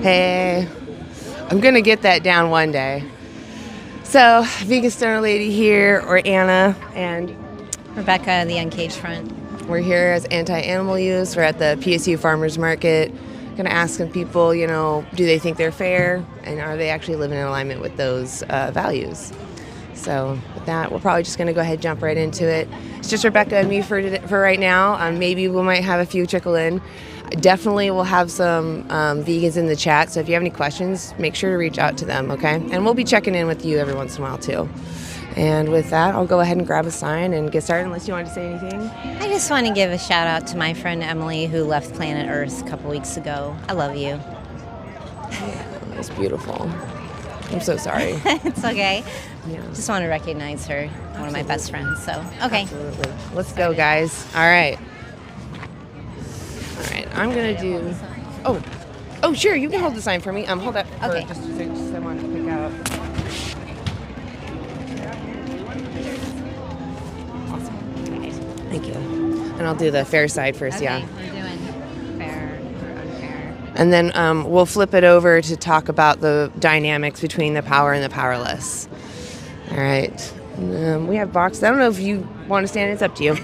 Hey, I'm going to get that down one day. So, Vegan Stoner Lady here, or Anna, and Rebecca, the Uncaged Front. We're here as anti-animal use. We're at the PSU Farmers Market. Going to ask some people, do they think they're fair, and are they actually living in alignment with those values? So with that, we're probably just going to go ahead and jump right into it. It's just Rebecca and me for right now. Maybe we might have a few trickle in. Definitely we'll have some vegans in the chat, so if you have any questions, make sure to reach out to them, okay? And we'll be checking in with you every once in a while, too. And with that, I'll go ahead and grab a sign and get started, unless you wanted to say anything. I just want to give a shout out to my friend Emily, who left planet Earth a couple weeks ago. I love you. Yeah, it's beautiful. I'm so sorry. It's okay. Yeah. Just want to recognize her, one of my best friends. So, okay. Absolutely. Let's go, guys. All right. I'm going to do... Oh, sure. You can hold the sign for me. Hold that for okay. Just I want to pick out. Awesome. Thank you. And I'll do the fair side first, okay, yeah. We're doing fair or unfair. And then we'll flip it over to talk about the dynamics between the power and the powerless. All right. We have boxes. I don't know if you want to stand. It's up to you.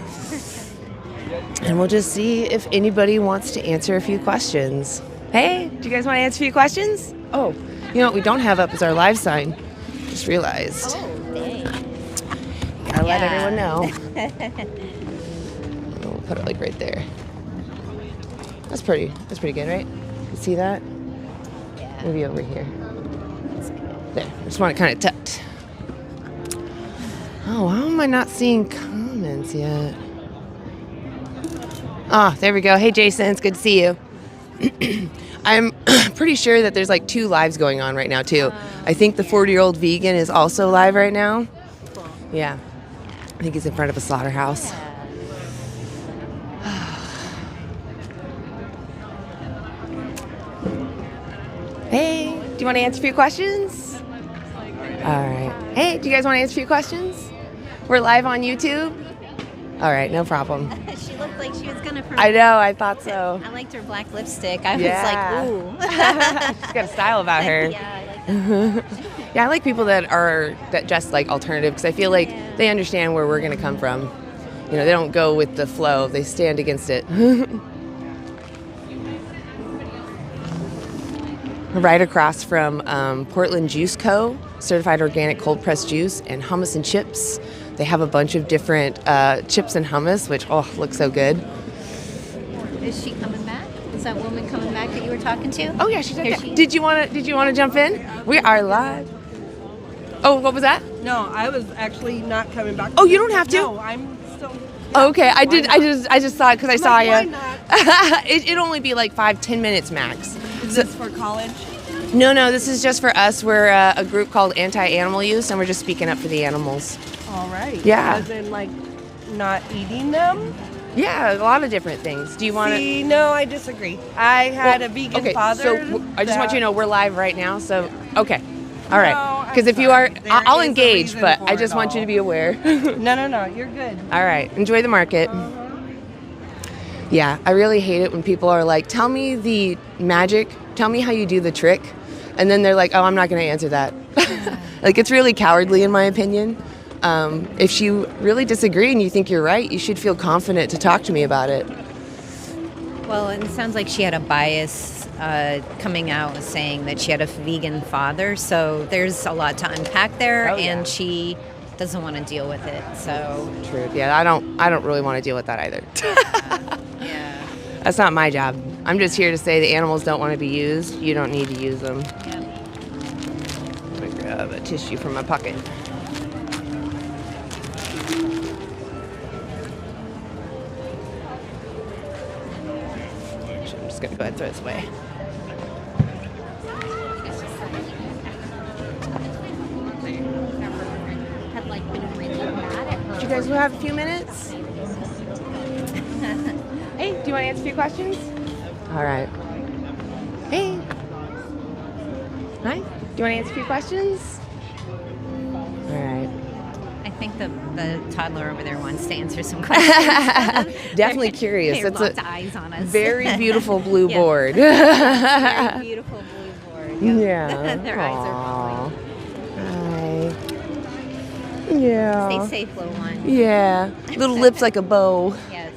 And we'll just see if anybody wants to answer a few questions. Hey, do you guys want to answer a few questions? Oh, you know what we don't have up is our live sign. Just realized. Oh, dang. Gotta let everyone know. We'll put it like right there. That's pretty good, right? You see that? Yeah. Maybe over here. There. I just want it kind of tucked. Oh, how am I not seeing comments yet? Ah, there we go. Hey, Jason. It's good to see you. I'm pretty sure that there's like 2 lives going on right now, too. I think the 40-year-old vegan is also live right now. Cool. Yeah. I think he's in front of a slaughterhouse. Hey, do you want to answer a few questions? All right. Hey, do you guys want to answer a few questions? We're live on YouTube. All right, no problem. She looked like she was going to... I know, I thought so. I liked her black lipstick. I was like, ooh. She's got a style about her. Yeah, I like that. Yeah, I like people that just like alternative, because I feel like they understand where we're going to come from. They don't go with the flow. They stand against it. Right across from Portland Juice Co., certified organic cold pressed juice, and hummus and chips. They have a bunch of different chips and hummus, which looks so good. Is she coming back? Is that woman coming back that you were talking to? Oh yeah, she's right there. Did you want to jump in? We are live. Oh, what was that? No, I was actually not coming back. Oh, you don't have to? No, I'm still... Yeah, okay, I just saw it because I saw you. Why not? It'd only be like 5-10 minutes max. Is this for college? No, this is just for us. We're a group called Anti-Animal Use, and we're just speaking up for the animals. All right. Yeah. As in, like, not eating them? Yeah, a lot of different things. Do you want to... See, no, I disagree. I had a vegan father. So I just want you to know we're live right now, so... Okay. All right. Because No, if you are... There I'll is a engage, reason but for I just it want you to all. be aware. No, you're good. All right. Enjoy the market. Yeah, I really hate it when people are like, tell me the magic, tell me how you do the trick, and then they're like, oh, I'm not going to answer that. Like, it's really cowardly in my opinion. If you really disagree and you think you're right, you should feel confident to talk to me about it. Well, and it sounds like she had a bias coming out saying that she had a vegan father, so there's a lot to unpack there, Oh, yeah. and she doesn't want to deal with it. So True. Yeah, I don't really want to deal with that either. yeah. That's not my job. I'm just here to say the animals don't want to be used. You don't need to use them. Yeah. I'm going to grab a tissue from my pocket. I'm just going to go ahead and throw this away. Do you guys have a few minutes? Hey, do you want to answer a few questions? All right. Hey. Hi. Do you want to answer a few questions? All right. I think the toddler over there wants to answer some questions. Definitely curious. They're It's locked a eyes on us. very beautiful blue Yeah. board. Very beautiful blue you go. Yeah. Their eyes are Hi. Yeah. falling. Stay safe, little one. Yeah. Little lips like a bow. Yes.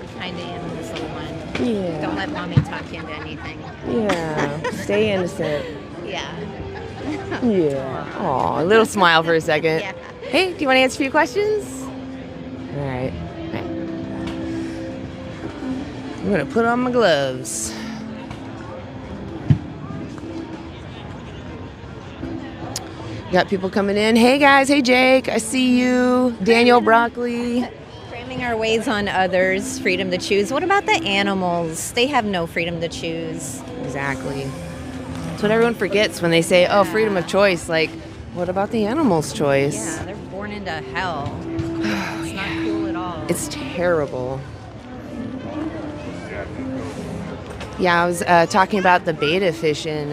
Be kind to animals, little one. Yeah. Don't let mommy talk you into anything. Yeah. Stay innocent. Yeah. Yeah. Aw, a little smile for a second. Yeah. Hey, do you want to answer a few questions? All right. I'm going to put on my gloves. Got people coming in. Hey, guys. Hey, Jake. I see you. Daniel Broccoli. Framing our ways on others, freedom to choose. What about the animals? They have no freedom to choose. Exactly. That's what everyone forgets when they say, oh, freedom of choice. Like, what about the animal's choice? Yeah, they're born into hell. It's not cool at all. It's terrible. Yeah, I was talking about the betta fish in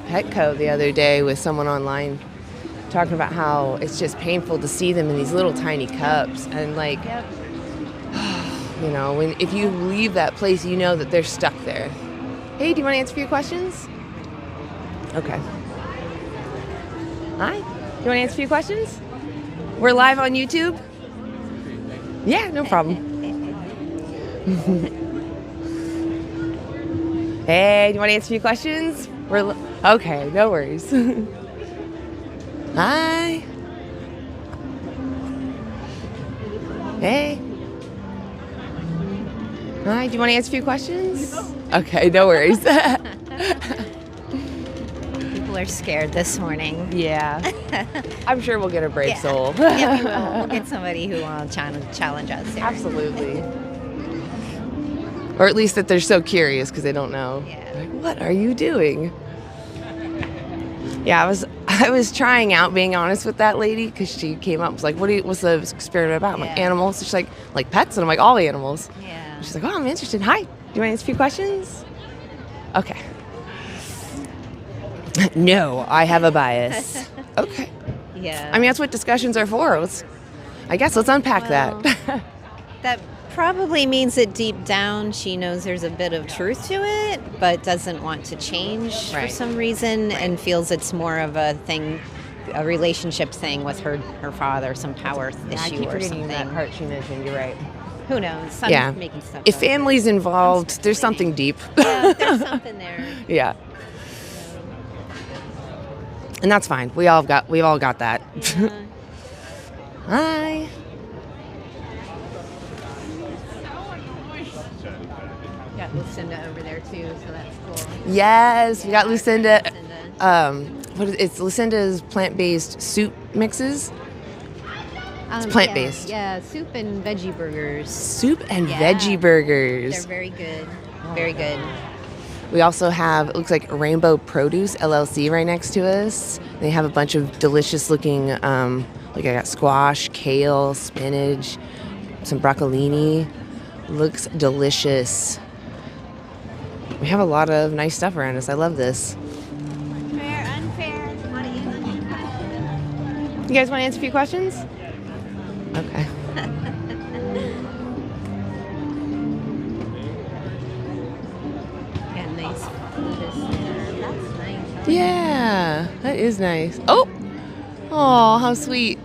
Petco the other day with someone online, talking about how it's just painful to see them in these little tiny cups. And like, Yep. you know, if you leave that place, you know that they're stuck there. Hey, do you want to answer a few questions? Okay. Hi. Do you want to answer a few questions? We're live on YouTube? Yeah, no problem. Hey, do you want to answer a few questions? Okay, no worries. Hi. Hey. Hi, do you want to answer a few questions? Okay, no worries. People are scared this morning. Yeah. I'm sure we'll get a brave soul. Yeah, we will. We'll get somebody who will challenge us here. Absolutely. Or at least that they're so curious because they don't know. Yeah. Like, what are you doing? Yeah, I was trying out being honest with that lady because she came up and was like, what's the experiment about? I'm like, Yeah. animals. She's like pets? And I'm like, all the animals. Yeah. She's like, oh, I'm interested. Hi. Do you want to answer a few questions? Okay. No, I have a bias. Okay. Yeah. I mean, that's what discussions are for. Let's unpack that. That probably means that deep down she knows there's a bit of truth to it, but doesn't want to change for Right. some reason and feels it's more of a thing, a relationship thing with her father, some power I issue keep or forgetting something. that part she mentioned. You're right. Who knows? I'm Yeah. making stuff If up. family's involved, there's something deep. Yeah, there's something there. Yeah. And that's fine. We've all got that. Yeah. Hi. Got Lucinda over there too, so that's cool. Yes, we got Lucinda. Lucinda. It's Lucinda's plant-based soup mixes. It's plant-based. Yeah, soup and veggie burgers. Soup and Yeah. veggie burgers. They're very good. Very good. We also have, it looks like Rainbow Produce LLC right next to us. They have a bunch of delicious looking, like I got squash, kale, spinach, some broccolini. Looks delicious. We have a lot of nice stuff around us. I love this. Fair, unfair. What do You guys want to answer a few questions? Okay. Yeah, nice. That's nice. Yeah, that is nice. Oh, how sweet.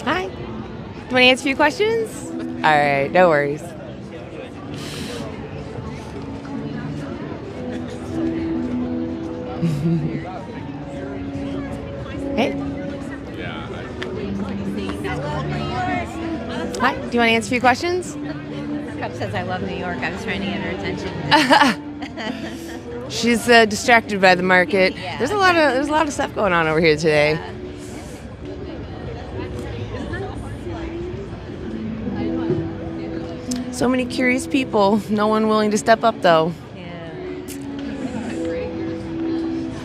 Hi. Do you want to answer a few questions? All right, no worries. Hey. Hi. Do you want to answer a few questions? Cup says, I love New York. I was trying to get her attention. She's distracted by the market. Yeah. There's a lot of stuff going on over here today. Yeah. So many curious people. No one willing to step up, though. Yeah.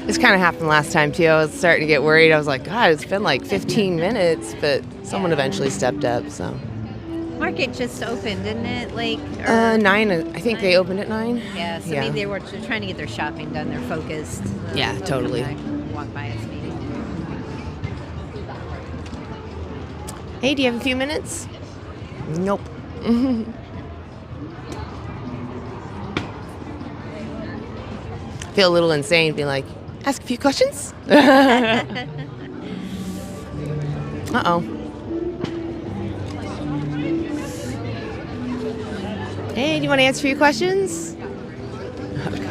This kind of happened last time, too. I was starting to get worried. I was like, God, it's been like 15 minutes, but someone eventually stepped up, so. Market just opened, didn't it? Like, or, 9, I think they opened at 9. yeah, so yeah. maybe they were just trying to get their shopping done. They're focused. Yeah, They'll totally. come back, walk walk by us maybe. Hey, do you have a few minutes? Nope. Feel a little insane being like, ask a few questions? Uh-oh. Hey, do you want to answer a few questions? Okay.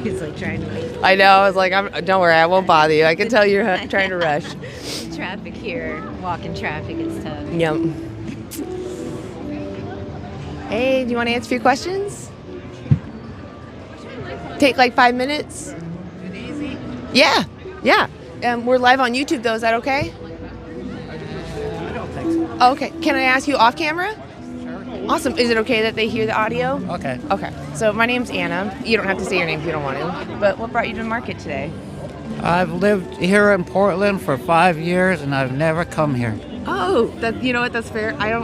He's like trying to I know. I was like, don't worry, I won't bother you. I can tell you're trying to rush. traffic here. Walking traffic is tough. Yep. Hey, do you want to answer a few questions? Take like 5 minutes. Yeah. We're live on YouTube, though. Is that okay? I don't think so. Oh, okay. Can I ask you off camera? Sure. Awesome. Is it okay that they hear the audio? Okay. Okay. So my name's Anna. You don't have to say your name if you don't want to. But what brought you to the market today? I've lived here in Portland for 5 years, and I've never come here. Oh, that, you know what? That's fair. I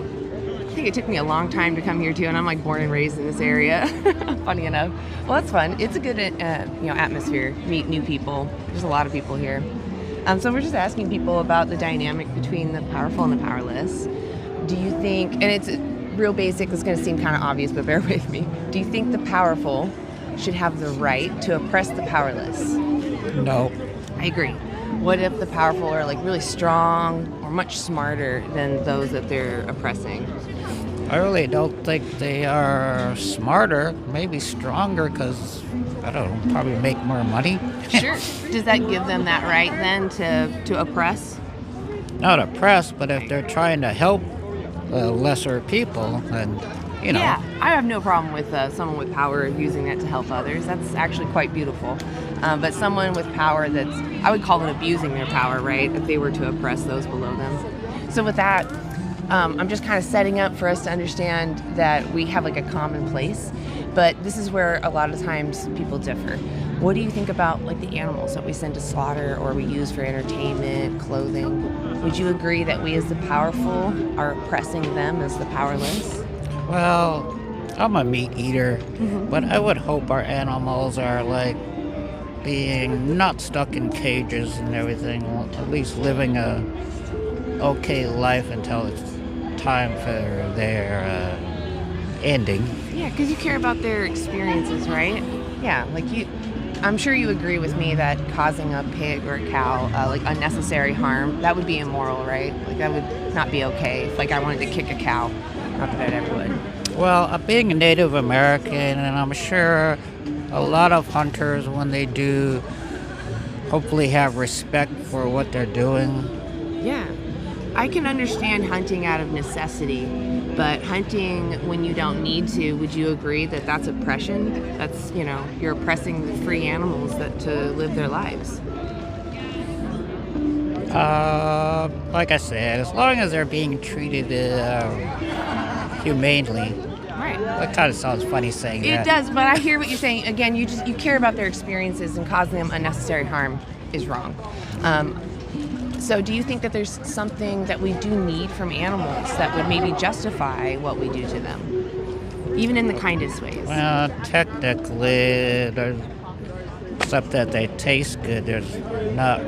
think it took me a long time to come here too, and I'm like born and raised in this area. Funny enough. Well, that's fun. It's a good atmosphere. Meet new people. There's a lot of people here. So we're just asking people about the dynamic between the powerful and the powerless. Do you think, and it's real basic, it's going to seem kind of obvious, but bear with me. Do you think the powerful should have the right to oppress the powerless? No. I agree. What if the powerful are like really strong or much smarter than those that they're oppressing? I really don't think they are smarter, maybe stronger, because, I don't know, probably make more money. Sure. Does that give them that right then to oppress? Not oppress, but if they're trying to help lesser people, then, you know. Yeah, I have no problem with someone with power using that to help others. That's actually quite beautiful. But someone with power I would call it abusing their power, right? If they were to oppress those below them. So with that, I'm just kind of setting up for us to understand that we have like a common place, but this is where a lot of times people differ. What do you think about like the animals that we send to slaughter or we use for entertainment, clothing? Would you agree that we as the powerful are oppressing them as the powerless? Well, I'm a meat eater, but I would hope our animals are like being not stuck in cages and everything, at least living a okay life until it's time for their ending. Yeah, because you care about their experiences, right? Yeah, I'm sure you agree with me that causing a pig or a cow like unnecessary harm, that would be immoral, right? Like that would not be okay if like I wanted to kick a cow. Not that I ever would. Well, being a Native American, and I'm sure a lot of hunters, when they do, hopefully have respect for what they're doing. Yeah. I can understand hunting out of necessity, but hunting when you don't need to, would you agree that that's oppression? That's, you're oppressing the free animals to live their lives. Like I said, as long as they're being treated humanely. Right. That kind of sounds funny saying that. It does, but I hear what you're saying. Again, you care about their experiences, and causing them unnecessary harm is wrong. So do you think that there's something that we do need from animals that would maybe justify what we do to them, even in the kindest ways? Well, technically, except that they taste good, there's not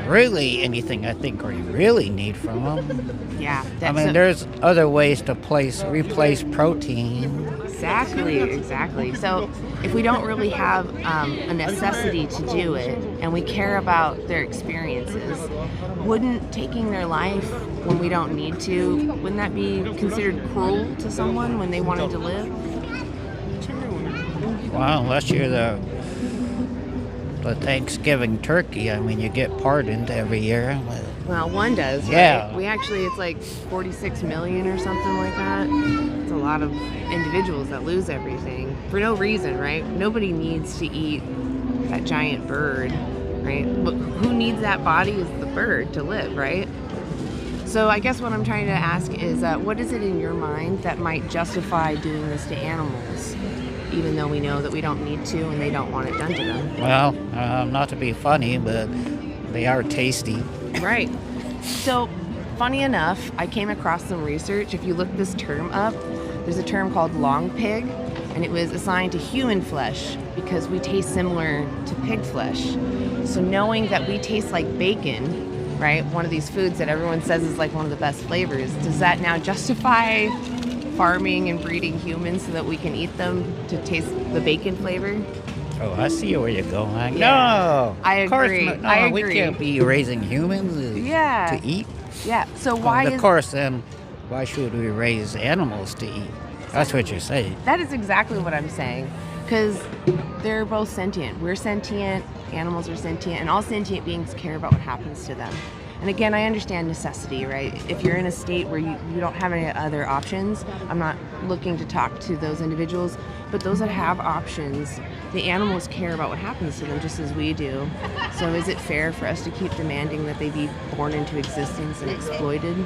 really anything I think we really need from them. Yeah. There's other ways to replace protein. Exactly. So if we don't really have a necessity to do it, and we care about their experiences, wouldn't taking their life when we don't need to, wouldn't that be considered cruel to someone when they wanted to live? Well, unless you're the Thanksgiving turkey, you get pardoned every year. Well, one does, right? Yeah. It's like 46 million or something like that. It's a lot of individuals that lose everything for no reason, right? Nobody needs to eat that giant bird, right? But who needs that body is the bird to live, right? So I guess what I'm trying to ask is, what is it in your mind that might justify doing this to animals, even though we know that we don't need to and they don't want it done to them? Well, not to be funny, but they are tasty. Right. So, funny enough, I came across some research. If you look this term up, there's a term called long pig, and it was assigned to human flesh because we taste similar to pig flesh. So knowing that we taste like bacon, right, one of these foods that everyone says is like one of the best flavors, does that now justify farming and breeding humans so that we can eat them to taste the bacon flavor? Oh, I see where you're going. Yeah. No, I of course agree. not. No, I agree. we can't be raising humans to eat. Yeah. So why Of course, then, why should we raise animals to eat? That's what you're saying. That is exactly what I'm saying, because they're both sentient. We're sentient, animals are sentient, and all sentient beings care about what happens to them. And again, I understand necessity, right? If you're in a state where you don't have any other options, I'm not looking to talk to those individuals, but those that have options, the animals care about what happens to them just as we do. So is it fair for us to keep demanding that they be born into existence and exploited?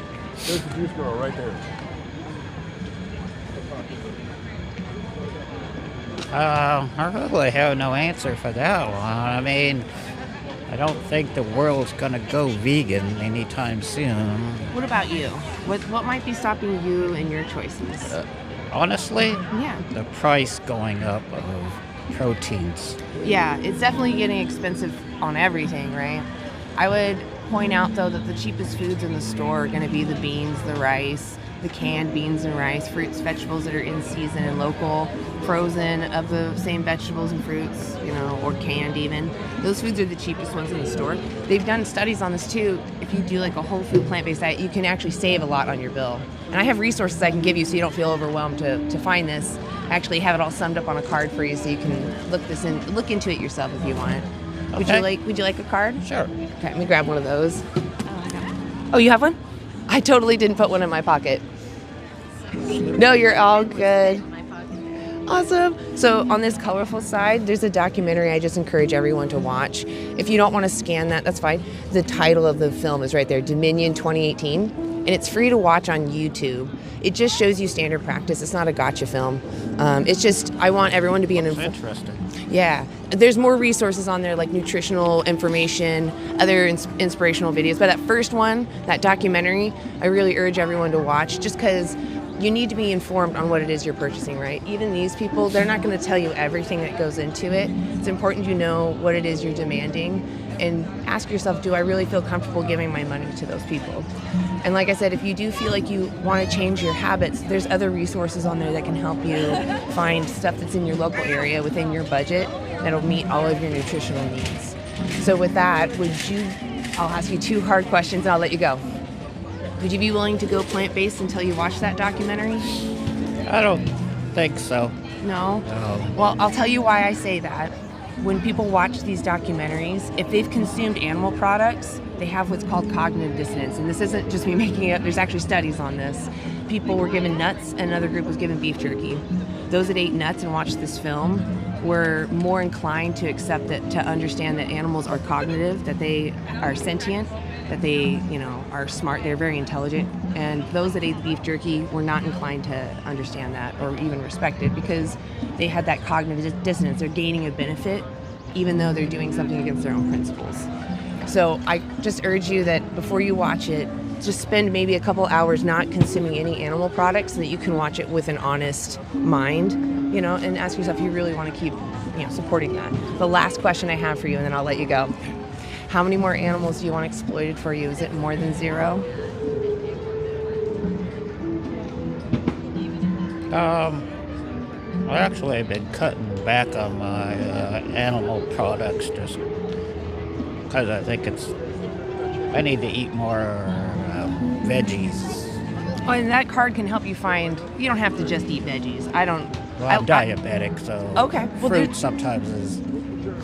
There's the juice girl right there. I really have no answer for that one. I mean, I don't think the world's gonna go vegan anytime soon. What about you? What might be stopping you in your choices? Honestly, Yeah. the price going up of proteins. Yeah, it's definitely getting expensive on everything, right? I would point out, though, that the cheapest foods in the store are going to be the beans, the rice, the canned beans and rice, fruits, vegetables that are in season and local, frozen of the same vegetables and fruits, or canned even. Those foods are the cheapest ones in the store. They've done studies on this too. If you do like a whole food plant-based diet, you can actually save a lot on your bill. And I have resources I can give you so you don't feel overwhelmed to find this. I actually have it all summed up on a card for you so you can look into it yourself if you want. Okay. Would you like a card? Sure. Okay, let me grab one of those. Oh, you have one? I totally didn't put one in my pocket. No, you're all good. Awesome. So on this colorful side, there's a documentary I just encourage everyone to watch. If you don't want to scan that, that's fine. The title of the film is right there, Dominion 2018, and it's free to watch on YouTube. It just shows you standard practice. It's not a gotcha film. It's just, I want everyone to be an Interesting. Yeah. There's more resources on there like nutritional information, other inspirational videos. But that first one, that documentary, I really urge everyone to watch just because you need to be informed on what it is you're purchasing, right? Even these people, they're not going to tell you everything that goes into it. It's important you know what it is you're demanding and ask yourself, do I really feel comfortable giving my money to those people? And like I said, if you do feel like you want to change your habits, there's other resources on there that can help you find stuff that's in your local area within your budget that'll meet all of your nutritional needs. So with that, I'll ask you 2 hard questions and I'll let you go. Would you be willing to go plant-based until you watch that documentary? I don't think so. No? No. Well, I'll tell you why I say that. When people watch these documentaries, if they've consumed animal products, they have what's called cognitive dissonance. And this isn't just me making it up, there's actually studies on this. People were given nuts and another group was given beef jerky. Those that ate nuts and watched this film were more inclined to accept that, to understand that animals are cognitive, that they are sentient, that they, are smart, they're very intelligent. And those that ate the beef jerky were not inclined to understand that or even respect it because they had that cognitive dissonance. They're gaining a benefit even though they're doing something against their own principles. So I just urge you that before you watch it, just spend maybe a couple hours not consuming any animal products so that you can watch it with an honest mind, and ask yourself if you really want to keep, supporting that. The last question I have for you, and then I'll let you go. How many more animals do you want exploited for you? Is it more than 0? I actually have been cutting back on my animal products just because I think I need to eat more veggies. Oh, and that card can help you find, you don't have to just eat veggies. Well, I'm diabetic, so okay. Well, fruit sometimes is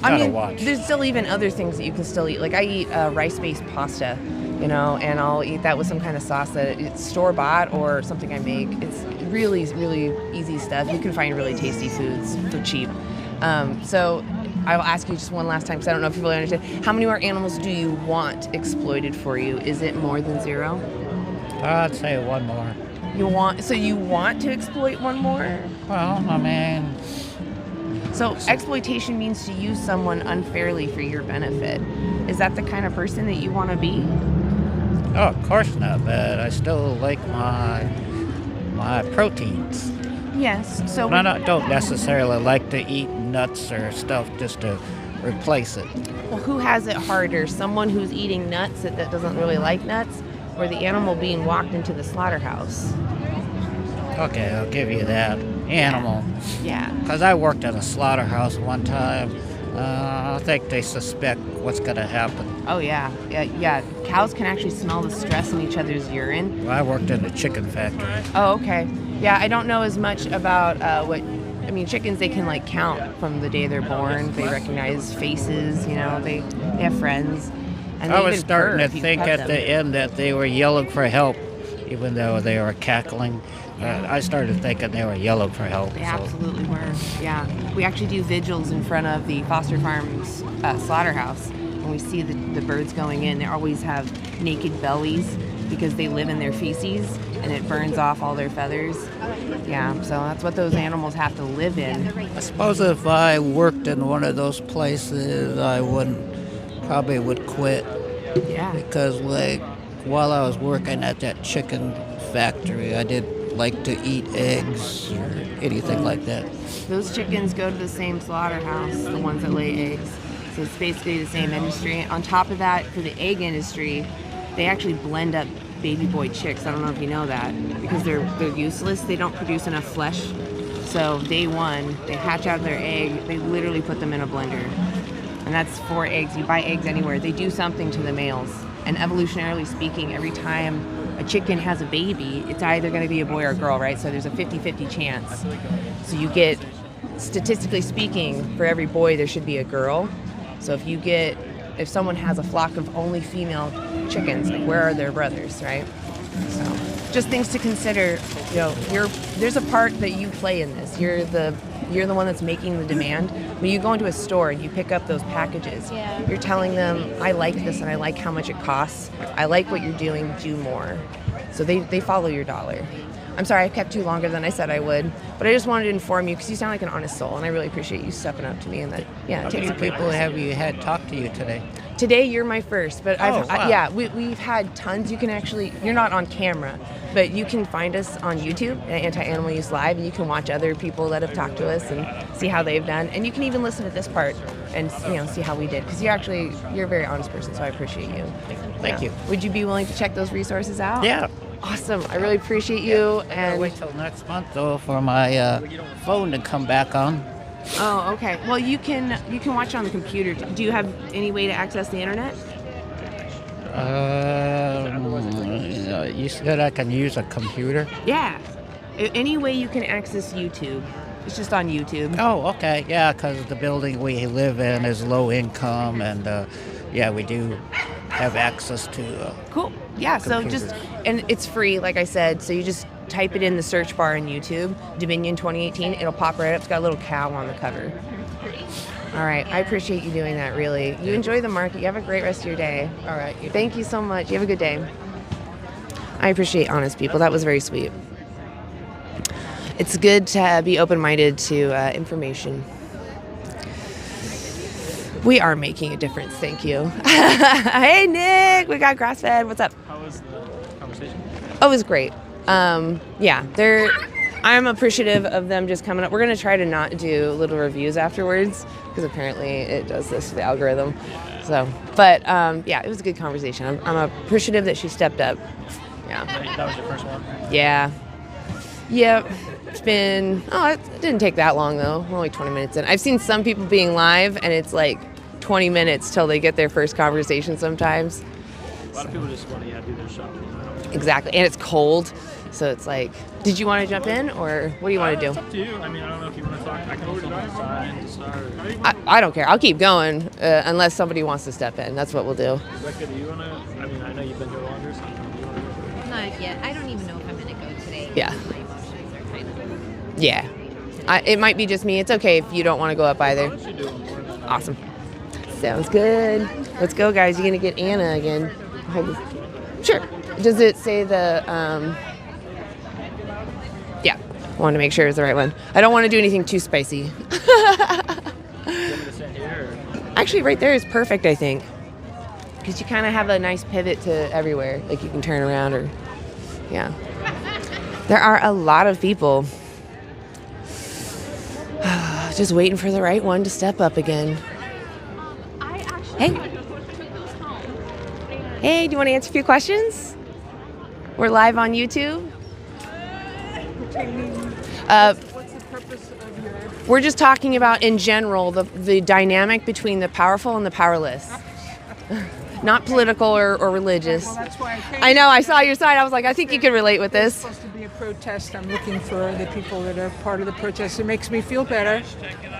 gotta watch. There's still even other things that you can still eat. Like I eat rice-based pasta, and I'll eat that with some kind of sauce that it's store-bought or something I make. It's really, really easy stuff. You can find really tasty foods for cheap. So I will ask you just one last time because I don't know if you really understand. How many more animals do you want exploited for you? Is it more than 0? I'd say 1 more. You want to exploit 1 more? Well, I mean... So exploitation means to use someone unfairly for your benefit. Is that the kind of person that you want to be? Oh, of course not, but I still like my proteins. Yes. So And I don't necessarily like to eat nuts or stuff just to replace it. well, who has it harder? Someone who's eating nuts that doesn't really like nuts, or the animal being walked into the slaughterhouse? Okay, I'll give you that. Animal. Yeah. Because I worked at a slaughterhouse one time. I think they suspect what's going to happen. Oh yeah. Yeah. Cows can actually smell the stress in each other's urine. I worked in a chicken factory. Oh, okay. Yeah, I don't know as much about chickens, they can like count from the day they're born. They recognize faces, they have friends. And I they was even starting purr to if you think pet at them. the end that they were yelling for help, even though they were cackling. I started thinking they were yelling for help. They absolutely were. Yeah. We actually do vigils in front of the Foster Farms slaughterhouse. When we see the birds going in, they always have naked bellies because they live in their feces and it burns off all their feathers. Yeah, so that's what those animals have to live in. I suppose if I worked in one of those places, I probably would quit. Yeah. Because while I was working at that chicken factory, I did like to eat eggs or anything like that. Those chickens go to the same slaughterhouse, the ones that lay eggs. So it's basically the same industry. On top of that, for the egg industry, they actually blend up baby boy chicks. I don't know if you know that, because they're useless. They don't produce enough flesh. So day one, they hatch out their egg. They literally put them in a blender. And that's 4 eggs. You buy eggs anywhere. They do something to the males. And evolutionarily speaking, every time a chicken has a baby, it's either going to be a boy or a girl, right? So there's a 50-50 chance. So you get, statistically speaking, for every boy, there should be a girl. So if someone has a flock of only female chickens, like where are their brothers, right? So just things to consider. There's a part that you play in this. You're the one that's making the demand. When you go into a store and you pick up those packages, you're telling them, I like this and I like how much it costs. I like what you're doing, do more. So they follow your dollar. I'm sorry I kept you longer than I said I would, but I just wanted to inform you because you sound like an honest soul, and I really appreciate you stepping up to me. And that, How many people have you had talk to you today? Today you're my first, but wow. we've had tons. You can actually, you're not on camera, but you can find us on YouTube at Anti-Animal Use Live, and you can watch other people that have talked to us and see how they've done. And you can even listen to this part and see how we did, because you're a very honest person, so I appreciate you. Thank you. Would you be willing to check those resources out? Yeah. Awesome. I really appreciate you. I And wait till next month though for my phone to come back on. oh, okay. Well, you can watch it on the computer. Do you have any way to access the internet? You said I can use a computer? Yeah. Any way you can access YouTube. It's just on YouTube. Oh, okay. Yeah, because the building we live in is low income, and we do have access to. Cool. Yeah. So and it's free, like I said. So you just type it in the search bar in YouTube, Dominion 2018. It'll pop right up. It's got a little cow on the cover. All right. I appreciate you doing that, really. You enjoy the market. You have a great rest of your day. All right. Thank you so much. You have a good day. I appreciate honest people. That was very sweet. It's good to be open-minded to information. We are making a difference. Thank you. Hey, Nick. We got grass-fed. What's up? How was the conversation? Oh, it was great. I'm appreciative of them just coming up. We're going to try to not do little reviews afterwards because apparently it does this to the algorithm. So, but it was a good conversation. I'm appreciative that she stepped up. Yeah. That was your first one? Yeah. Yep. It didn't take that long though. We're only 20 minutes in. I've seen some people being live and it's like 20 minutes till they get their first conversation sometimes. A lot of people just want to do their show. Exactly. And it's cold. So it's like, did you want to jump in or what do you want to do? It's up to you. I mean, I don't know if you want to talk. I can also sign to start. I don't care. I'll keep going unless somebody wants to step in. That's what we'll do. Rebecca, do you want to? I mean, I know you've been here longer, so do you want to go? Not yet. I don't even know if I'm going to go today. Yeah. My emotions are kind of... Yeah. It might be just me. It's okay if you don't want to go up either. What you doing? Awesome. Sounds good. Let's go, guys. You're going to get Anna again. Sure. Does it say the... Yeah. I wanted to make sure it's the right one. I don't want to do anything too spicy. You want me to sit here? Actually, right there is perfect, I think. Because you kind of have a nice pivot to everywhere. Like you can turn around or... Yeah. There are a lot of people. Just waiting for the right one to step up again. Hey. Hey, do you want to answer a few questions? We're live on YouTube. What's the purpose of your... We're just talking about, in general, the dynamic between the powerful and the powerless. Not political or religious. Well, that's why I came. I know, I saw your side. I was like, I think you could relate with It's this. supposed to be a protest. I'm looking for the people that are part of the protest. It makes me feel better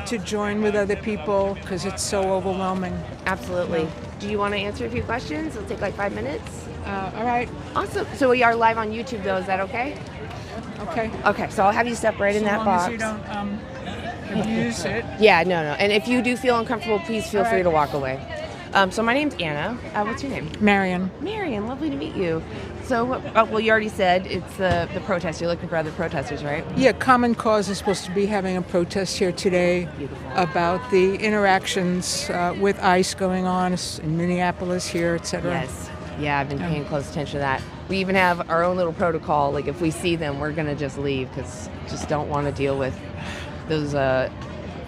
to join with other people because it's so overwhelming. Absolutely. Do you want to answer a few questions? It'll take like 5 minutes. All right. Awesome. So we are live on YouTube, though. Is that okay? Okay. Okay, so I'll have you step right in that As long box. as you don't abuse it. Yeah, no. And if you do feel uncomfortable, please feel All free right. to walk away. So my name's Anna. What's your name? Marion. Marion, lovely to meet you. So, well, you already said it's the protest. You're looking for other protesters, right? Yeah, Common Cause is supposed to be having a protest here today about the interactions with ICE going on in Minneapolis here, etc. Yes. Yeah, I've been paying close attention to that. We even have our own little protocol. Like, if we see them, we're going to just leave because just don't want to deal with those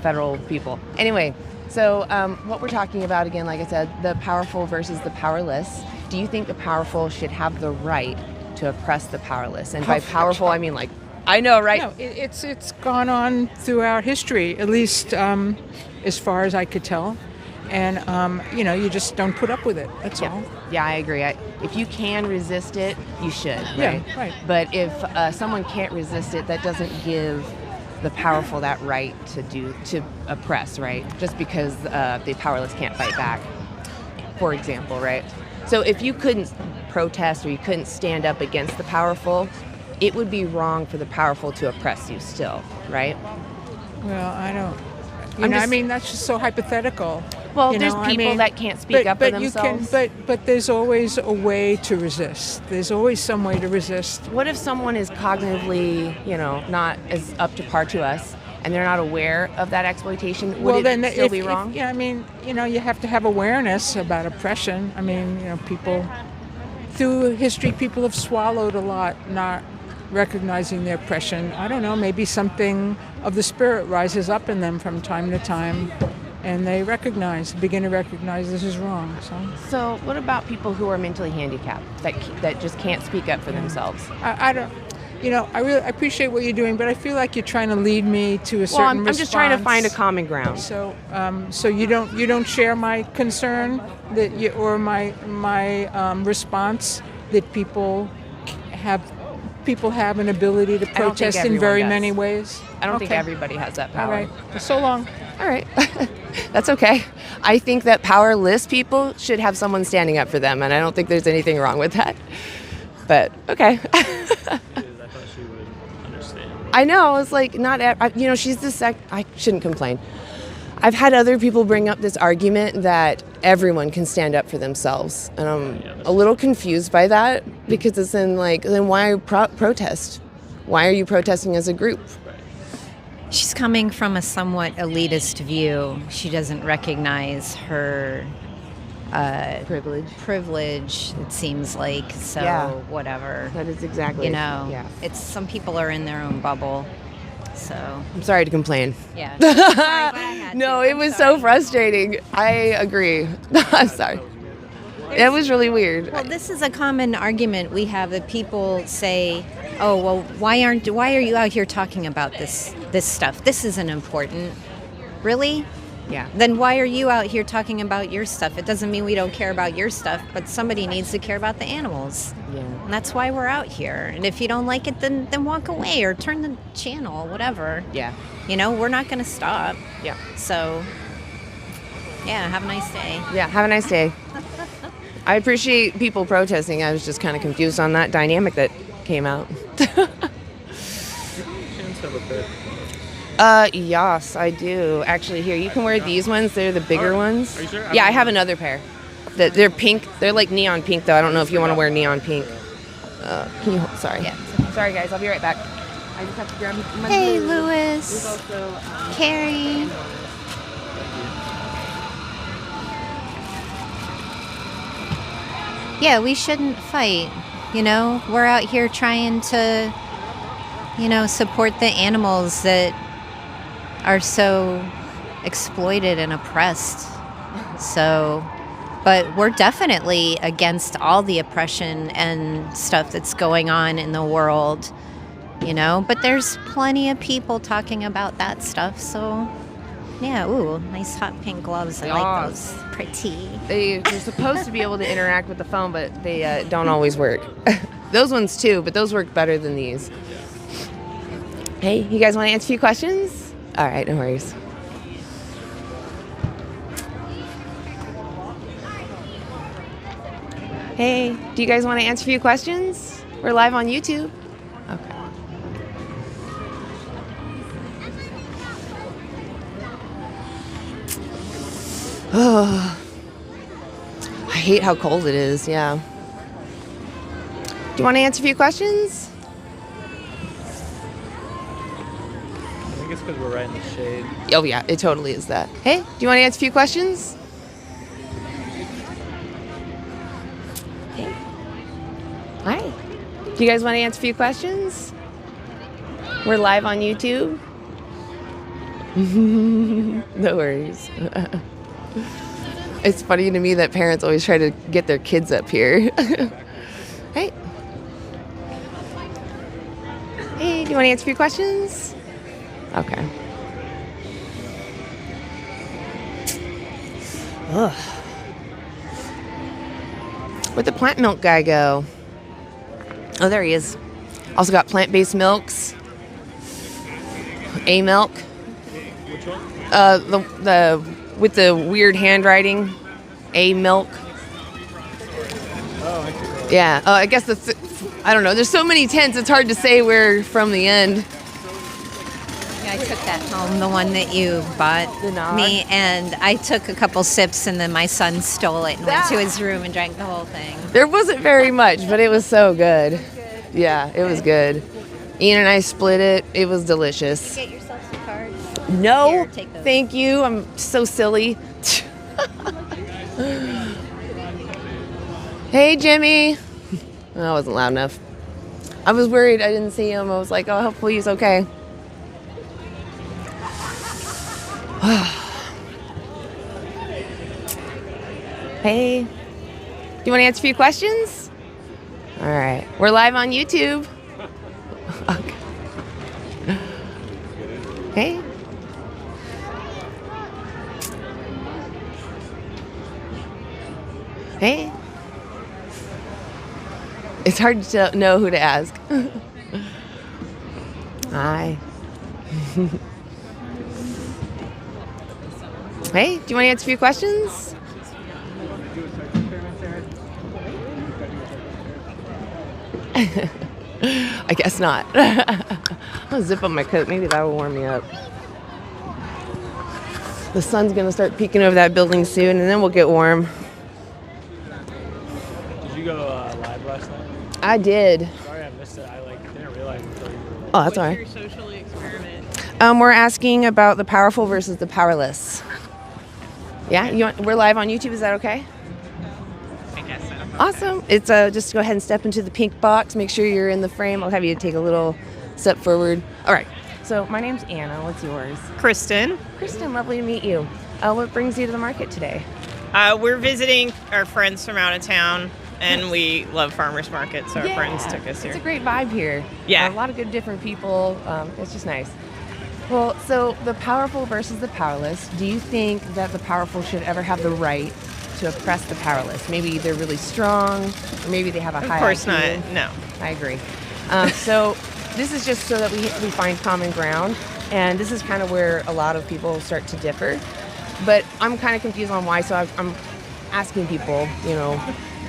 federal people. Anyway, so what we're talking about, again, like I said, the powerful versus the powerless. Do you think the powerful should have the right to oppress the powerless? And by powerful, I mean, like, I know, right? No, it's gone on throughout history, at least as far as I could tell. And, you just don't put up with it. That's all. Yeah, I agree. If you can resist it, you should, right? Yeah, right. But if someone can't resist it, that doesn't give the powerful that right to oppress, right? Just because the powerless can't fight back, for example, right? So if you couldn't protest or you couldn't stand up against the powerful, it would be wrong for the powerful to oppress you still, right? Well, I don't. I mean, that's just so hypothetical. Well, there's people that can't speak up for themselves. But there's always a way to resist. There's always some way to resist. What if someone is cognitively, not as up to par to us, and they're not aware of that exploitation? Would it still be wrong? Yeah, I mean, you have to have awareness about oppression. I mean, people, through history, people have swallowed a lot, not recognizing their oppression. I don't know, maybe something of the spirit rises up in them from time to time, and they begin to recognize this is wrong. So what about people who are mentally handicapped that just can't speak up for themselves? I don't. I really appreciate what you're doing, but I feel like you're trying to lead me to a certain Well, I'm response. just trying to find a common ground. So, so you don't share my concern or my response that people have an ability to protest in very many ways. I don't think everybody has that power. All right. So long. All right. That's okay. I think that powerless people should have someone standing up for them, and I don't think there's anything wrong with that. But okay. I thought she would understand. I know. It's like she's the I shouldn't complain. I've had other people bring up this argument that everyone can stand up for themselves, and I'm a little confused by that because it's then why protest? Why are you protesting as a group? She's coming from a somewhat elitist view. She doesn't recognize her privilege, it seems like. So whatever. That is exactly. It's some people are in their own bubble. So I'm sorry to complain. Yeah. Sorry, but I had No, to. it was so frustrating. I agree. I'm sorry. It was really weird. Well, this is a common argument we have that people say, "Oh, well, why are you out here talking about this stuff? This isn't important." Really? Yeah. Then why are you out here talking about your stuff? It doesn't mean we don't care about your stuff, but somebody needs to care about the animals. Yeah. And that's why we're out here. And if you don't like it, then walk away or turn the channel, whatever. Yeah. We're not going to stop. Yeah. So, yeah, have a nice day. Yeah, have a nice day. I appreciate people protesting. I was just kind of confused on that dynamic that came out. Yes, I do. Actually, here, you can wear these ones. They're the bigger ones. Are you sure? Yeah, I have another pair. They're pink. They're like neon pink, though. I don't know if you want to wear neon pink. Can you hold? Sorry. Yeah. Sorry, guys. I'll be right back. I just have to grab my Hey, glue. Louis. We've also, Carrie. Yeah, we shouldn't fight. We're out here trying to, support the animals that, are so exploited and oppressed. So, but we're definitely against all the oppression and stuff that's going on in the world, but there's plenty of people talking about that stuff. So yeah, ooh, nice hot pink gloves. I like those. Pretty. They're supposed to be able to interact with the phone, but they don't always work. Those ones too, but those work better than these. Hey, you guys want to answer a few questions? All right, no worries. Hey, do you guys want to answer a few questions? We're live on YouTube. Okay. Oh, I hate how cold it is, yeah. Do you want to answer a few questions? I think it's because we're right in the shade. Oh, yeah, it totally is that. Hey, do you want to answer a few questions? Hey. All right. Do you guys want to answer a few questions? We're live on YouTube. No worries. It's funny to me that parents always try to get their kids up here. Hey. Hey, do you want to answer a few questions? Okay. Ugh. Where'd the plant milk guy go? Oh, there he is. Also got plant-based milks. A milk. Which one? The with the weird handwriting. A milk. Oh, I see. Yeah. I guess I don't know. There's so many tents. It's hard to say where from the end. Yeah, I took that home, the one that you bought me, and I took a couple sips, and then my son stole it and went to his room and drank the whole thing. There wasn't very much, but it was so good. Yeah, it was good. Ian and I split it. It was delicious. Get yourself some cards. No, Here, take those. thank you. I'm so silly. Hey, Jimmy. That wasn't loud enough. I was worried. I didn't see him. I was like, oh, hopefully he's okay. Hey, do you want to answer a few questions? All right. We're live on YouTube. Okay. Hey. Hey. It's hard to know who to ask. Hi. Hey, do you want to answer a few questions? I guess not. I'll zip up my coat. Maybe that will warm me up. The sun's going to start peeking over that building soon, and then we'll get warm. Did you go live last night? I did. Sorry I missed it. I didn't realize until you were Oh, that's all right. What's your social experiment? We're asking about the powerful versus the powerless. Yeah, we're live on YouTube. Is that okay? I guess so. Awesome. It's just go ahead and step into the pink box. Make sure you're in the frame. I'll have you take a little step forward. All right. So my name's Anna. What's yours? Kristen. Kristen, lovely to meet you. What brings you to the market today? We're visiting our friends from out of town, and we love farmers markets, so our friends took us here. It's a great vibe here. Yeah. A lot of good different people. It's just nice. Well, so the powerful versus the powerless. Do you think that the powerful should ever have the right to oppress the powerless? Maybe they're really strong, or maybe they have a high Of course IQ. not. No. I agree. So this is just so that we find common ground, and this is kind of where a lot of people start to differ. But I'm kind of confused on why, so I'm asking people,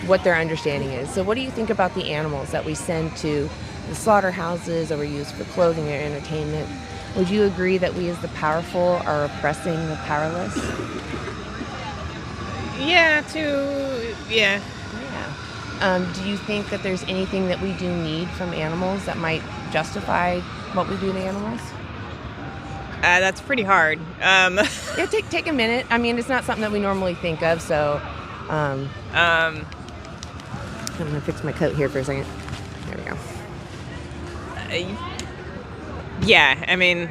what their understanding is. So what do you think about the animals that we send to the slaughterhouses or we use for clothing or entertainment? Would you agree that we as the powerful are oppressing the powerless? Yeah, yeah. Yeah. Do you think that there's anything that we do need from animals that might justify what we do to animals? That's pretty hard. Yeah, take a minute. I mean, it's not something that we normally think of, so I'm gonna fix my coat here for a second. There we go. Yeah, I mean,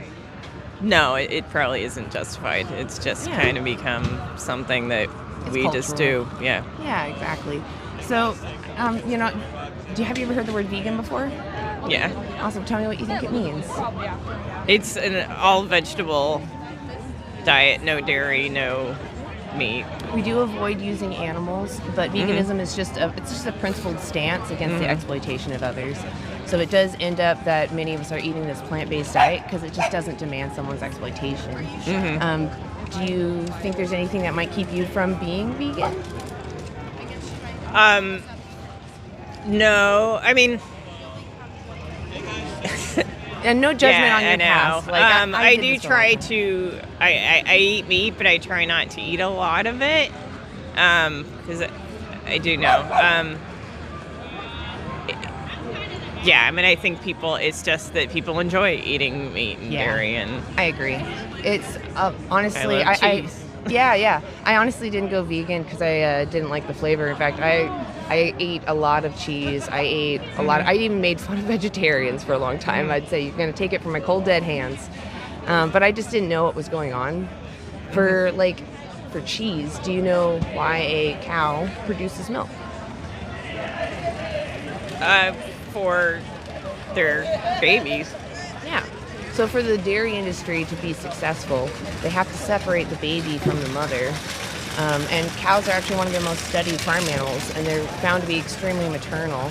No, it probably isn't justified. It's just kind of become something that we just do. Yeah. Yeah, exactly. So, have you ever heard the word vegan before? Yeah. Awesome. Tell me what you think it means. It's an all vegetable diet, no dairy, no meat. We do avoid using animals, but veganism is just a principled stance against the exploitation of others. So it does end up that many of us are eating this plant-based diet because it just doesn't demand someone's exploitation. Do you think there's anything that might keep you from being vegan? No, I mean, and no judgment on your past. Like, I do try to. I eat meat, but I try not to eat a lot of it because I do know. Yeah, I mean, I think it's just that people enjoy eating meat and dairy, and I agree. It's honestly, I love cheese. I honestly didn't go vegan because I didn't like the flavor. In fact, I ate a lot of cheese. I ate a lot. I even made fun of vegetarians for a long time. I'd say you're going to take it from my cold dead hands, but I just didn't know what was going on. For cheese, do you know why a cow produces milk? For their babies. Yeah. So for the dairy industry to be successful, they have to separate the baby from the mother. And cows are actually one of the most studied farm animals, and they're found to be extremely maternal.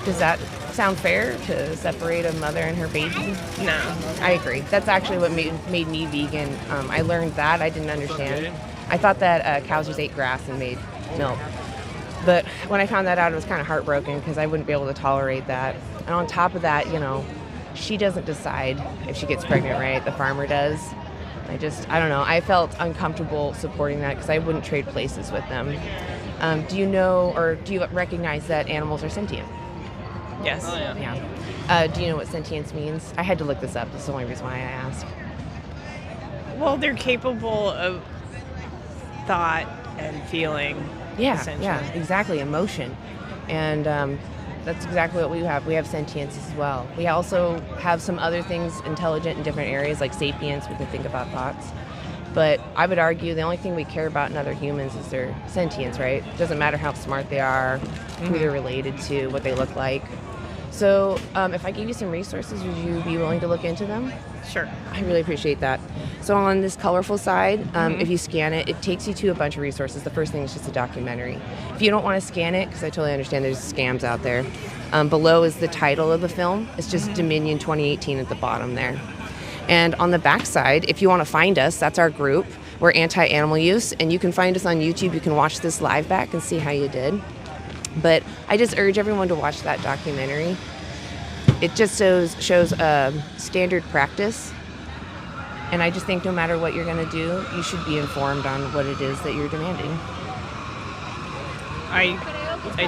Does that sound fair, to separate a mother and her baby? No. I agree. That's actually what made me vegan. I learned that. I didn't understand. I thought that cows just ate grass and made milk. But when I found that out, it was kind of heartbroken because I wouldn't be able to tolerate that. And on top of that, she doesn't decide if she gets pregnant, right? The farmer does. I don't know. I felt uncomfortable supporting that because I wouldn't trade places with them. Do you know, or do you recognize that animals are sentient? Yes. Oh, yeah. Yeah. Do you know what sentience means? I had to look this up. That's the only reason why I asked. Well, they're capable of thought and feeling. Yeah, exactly. Emotion. And that's exactly what we have. We have sentience as well. We also have some other things intelligent in different areas, like sapience. We can think about thoughts. But I would argue the only thing we care about in other humans is their sentience, right? It doesn't matter how smart they are, who they're related to, what they look like. So if I gave you some resources, would you be willing to look into them? Sure. I really appreciate that. So on this colorful side, if you scan it, it takes you to a bunch of resources. The first thing is just a documentary. If you don't want to scan it, because I totally understand there's scams out there, below is the title of the film. It's just Dominion 2018 at the bottom there. And on the back side, if you want to find us, that's our group. We're anti-animal use, and you can find us on YouTube. You can watch this live back and see how you did. But I just urge everyone to watch that documentary. It just shows standard practice. And I just think no matter what you're going to do, you should be informed on what it is that you're demanding. I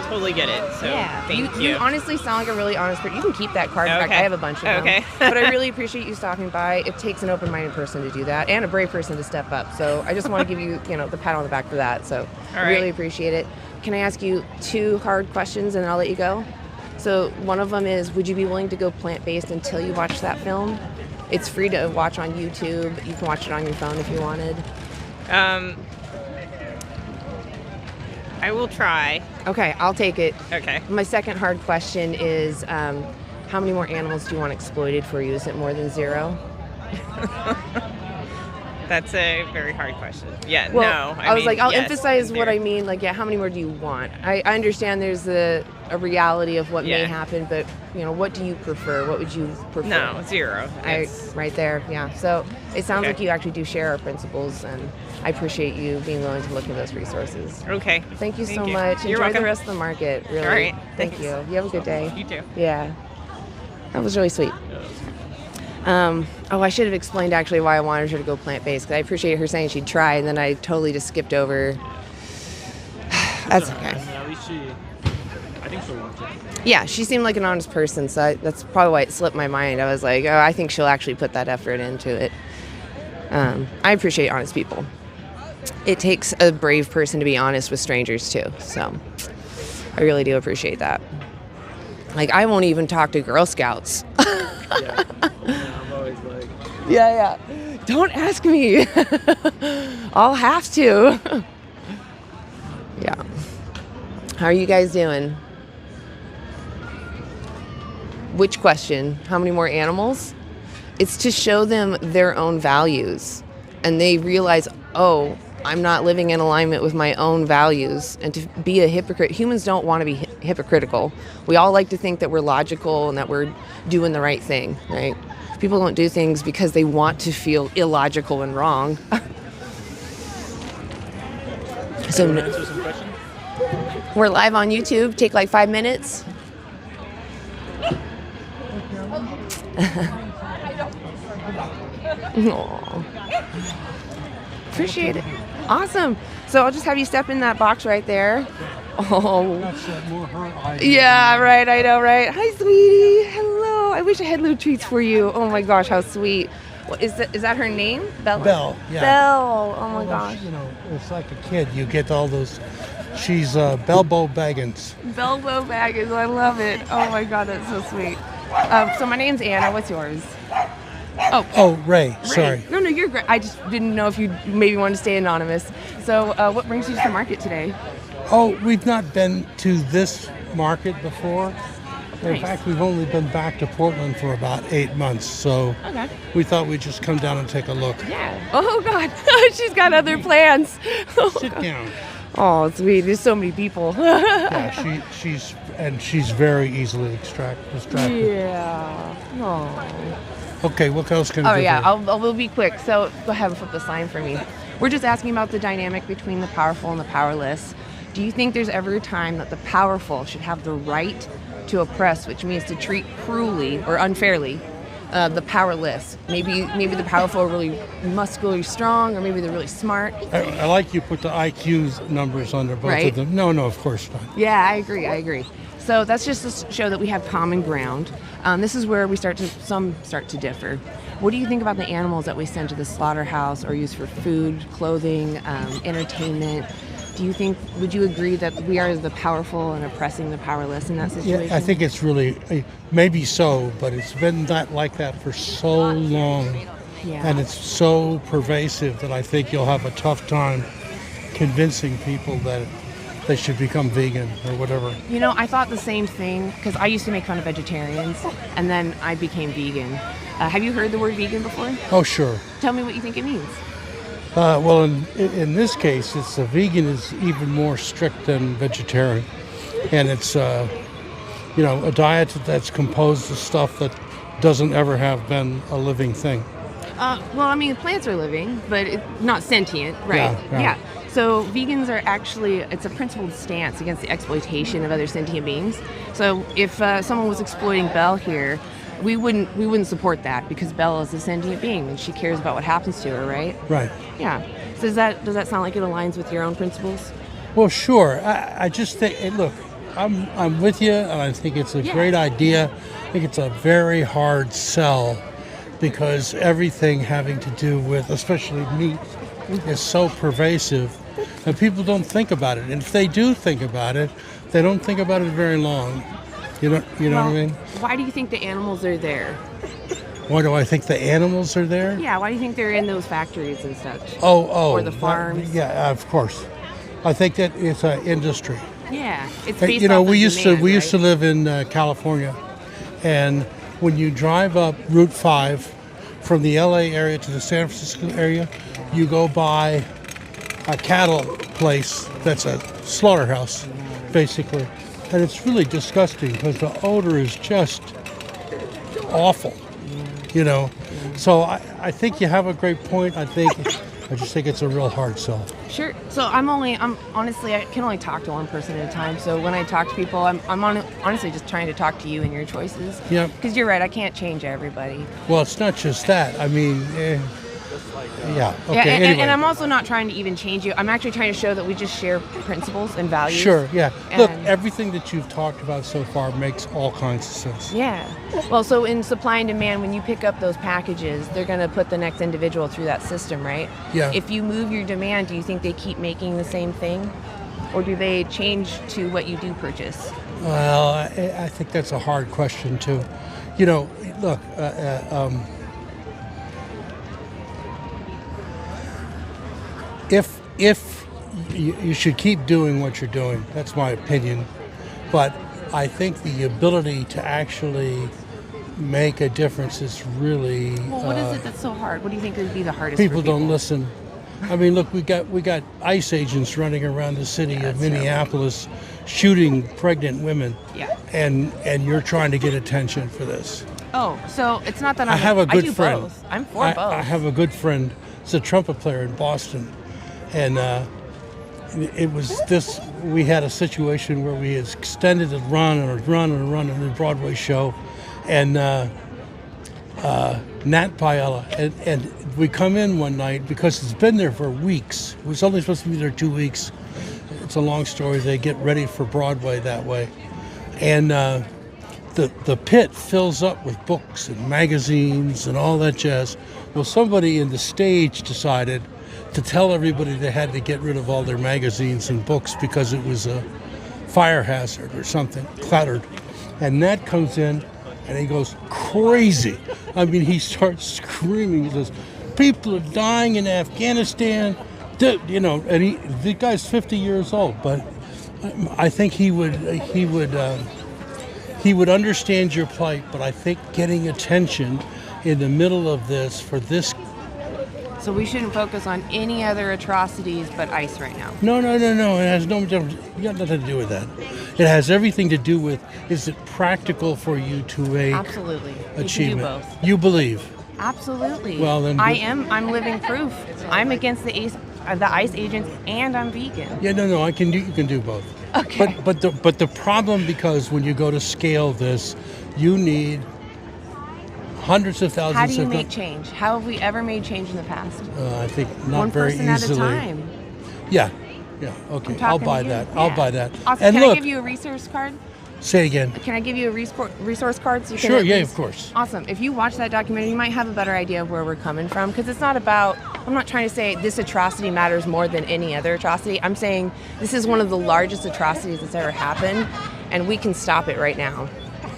totally get it. So thank you. You honestly sound like a really honest person. You can keep that card. In fact, I have a bunch of them. Okay. But I really appreciate you stopping by. It takes an open-minded person to do that, and a brave person to step up. So I just want to give you, the pat on the back for that. So I really appreciate it. Can I ask you 2 hard questions, and then I'll let you go? So one of them is, would you be willing to go plant-based until you watch that film? It's free to watch on YouTube. You can watch it on your phone if you wanted. I will try. Okay, I'll take it. Okay. My second hard question is, how many more animals do you want exploited for you? Is it more than 0? That's a very hard question. Yeah, well, no. I was like, I'll yes, emphasize what I mean. Like, how many more do you want? I understand there's a reality of what may happen, but, what do you prefer? What would you prefer? No, 0. Right there, yeah. So it sounds like you actually do share our principles, and I appreciate you being willing to look at those resources. Okay. Thank you so much. You're Enjoy welcome. the rest of the market, really. All right. Thank Thanks. you. You have a good day. You too. Yeah. That was really sweet. I should have explained actually why I wanted her to go plant-based, because I appreciate her saying she'd try, and then I totally just skipped over. That's okay. At least I think she'll want it. Yeah, she seemed like an honest person, so that's probably why it slipped my mind. I was like, I think she'll actually put that effort into it. I appreciate honest people. It takes a brave person to be honest with strangers, too, so I really do appreciate that. Like, I won't even talk to Girl Scouts. I'm always like... Yeah. Don't ask me. I'll have to. Yeah. How are you guys doing? Which question? How many more animals? It's to show them their own values. And they realize, oh, I'm not living in alignment with my own values. And to be a hypocrite, humans don't want to be hypocritical. We all like to think that we're logical and that we're doing the right thing, right? People don't do things because they want to feel illogical and wrong. So Answer some questions. we're live on YouTube. Take like 5 minutes. Aw. Appreciate it. Awesome. So I'll just have you step in that box right there. Oh. Yeah, right. I know, right? Hi, sweetie. Hello. I wish I had little treats for you. Oh my gosh, how sweet. What, is that her name? Bella? Belle, yeah. Belle. Oh my gosh. You know, it's like a kid. You get all those. She's Belbo Baggins. Belbo Baggins. I love it. Oh my God, that's so sweet. So my name's Anna. What's yours? Oh, Ray. Sorry. No, you're great. I just didn't know if you maybe wanted to stay anonymous. So what brings you to the market today? Oh, we've not been to this market before. In Nice. fact, we've only been back to Portland for about 8 months, so Okay. we thought we'd just come down and take a look. Yeah. Oh God, she's got other plans. Sit down. Oh, sweet. There's so many people. Yeah, she's very easily distracted. Yeah. Oh. Okay, what else can we Oh do? yeah. for you? We'll be quick. So go ahead and flip the sign for me. We're just asking about the dynamic between the powerful and the powerless. Do you think there's ever a time that the powerful should have the right to oppress, which means to treat cruelly or unfairly the powerless? Maybe the powerful are really muscularly strong, or maybe they're really smart. I like you put the IQ numbers under both Right? of them. No, of course not. Yeah, I agree. So that's just to show that we have common ground. This is where some start to differ. What do you think about the animals that we send to the slaughterhouse or use for food, clothing, entertainment? Would you agree that we are the powerful and oppressing the powerless in that situation? Yeah, I think it's really, maybe so, but it's been like that for so long. Yeah. And it's so pervasive that I think you'll have a tough time convincing people that they should become vegan or whatever. You know, I thought the same thing because I used to make fun of vegetarians, and then I became vegan. Have you heard the word vegan before? Oh, sure. Tell me what you think it means. Well, in this case, it's a vegan is even more strict than vegetarian. And it's, a diet that's composed of stuff that doesn't ever have been a living thing. Well, I mean, plants are living, but not sentient, right? Yeah. So vegans are actually, it's a principled stance against the exploitation of other sentient beings. So if someone was exploiting Belle here, we wouldn't support that because Belle is a sentient being and she cares about what happens to her, right? Right. Yeah. So does that sound like it aligns with your own principles? Well, sure. I just think, look, I'm with you, and I think it's a great idea. I think it's a very hard sell because everything having to do with, especially meat, is so pervasive, and people don't think about it. And if they do think about it, they don't think about it very long. You know what I mean? Why do you think the animals are there? Why do I think the animals are there? Yeah, why do you think they're in those factories and such? Oh. Or the farms? Yeah, of course. I think that it's an industry. Yeah, it's based You know, off of we used demand, to live in California, and when you drive up Route 5 from the LA area to the San Francisco area, you go by a cattle place that's a slaughterhouse, basically. And it's really disgusting because the odor is just awful, So I think you have a great point. I just think it's a real hard sell. Sure. So honestly, I can only talk to one person at a time. So when I talk to people, I'm honestly just trying to talk to you and your choices. Yeah. Because you're right, I can't change everybody. Well, it's not just that. I mean, yeah. Okay. Yeah, Anyway. and I'm also not trying to even change you. I'm actually trying to show that we just share principles and values. Sure. Yeah. Look, And- everything that you've talked about so far makes all kinds of sense. Yeah. Well, so in supply and demand, when you pick up those packages, they're going to put the next individual through that system, right? Yeah. If you move your demand, do you think they keep making the same thing? Or do they change to what you do purchase? Well, I think that's a hard question too. Look, if you should keep doing what you're doing. That's my opinion. But I think the ability to actually make a difference is really Well, what is it that's so hard? What do you think would be the hardest? people for people don't listen. I mean, look, we got ICE agents running around the city of Minneapolis shooting pregnant women. Yeah. And you're trying to get attention for this. Oh, so it's not that I have a good do friend. Both. I'm for both. I have a good friend. He's a trumpet player in Boston, and it was this. We had a situation where we extended a run in the Broadway show, and Nat Paella, and we come in one night because it's been there for weeks. It was only supposed to be there 2 weeks. It's a long story. They get ready for Broadway that way, and the pit fills up with books and magazines and all that jazz. Well, somebody in the stage decided to tell everybody they had to get rid of all their magazines and books because it was a fire hazard or something, cluttered. And Nat comes in and he goes crazy. I mean, he starts screaming. He says, "People are dying in Afghanistan." You know, and the guy's 50 years old, but I think he would understand your plight. But I think getting attention in the middle of this for this. So we shouldn't focus on any other atrocities but ICE right now. No. It has you got nothing to do with that. It has everything to do with, is it practical for you to make Absolutely. achievement? You can do both. You believe. Absolutely. Well, then I'm living proof. I'm against the ICE agents, and I'm vegan. Yeah, no, you can do both. Okay. But the problem, because when you go to scale this, you need hundreds of thousands. How do you make change? How have we ever made change in the past? I think not One very person easily. at a time. Yeah. Okay. I'm I'll talking buy to you. that. Yeah. I'll buy that. Awesome. And Can look, I give you a resource card? say again. Can I give you a resource card? So you can Sure. at Yeah. least- Of course. Awesome. If you watch that documentary, you might have a better idea of where we're coming from, because it's not about, I'm not trying to say this atrocity matters more than any other atrocity. I'm saying this is one of the largest atrocities that's ever happened, and we can stop it right now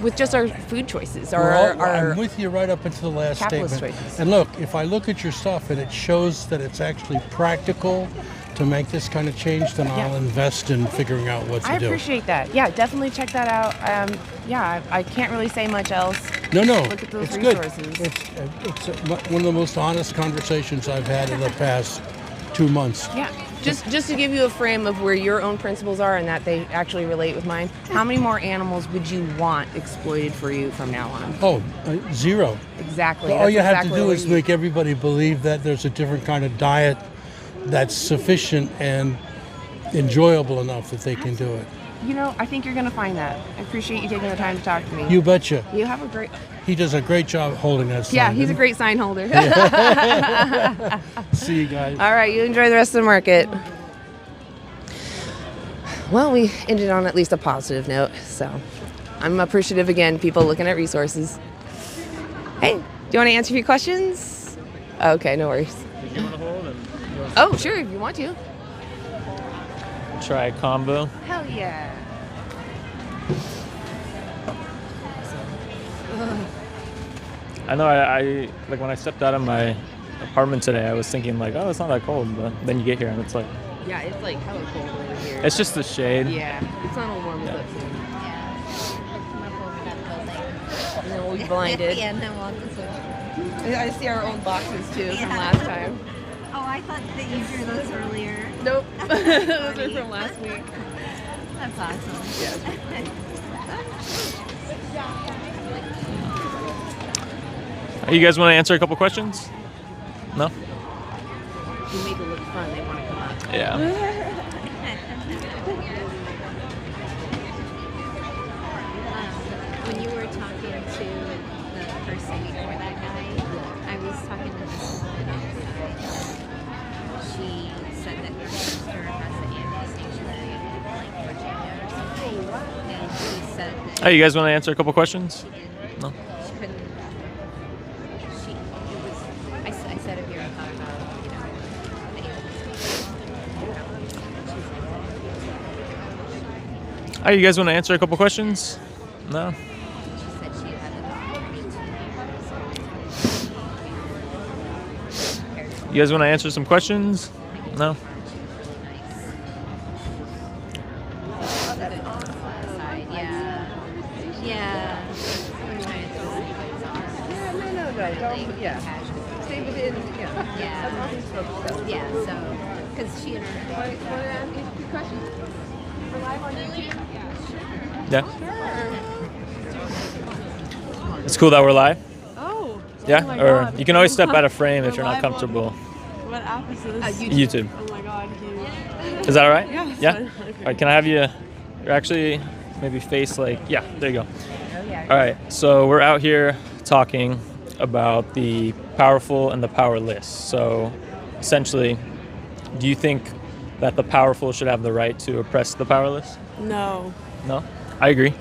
with just our food choices or our I'm with you right up until the last capitalist statement. choices. And look, if I look at your stuff and it shows that it's actually practical to make this kind of change, then I'll invest in figuring out what to I do. appreciate that. Yeah, definitely check that out. I can't really say much else. No, Look at those it's resources. good. It's one of the most honest conversations I've had in the past 2 months. Yeah, just to give you a frame of where your own principles are and that they actually relate with mine. How many more animals would you want exploited for you from now on? Oh, zero. Exactly. All you have to do is is make everybody believe that there's a different kind of diet that's sufficient and enjoyable enough that they can do it. You know, I think you're going to find that. I appreciate you taking the time to talk to me. You betcha. You have a great... He does a great job holding that sign. Yeah, he's a great sign holder. See you guys. All right, you enjoy the rest of the market. Well, we ended on at least a positive note, so I'm appreciative again, people looking at resources. Hey, do you want to answer a few questions? Okay, no worries. You want to hold and Oh, sure, if you want to. try a combo? Hell yeah. I know I like when I stepped out of my apartment today, I was thinking like, oh, it's not that cold, but then you get here and it's like, Yeah, it's like hella cold over here. it's just the shade. Yeah, it's not all warm up soon. Yeah. And then we'll be blinded. And then walk this way. I see our old boxes too from Yeah. last time. Oh, I thought that you drew those earlier. Nope, those are from last week. That's awesome. You guys want to answer a couple questions? No? You make it look fun, they want to come up. Yeah. When you were talking to the person before that guy, I was talking to this woman. She said that her sister has an anti-sanctuary in like Virginia or something. And she said that Oh, you guys want to answer a couple questions? she didn't. No. She couldn't. It was. I said if you're talking about, you know, the anti-sanctuary. Oh, you guys want to answer a couple questions? No? She said she had a daughter 18 years. You guys want to answer some questions? No? Yeah. Stay within, Yeah, so, because she and her... Yeah. It's cool that we're live. Oh. Yeah? Oh my Or God. you can always step out of frame if We're you're not live on- comfortable. What app is this? YouTube. Oh my God, huge. Is that all right? Yeah, it's Yeah? fine. Okay. All right, can I have you actually maybe face like, yeah, there you go. All right, so we're out here talking about the powerful and the powerless. So essentially, do you think that the powerful should have the right to oppress the powerless? No. No? I agree.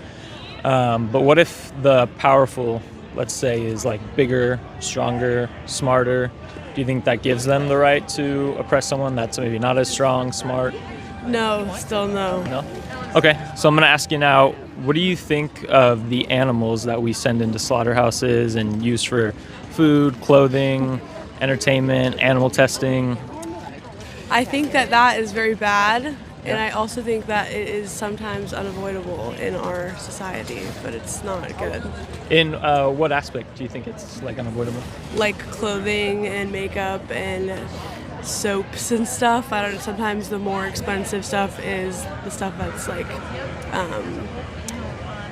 But what if the powerful, let's say, is like bigger, stronger, smarter? Do you think that gives them the right to oppress someone that's maybe not as strong, smart? No, still no. No? Okay, so I'm going to ask you now, what do you think of the animals that we send into slaughterhouses and use for food, clothing, entertainment, animal testing? I think that is very bad, and Yeah. I also think that it is sometimes unavoidable in our society, but it's not good. In what aspect do you think it's like unavoidable? Like clothing and makeup and soaps and stuff. I don't know, sometimes the more expensive stuff is the stuff that's like, oh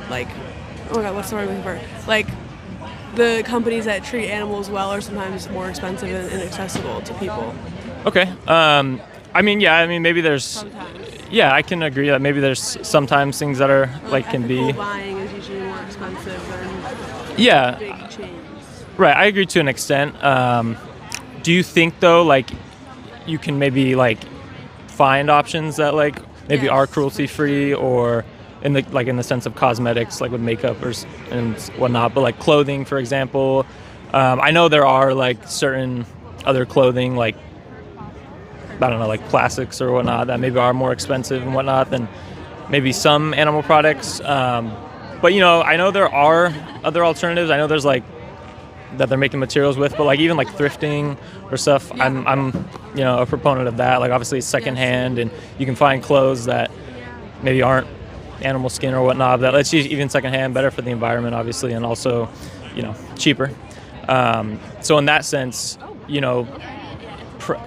my God, what's the word I'm looking for? Like, the companies that treat animals well are sometimes more expensive and inaccessible to people. Okay. I mean, maybe there's... Sometimes. Yeah, I can agree that maybe there's sometimes things that are like can Ethical be... buying is usually more expensive than Yeah, big chains. right. I agree to an extent. Do you think though, like, you can maybe like find options that like maybe Yes. are cruelty free, or in the sense of cosmetics, like with makeup and whatnot, but like clothing, for example. I know there are like certain other clothing, like I don't know, like plastics or whatnot, that maybe are more expensive and whatnot than maybe some animal products. But you know, I know there are other alternatives. I know there's like that they're making materials with, but like even like thrifting or stuff, Yeah. I'm you know a proponent of that. Like obviously it's secondhand, and you can find clothes that maybe aren't animal skin or whatnot. That lets you even secondhand, better for the environment, obviously, and also cheaper. So in that sense, you know,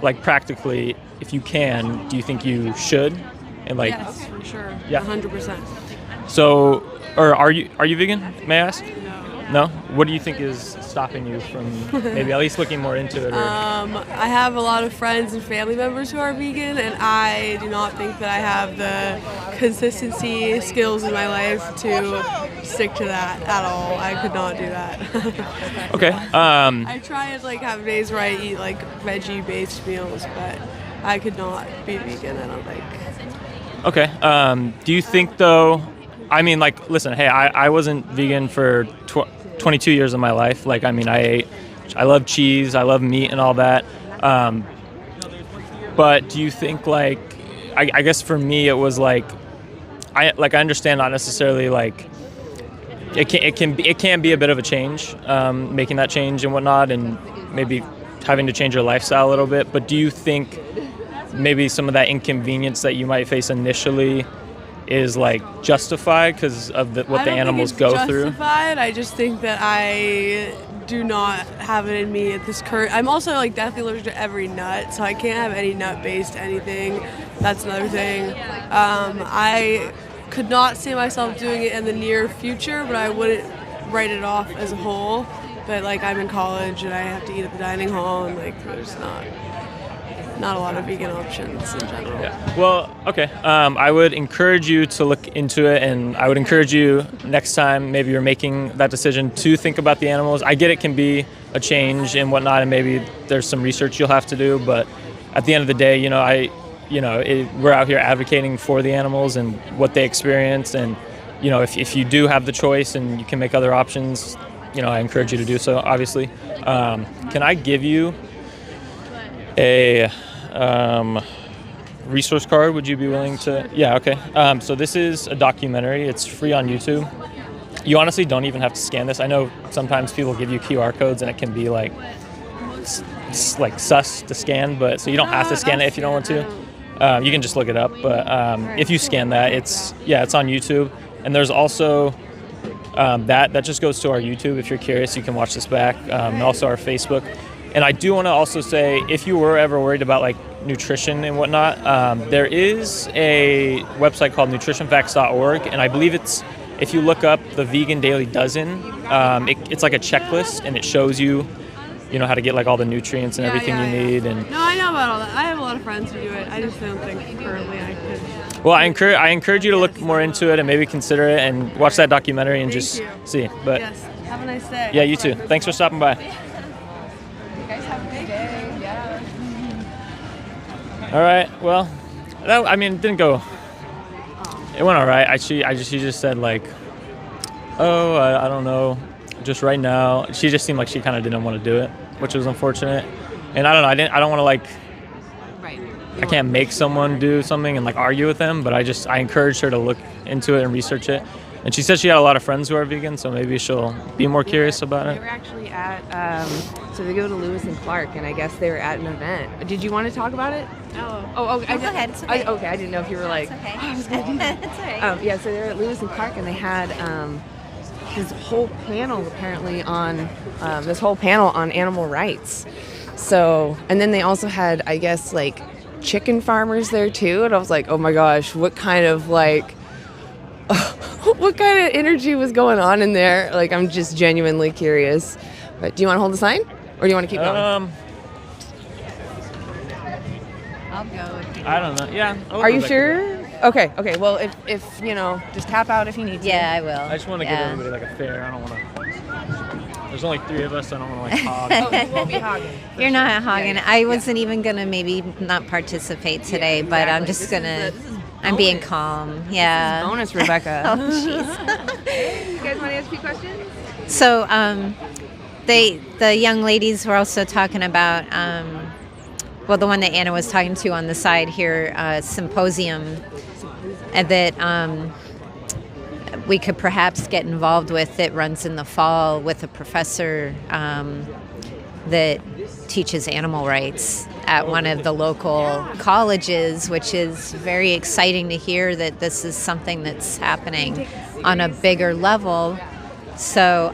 like practically, if you can, do you think you should? And like, Yes, for sure. Yeah. 100%. so, or are you vegan? May I ask? No. What do you think is stopping you from maybe at least looking more into it? Or, I have a lot of friends and family members who are vegan, and I do not think that I have the consistency skills in my life to stick to that at all. I could not do that. okay. I try and like have days where I eat like veggie-based meals, but I could not be vegan. I don't think. Okay. Do you think though? I mean, like, listen. Hey, I wasn't vegan for 22 years of my life. Like, I mean, I love cheese, I love meat and all that. But do you think like, I guess for me it was like, I understand not necessarily like, it can be a bit of a change, making that change and whatnot, and maybe having to change your lifestyle a little bit. But do you think maybe some of that inconvenience that you might face initially is like justified because of what the animals go through? Justified. I just think that I do not have it in me at this current. I'm also like deathly allergic to every nut, so I can't have any nut-based anything. That's another thing. I could not see myself doing it in the near future, but I wouldn't write it off as a whole. But like I'm in college and I have to eat at the dining hall, and like there's not a lot of vegan options in general. Yeah. Well, okay. I would encourage you to look into it, and I would encourage you next time maybe you're making that decision to think about the animals. I get it can be a change and whatnot, and maybe there's some research you'll have to do, but at the end of the day, we're out here advocating for the animals and what they experience, and if you do have the choice and you can make other options, I encourage you to do so, obviously. Can I give you a resource card? Would you be willing to? Yeah, okay. So this is a documentary. It's free on YouTube. You honestly don't even have to scan this. I know sometimes people give you QR codes and it can be like like sus to scan, but so you don't have to scan it if you don't want to. You can just look it up, but if you scan that, it's on YouTube, and there's also that just goes to our YouTube. If you're curious, you can watch this back, and also our Facebook. And I do want to also say, if you were ever worried about like nutrition and whatnot, there is a website called nutritionfacts.org, and I believe if you look up the Vegan Daily Dozen, it's like a checklist, and it shows you how to get like all the nutrients and everything you need. And no, I know about all that. I have a lot of friends who do it. I just don't think currently I could. Well, I encourage you to look more into it and maybe consider it and watch that documentary and just see. But yes, have a nice day. Yeah, you too. Thanks for stopping by. All right. Well, it didn't go. It went all right. She just said like, oh, I don't know, just right now. She just seemed like she kind of didn't want to do it, which was unfortunate. And I don't know. I don't want to like. Right. I can't make someone do something and like argue with them, but I encouraged her to look into it and research it. And she said she had a lot of friends who are vegan, so maybe she'll be more curious about it. They were actually at, so they go to Lewis and Clark, and I guess they were at an event. Did you want to talk about it? Go ahead. It's okay. Okay, I didn't know if you were like, it's okay. I was going to do that. It's all right. Yeah, so they were at Lewis and Clark, and they had this whole panel apparently on, animal rights. So, and then they also had, I guess, like, chicken farmers there too, and I was like, oh my gosh, what kind of energy was going on in there? Like, I'm just genuinely curious. But do you want to hold the sign, or do you want to keep going? I'll go. I don't know. Yeah. Are you sure? Okay. Well, if just tap out if you need to. Yeah, I will. I just want to give everybody like a fair. I don't want to. There's only 3 of us, so I don't want to like hog. Oh, you won't be hogging. You're not hogging. I wasn't even gonna maybe not participate today, but I'm just gonna. I'm being calm. Yeah. Bonus, Rebecca. Oh, jeez. You guys want to ask a few questions? So, the young ladies were also talking about, the one that Anna was talking to on the side here, symposium, and that we could perhaps get involved with. It runs in the fall with a professor that teaches animal rights at one of the local colleges, which is very exciting to hear that this is something that's happening on a bigger level. So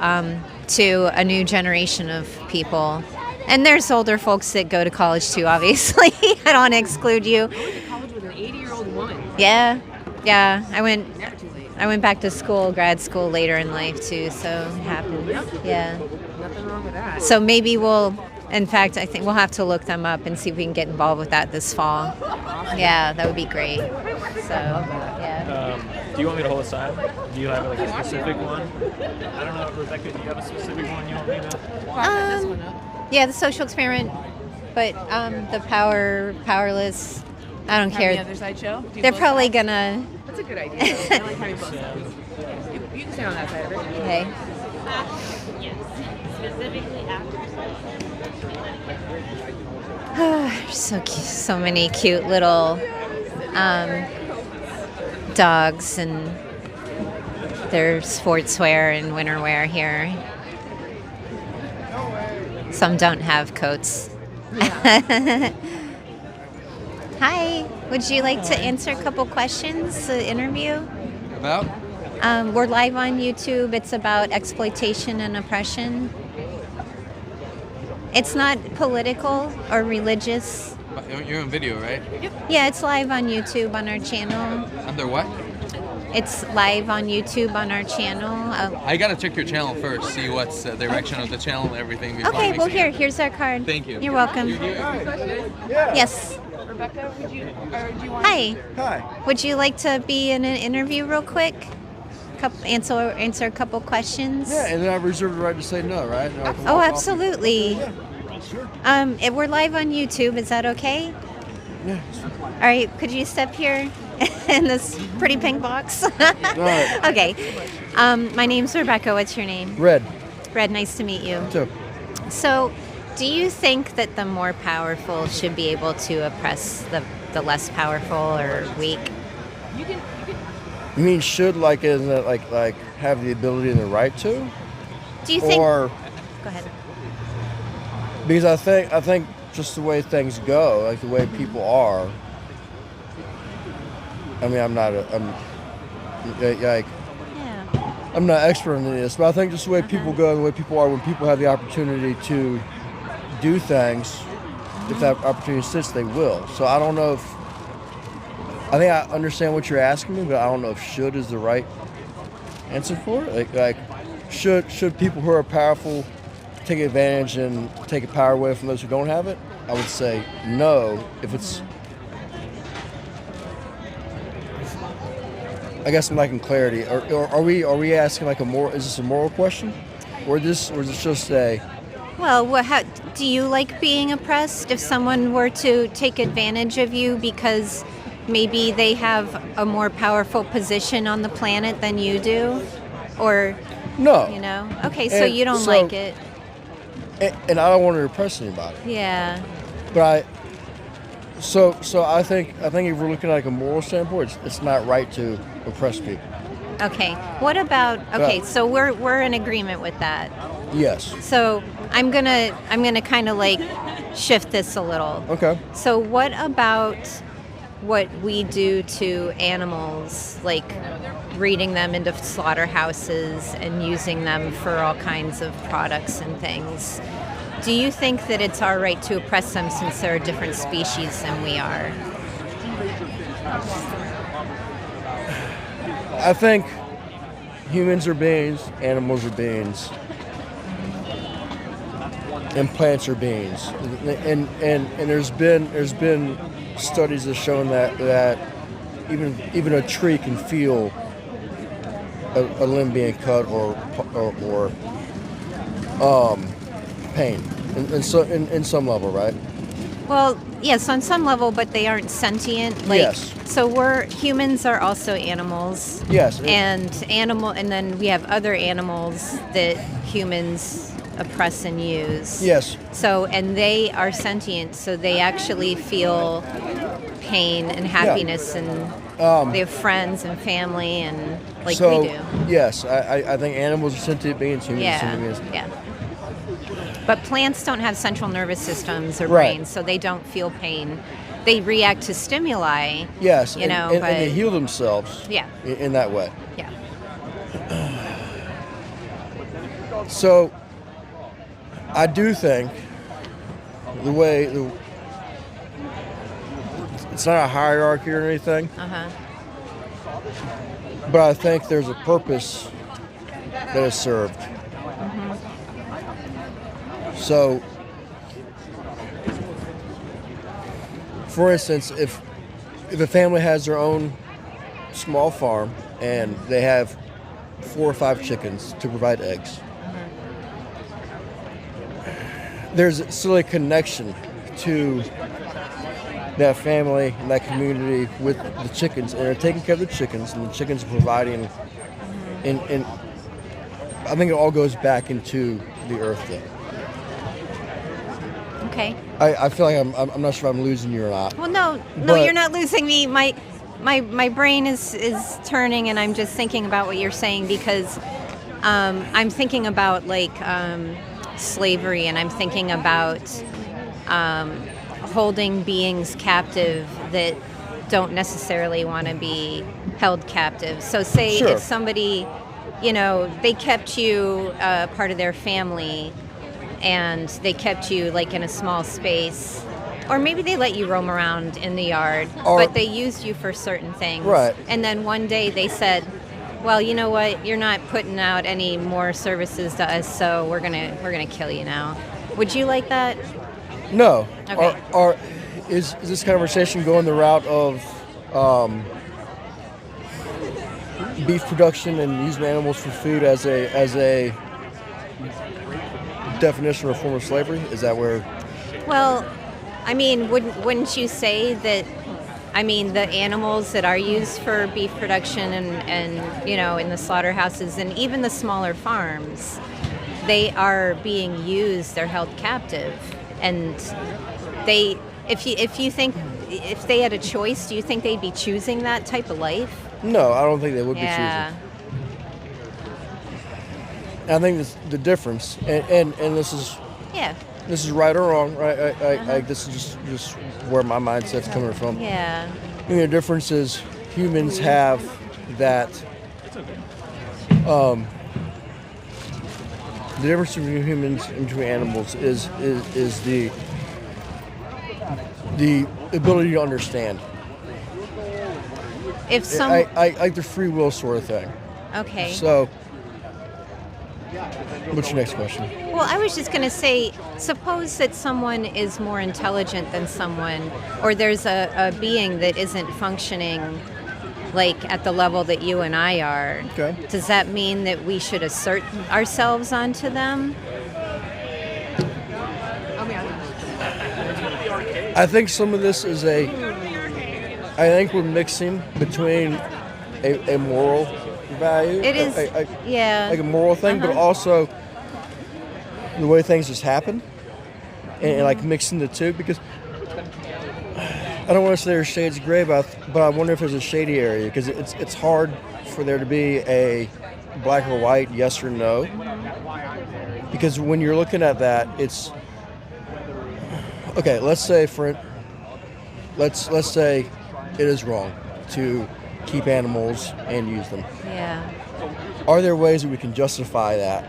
to a new generation of people. And there's older folks that go to college too, obviously. I don't want to exclude you. I went to college with an 80-year-old woman. Yeah. I went back to school, grad school later in life too, so it happened. Yeah. Nothing wrong with that. So maybe in fact, I think we'll have to look them up and see if we can get involved with that this fall. Yeah, that would be great. So, yeah. Do you want me to hold a sign? Do you have like a specific one? I don't know, Rebecca, do you have a specific one you want me to? Yeah, the social experiment, but the powerless, I don't care. The other side show? They're probably gonna. That's a good idea. I like having both sides. You can stand on that side of it. Okay. Specifically after. So cute, so many cute little dogs and their sportswear and winter wear here. Some don't have coats. Yeah. Hi, would you like to answer a couple questions, the interview? About? We're live on YouTube. It's about exploitation and oppression. It's not political or religious. You're on video, right? Yeah, it's live on YouTube on our channel. Under what? It's live on YouTube on our channel. I gotta check your channel first, see what's the direction of the channel and everything. before Okay, well mixing it. here's our card. Thank you. You're welcome. Yes. Rebecca, do you want Hi. Hi. Would you like to be in an interview real quick? Answer a couple questions? Yeah, and then I reserve the right to say no, right? No, Oh, absolutely. Yeah, sure. We're live on YouTube. Is that okay? Yeah. All right. Could you step here in this pretty pink box? All right. Okay. My name's Rebecca. What's your name? Red. Red. Nice to meet you. Too. So, do you think that the more powerful should be able to oppress the less powerful or weak? You mean should like is it like have the ability and the right to? Do you think? Or Go ahead. Because I think just the way things go, like the way people are. I mean, I'm not expert in this, but I think just the way people go and the way people are when people have the opportunity to do things, if that opportunity sits, they will. So I don't know if, I think I understand what you're asking me, but I don't know if should is the right answer for it. Like should people who are powerful take advantage and take power away from those who don't have it? I would say no. If it's, I guess I'm lacking clarity. Are we asking like is this a moral question, or is this just a? Well, how do you like being oppressed? If someone were to take advantage of you because maybe they have a more powerful position on the planet than you do, or no, Okay, so you don't like it. And I don't want to repress anybody. Yeah. But so I think if we're looking at like a moral standpoint, it's not right to oppress people. Okay. What about? Okay, so we're in agreement with that. Yes. So I'm gonna kind of like shift this a little. Okay. So what about what we do to animals, like breeding them into slaughterhouses and using them for all kinds of products and things? Do you think that it's our right to oppress them since they're a different species than we are? I think humans are beings, animals are beings, and plants are beings. And there's been studies that have shown that even a tree can feel a limb being cut or pain in some level, right? Well, yes, on some level, but they aren't sentient. Yes. So humans are also animals. Yes. And then we have other animals that humans oppress and use. Yes. So, and they are sentient, so they actually feel pain and happiness, and they have friends and family, and we do. Yes, I think animals are sentient beings, humans are sentient beings. Yeah. But plants don't have central nervous systems or Right. brains, so they don't feel pain. They react to stimuli. Yes, and they heal themselves. Yeah. In that way. Yeah. So, I do think it's not a hierarchy or anything, but I think there's a purpose that is served. So, for instance, if a family has their own small farm and they have 4 or 5 chickens to provide eggs, there's still a connection to that family and that community with the chickens, and they're taking care of the chickens, and the chickens are providing. And I think it all goes back into the earth thing. Okay. I feel like I'm not sure if I'm losing you or not. Well, no, you're not losing me. My brain is turning, and I'm just thinking about what you're saying, because I'm thinking about slavery, and I'm thinking about holding beings captive that don't necessarily want to be held captive. So say if somebody, they kept you part of their family, and they kept you in a small space, or maybe they let you roam around in the yard, but they used you for certain things. Right. And then one day they said, well, you know what? You're not putting out any more services to us, so we're gonna kill you now. Would you like that? No. Okay. Is this conversation going the route of beef production and using animals for food as a definition or form of slavery? Is that where? Well, I mean, wouldn't you say that? I mean, the animals that are used for beef production and in the slaughterhouses and even the smaller farms, they are being used. They're held captive, and if they had a choice, do you think they'd be choosing that type of life? No, I don't think they would be choosing. I think the difference, and this is this is right or wrong. Right? This is just where my mindset's coming from. Yeah. I mean, the difference is humans have that. The difference between humans and between animals is the ability to understand. If some I like the free will sort of thing. Okay. So, what's your next question? Well, I was just going to say, suppose that someone is more intelligent than someone, or there's a being that isn't functioning like at the level that you and I are. Okay. Does that mean that we should assert ourselves onto them? I think some of this is I think we're mixing between a moral value. It is, yeah. Like a moral thing, but also the way things just happen, and like mixing the two, because I don't want to say there's shades of gray, but I wonder if there's a shady area, because it's hard for there to be a black or white, yes or no, because when you're looking at that, it's okay. Let's say it is wrong to keep animals and use them. Yeah. Are there ways that we can justify that?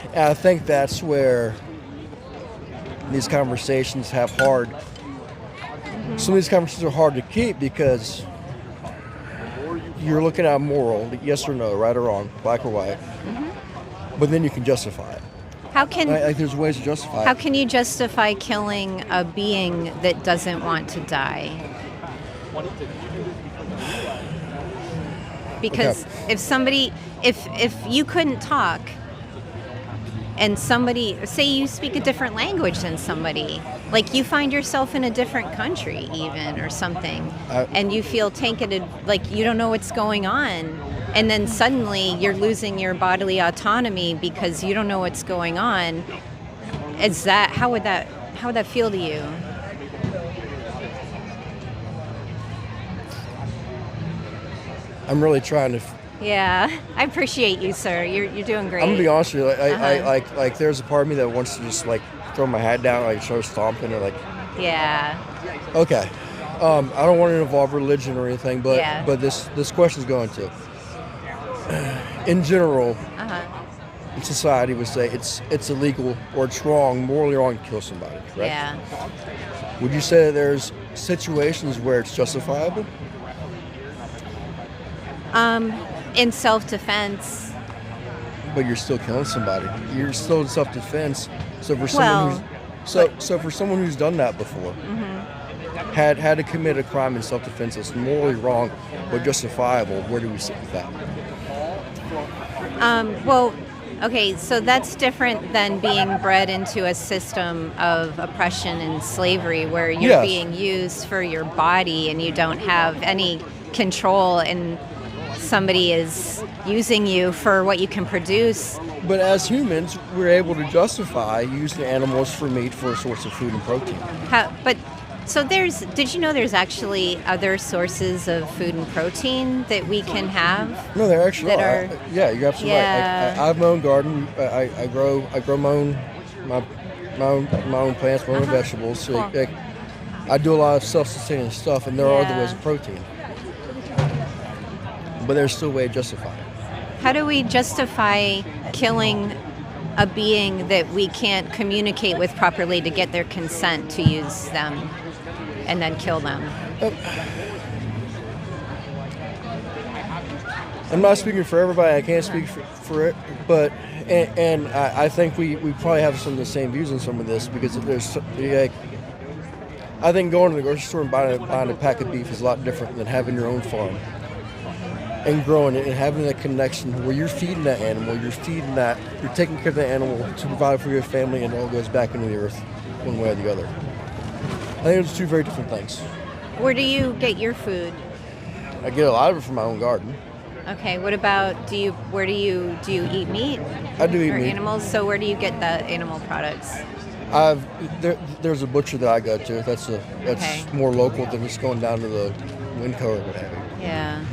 And I think that's where these conversations have hard. Some of these conversations are hard to keep because you're looking at moral, yes or no, right or wrong, black or white, but then you can justify it. How can there's ways to justify how it. can you justify killing a being that doesn't want to die? Because if you couldn't talk, and somebody, say you speak a different language than somebody, like you find yourself in a different country even or something, and you feel tainted, like you don't know what's going on, and then suddenly you're losing your bodily autonomy because you don't know what's going on. How would that feel to you? I'm really trying to. Yeah, I appreciate you, sir. You're doing great. I'm gonna be honest with you. I there's a part of me that wants to just like throw my hat down, like start stomping, or like. Yeah. Okay. I don't want to involve religion or anything, but this question's going to. In general, society would say it's illegal or it's wrong, morally wrong to kill somebody, correct? Yeah. Would you say that there's situations where it's justifiable? In self-defense. But you're still killing somebody. You're still in self-defense. So for someone for someone who's done that before, had to commit a crime in self-defense that's morally wrong but justifiable, where do we sit with that? Well, okay, so that's different than being bred into a system of oppression and slavery where you're being used for your body and you don't have any control, and somebody is using you for what you can produce. But as humans, we're able to justify using animals for meat for a source of food and protein. Did you know there's actually other sources of food and protein that we can have? No, there actually are. Yeah, you're absolutely right. I have my own garden. I grow my own plants, my own vegetables. So Cool. I do a lot of self-sustaining stuff, and there are other ways of protein. But there's still a way to justify it. How do we justify killing a being that we can't communicate with properly to get their consent to use them and then kill them? I'm not speaking for everybody. I can't speak for it, but and I think we probably have some of the same views on some of this, because there's I think going to the grocery store and buying a pack of beef is a lot different than having your own farm and growing it and having that connection where you're feeding that animal, you're taking care of that animal to provide for your family, and it all goes back into the earth one way or the other. I think it's two very different things. Where do you get your food? I get a lot of it from my own garden. Okay, what about, do you eat meat? I do eat or meat. Animals? So where do you get the animal products? There's a butcher that I go to. That's more local than just going down to the Winco or what have you. Yeah.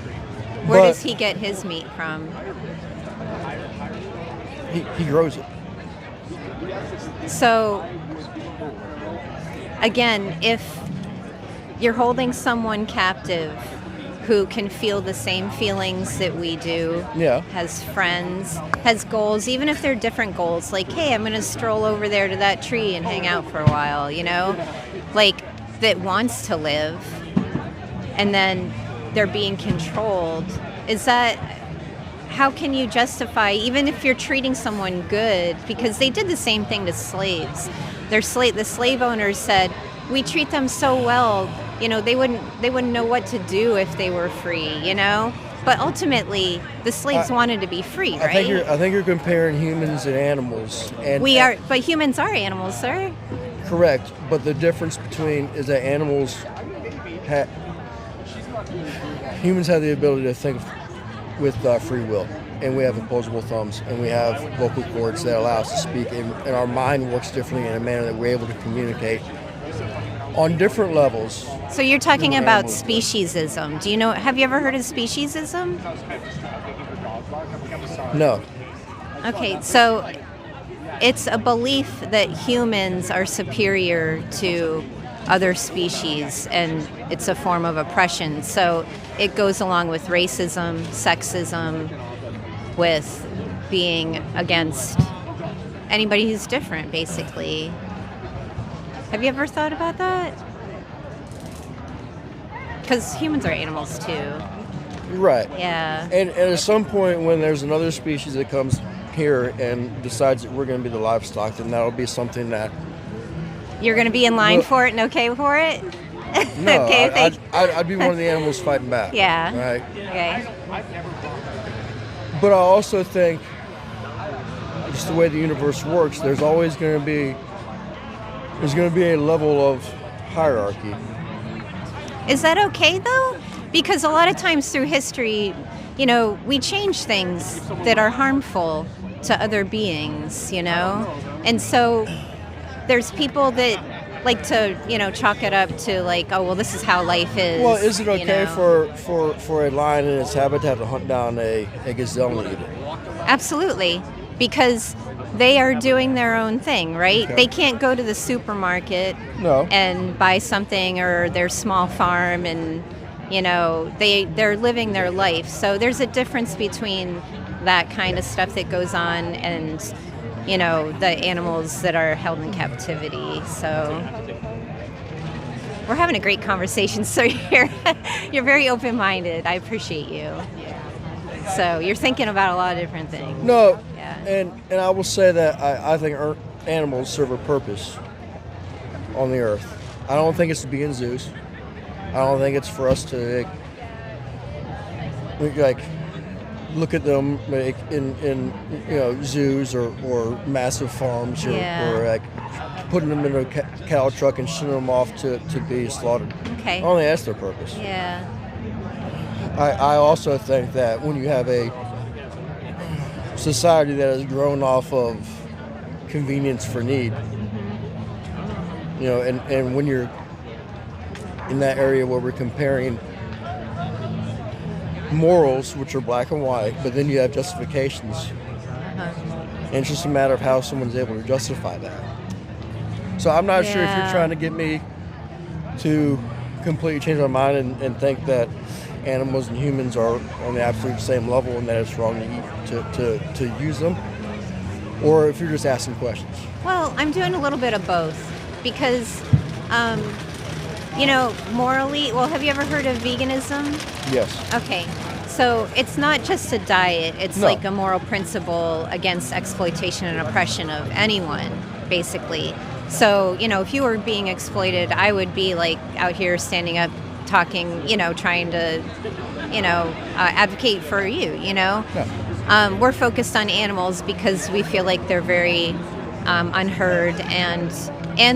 Where does he get his meat from? He grows it. So again, if you're holding someone captive who can feel the same feelings that we do, has friends, has goals, even if they're different goals, like, hey, I'm going to stroll over there to that tree and hang out for a while, you know, like that wants to live, and then they're being controlled. Is that, how can you justify, even if you're treating someone good, because they did the same thing to slaves. The slave owners said, we treat them so well, you know, they wouldn't know what to do if they were free, you know? But ultimately, the slaves wanted to be free, right? I think you're comparing humans and animals. And but humans are animals, sir. Correct, but the difference between is that humans have the ability to think with free will, and we have opposable thumbs, and we have vocal cords that allow us to speak, and our mind works differently in a manner that we're able to communicate on different levels. So you're talking about speciesism. Have you ever heard of speciesism? No. Okay, so it's a belief that humans are superior to other species, and it's a form of oppression. So it goes along with racism, sexism, with being against anybody who's different, basically. Have you ever thought about that? Because humans are animals too. Right. Yeah. And at some point when there's another species that comes here and decides that we're going to be the livestock, then that'll be something that... You're going to be in line for it and okay for it? No, okay, I'd be one of the animals fighting back. Yeah. Right. Okay. But I also think, just the way the universe works, there's always going to be a level of hierarchy. Is that okay though? Because a lot of times through history, you know, we change things that are harmful to other beings, you know? And so there's people that like to, you know, chalk it up to like, oh, well, this is how life is. Well, is it okay you know? for a lion in its habitat to hunt down a gazelle and eat it? Absolutely. Because they are doing their own thing, right? Okay. They can't go to the supermarket and buy something, or their small farm, and you know, they're living their life. So there's a difference between that kind of stuff that goes on and, you know, the animals that are held in captivity. So we're having a great conversation. So you're very open-minded. I appreciate you. So you're thinking about a lot of different things. No, yeah. And I will say that I think animals serve a purpose on the earth. I don't think it's to be in zoos. I don't think it's for us to like look at them like in you know, zoos or massive farms or like putting them in a cow truck and sending them off to be slaughtered. Okay. I don't think that's their purpose. Yeah. I also think that when you have a society that has grown off of convenience for need, you know, and when you're in that area where we're comparing morals, which are black and white, but then you have justifications, and it's just a matter of how someone's able to justify that. So I'm not sure if you're trying to get me to completely change my mind and think that animals and humans are on the absolute same level and that it's wrong to use them, or if you're just asking questions. Well, I'm doing a little bit of both because, you know, morally, well, have you ever heard of veganism? Yes. Okay. So it's not just a diet, it's like a moral principle against exploitation and oppression of anyone, basically. So, you know, if you were being exploited, I would be like out here standing up, talking, you know, trying to, you know, advocate for you, you know. Yeah. We're focused on animals because we feel like they're very unheard and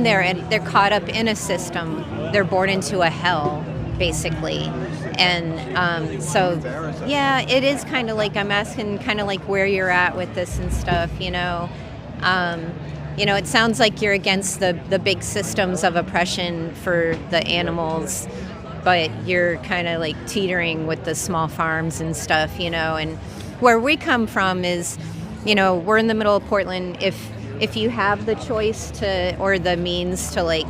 they're caught up in a system. They're born into a hell, basically. And so, yeah, it is kind of like I'm asking kind of like where you're at with this and stuff, you know. You know, it sounds like you're against the big systems of oppression for the animals, but you're kind of like teetering with the small farms and stuff, you know. And where we come from is, you know, we're in the middle of Portland. If you have the choice to or the means to like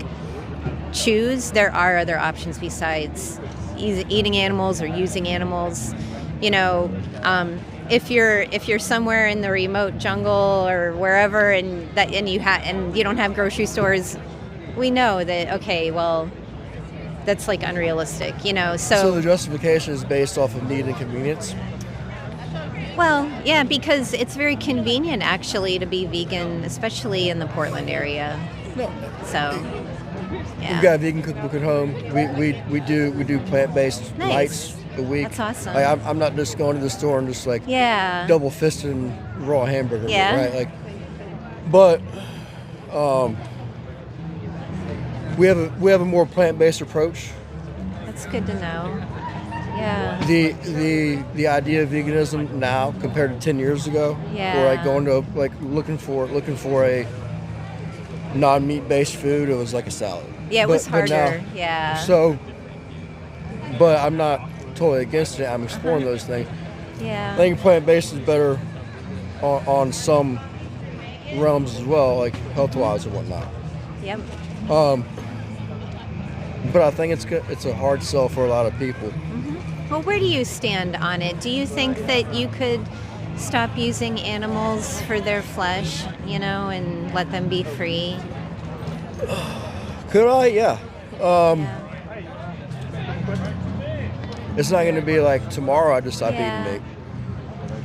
choose, there are other options besides eating animals or using animals. You know, if you're somewhere in the remote jungle or wherever, and you don't have grocery stores, we know that, okay, well, that's like unrealistic, you know. So the justification is based off of need and convenience. Well, yeah, because it's very convenient actually to be vegan, especially in the Portland area. No. So, yeah. We've got a vegan cookbook at home. We do plant-based Nice. nights a week. That's awesome. Like, I'm not just going to the store and just like double fisting raw hamburger, Yeah. right? Like, but we have a more plant-based approach. That's good to know. Yeah. The idea of veganism now compared to 10 years ago, Yeah. or like going to like looking for a non-meat based food, it was like a salad. Yeah, it was But harder. now- Yeah. So, but I'm not totally against it. I'm exploring those things. Yeah. I think plant-based is better on some realms as well, like health-wise and whatnot. Yep. But I think it's a hard sell for a lot of people. Well, where do you stand on it? Do you think that you could stop using animals for their flesh, you know, and let them be free? Could I? Yeah. It's not going to be like tomorrow I just stop eating meat.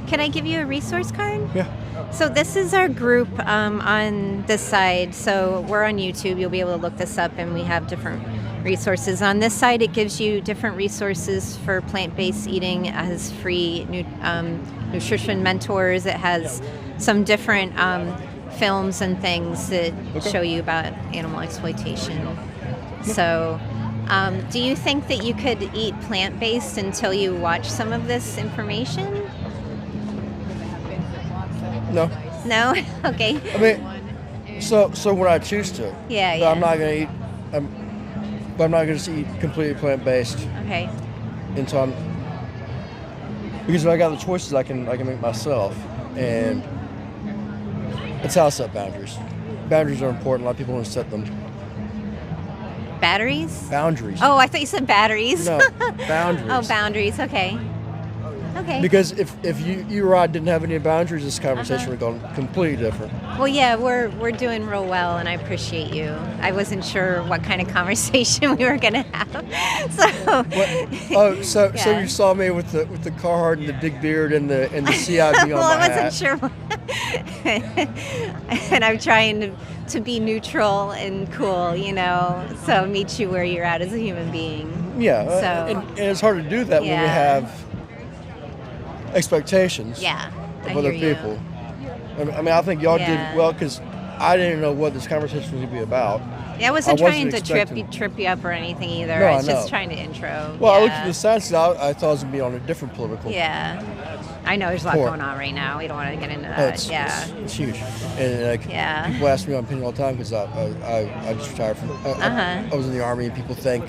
Can I give you a resource card? Yeah. So this is our group on this side. So we're on YouTube. You'll be able to look this up, and we have different resources. On this side, it gives you different resources for plant-based eating. It has free nutrition mentors. It has some different films and things that show you about animal exploitation. So do you think that you could eat plant-based until you watch some of this information? No. No? Okay. I mean, so when I choose to. Yeah, but yeah. I'm not going to eat. But I'm not going to just eat completely plant-based. Okay. Until I'm. Because if I got the choices, I can make myself, and it's how I set boundaries. Boundaries are important. A lot of people don't set them. Batteries? Boundaries. Oh, I thought you said batteries. No, boundaries. Oh, boundaries. Okay. Okay. Because if you or I didn't have any boundaries, this conversation would have gone completely different. Well, yeah, we're doing real well, and I appreciate you. I wasn't sure what kind of conversation we were gonna have. So. So Yeah. you saw me with the Carhartt and the big beard and the CIB on well, my I wasn't hat. sure. And I'm trying to be neutral and cool, you know. So meet you where you're at as a human being. Yeah. So. And it's hard to do that when we have expectations Yeah. of I other hear you. people. I mean, I think y'all Yeah. did well because I didn't know what this conversation was going to be about. Yeah, I wasn't trying to expecting- trip you up or anything either. No, I was I just know. trying to intro. Well, I yeah. looked at the signs. I thought it was going to be on a different political. Yeah. I know there's a lot Court. going on right now. We don't want to get into Oh, that. it's, yeah. it's huge. And like Yeah. people ask me my opinion all the time because I just retired from. I was in the Army, and people think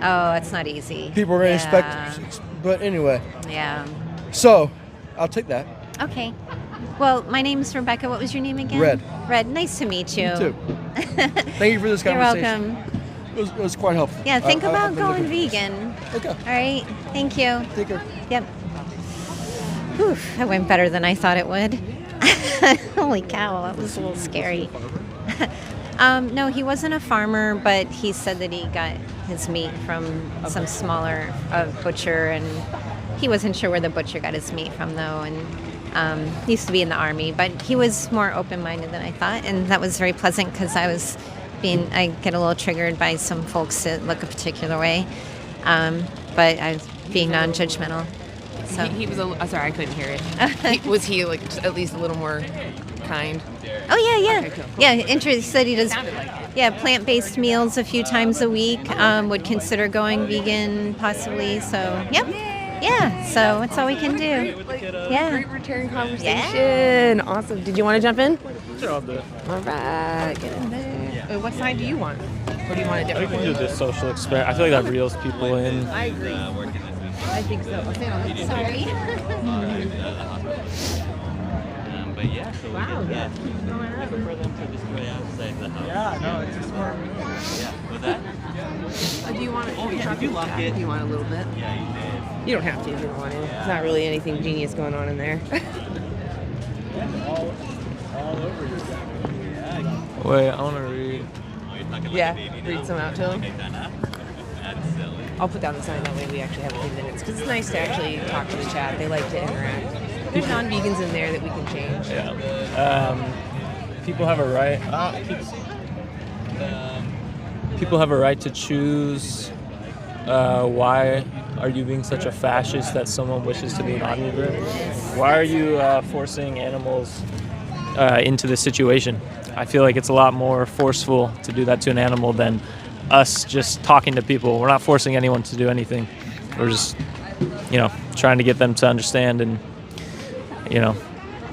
Oh, it's not easy. people are going to Yeah. expect. But anyway, Yeah. so I'll take that. Okay. Well, my name's Rebecca. What was your name again? Red. Red. Nice to meet you. You too. Thank you for this You're conversation. welcome. It was quite helpful. Yeah, think I've about been going looking for this. vegan. Okay. All right. Thank you. Take care. Yep. Whew, that went better than I thought it would. Holy cow, that was a little scary. No, he wasn't a farmer, but he said that he got his meat from some smaller butcher, and he wasn't sure where the butcher got his meat from, though, and he used to be in the Army, but he was more open-minded than I thought, and that was very pleasant because I get a little triggered by some folks that look a particular way, but I was being non-judgmental. So. He was sorry, I couldn't hear it. Was he like just at least a little more kind? Oh yeah. Okay, cool. Yeah, interesting. Said he does. Sounded like it. Yeah, plant-based meals a few times a week. Would consider going vegan possibly. So yep. Yeah. So that's all we can do. Yeah. Great return conversation. Awesome. Did you want to jump in? Sure, I'll do it. All right, get in there. What side do you want? Or do you want a I different think we one? can do this social experiment. I feel like that reels people in. I agree. I think so. I'll stand on this. Sorry. But yeah, so Wow, we yeah. for them to destroy outside the house. Yeah, no, it's just more. Yeah, with that. Do you want it? Oh, yeah, did you lock it? Do you want a little bit? Yeah, you did. You don't have to if you don't want to. There's not really anything genius going on in there. Wait, I want to read. Yeah, read some out to him. I'll put down the sign that way we actually have a few minutes because it's nice to actually talk to the chat. They like to interact. There's non-vegans in there that we can change. Yeah. People have a right. People have a right to choose. Why are you being such a fascist that someone wishes to be an omnivore? Why are you forcing animals into this situation? I feel like it's a lot more forceful to do that to an animal than us just talking to people. We're not forcing anyone to do anything. We're just, trying to get them to understand and,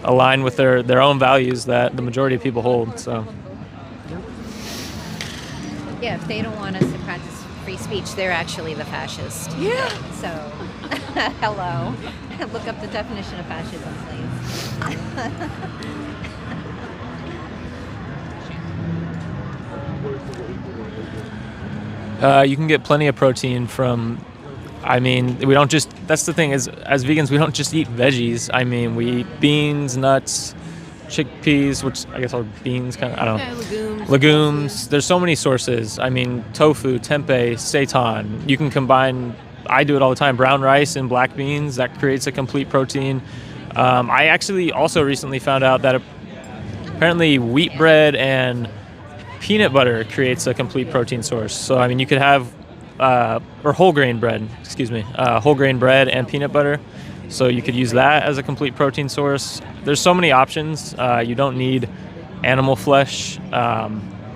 align with their own values that the majority of people hold. So. Yeah, if they don't want us to practice free speech, they're actually the fascist. Yeah. So, hello. Look up the definition of fascism, please. You can get plenty of protein from, we don't just, that's the thing is, as vegans, we don't just eat veggies. We eat beans, nuts, chickpeas, which I guess are beans, kind of, I don't know. Yeah, legumes. There's so many sources. Tofu, tempeh, seitan. You can combine, I do it all the time, brown rice and black beans. That creates a complete protein. I actually also recently found out that apparently wheat bread and peanut butter creates a complete protein source. So, you could have, or whole grain bread and peanut butter. So you could use that as a complete protein source. There's so many options. You don't need animal flesh to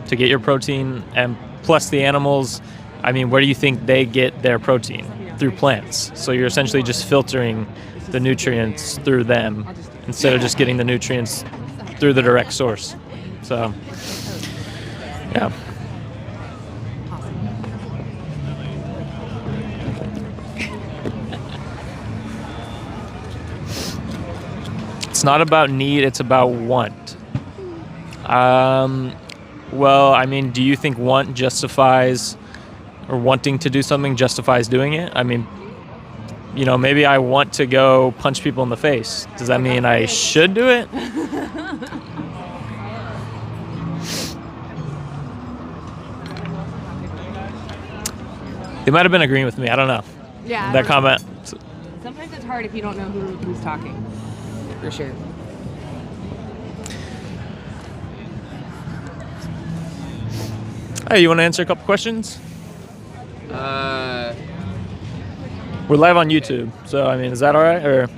get your protein. And plus the animals, where do you think they get their protein? Through plants. So you're essentially just filtering the nutrients through them instead of just getting the nutrients through the direct source. So, yeah. It's not about need, it's about want. Do you think want justifies, or wanting to do something justifies doing it? Maybe I want to go punch people in the face. Does that mean I should do it? They might have been agreeing with me, I don't know. Yeah. That comment. Sometimes it's hard if you don't know who's talking. For sure. Hey, you want to answer a couple questions? We're live on YouTube, so is that all right? Or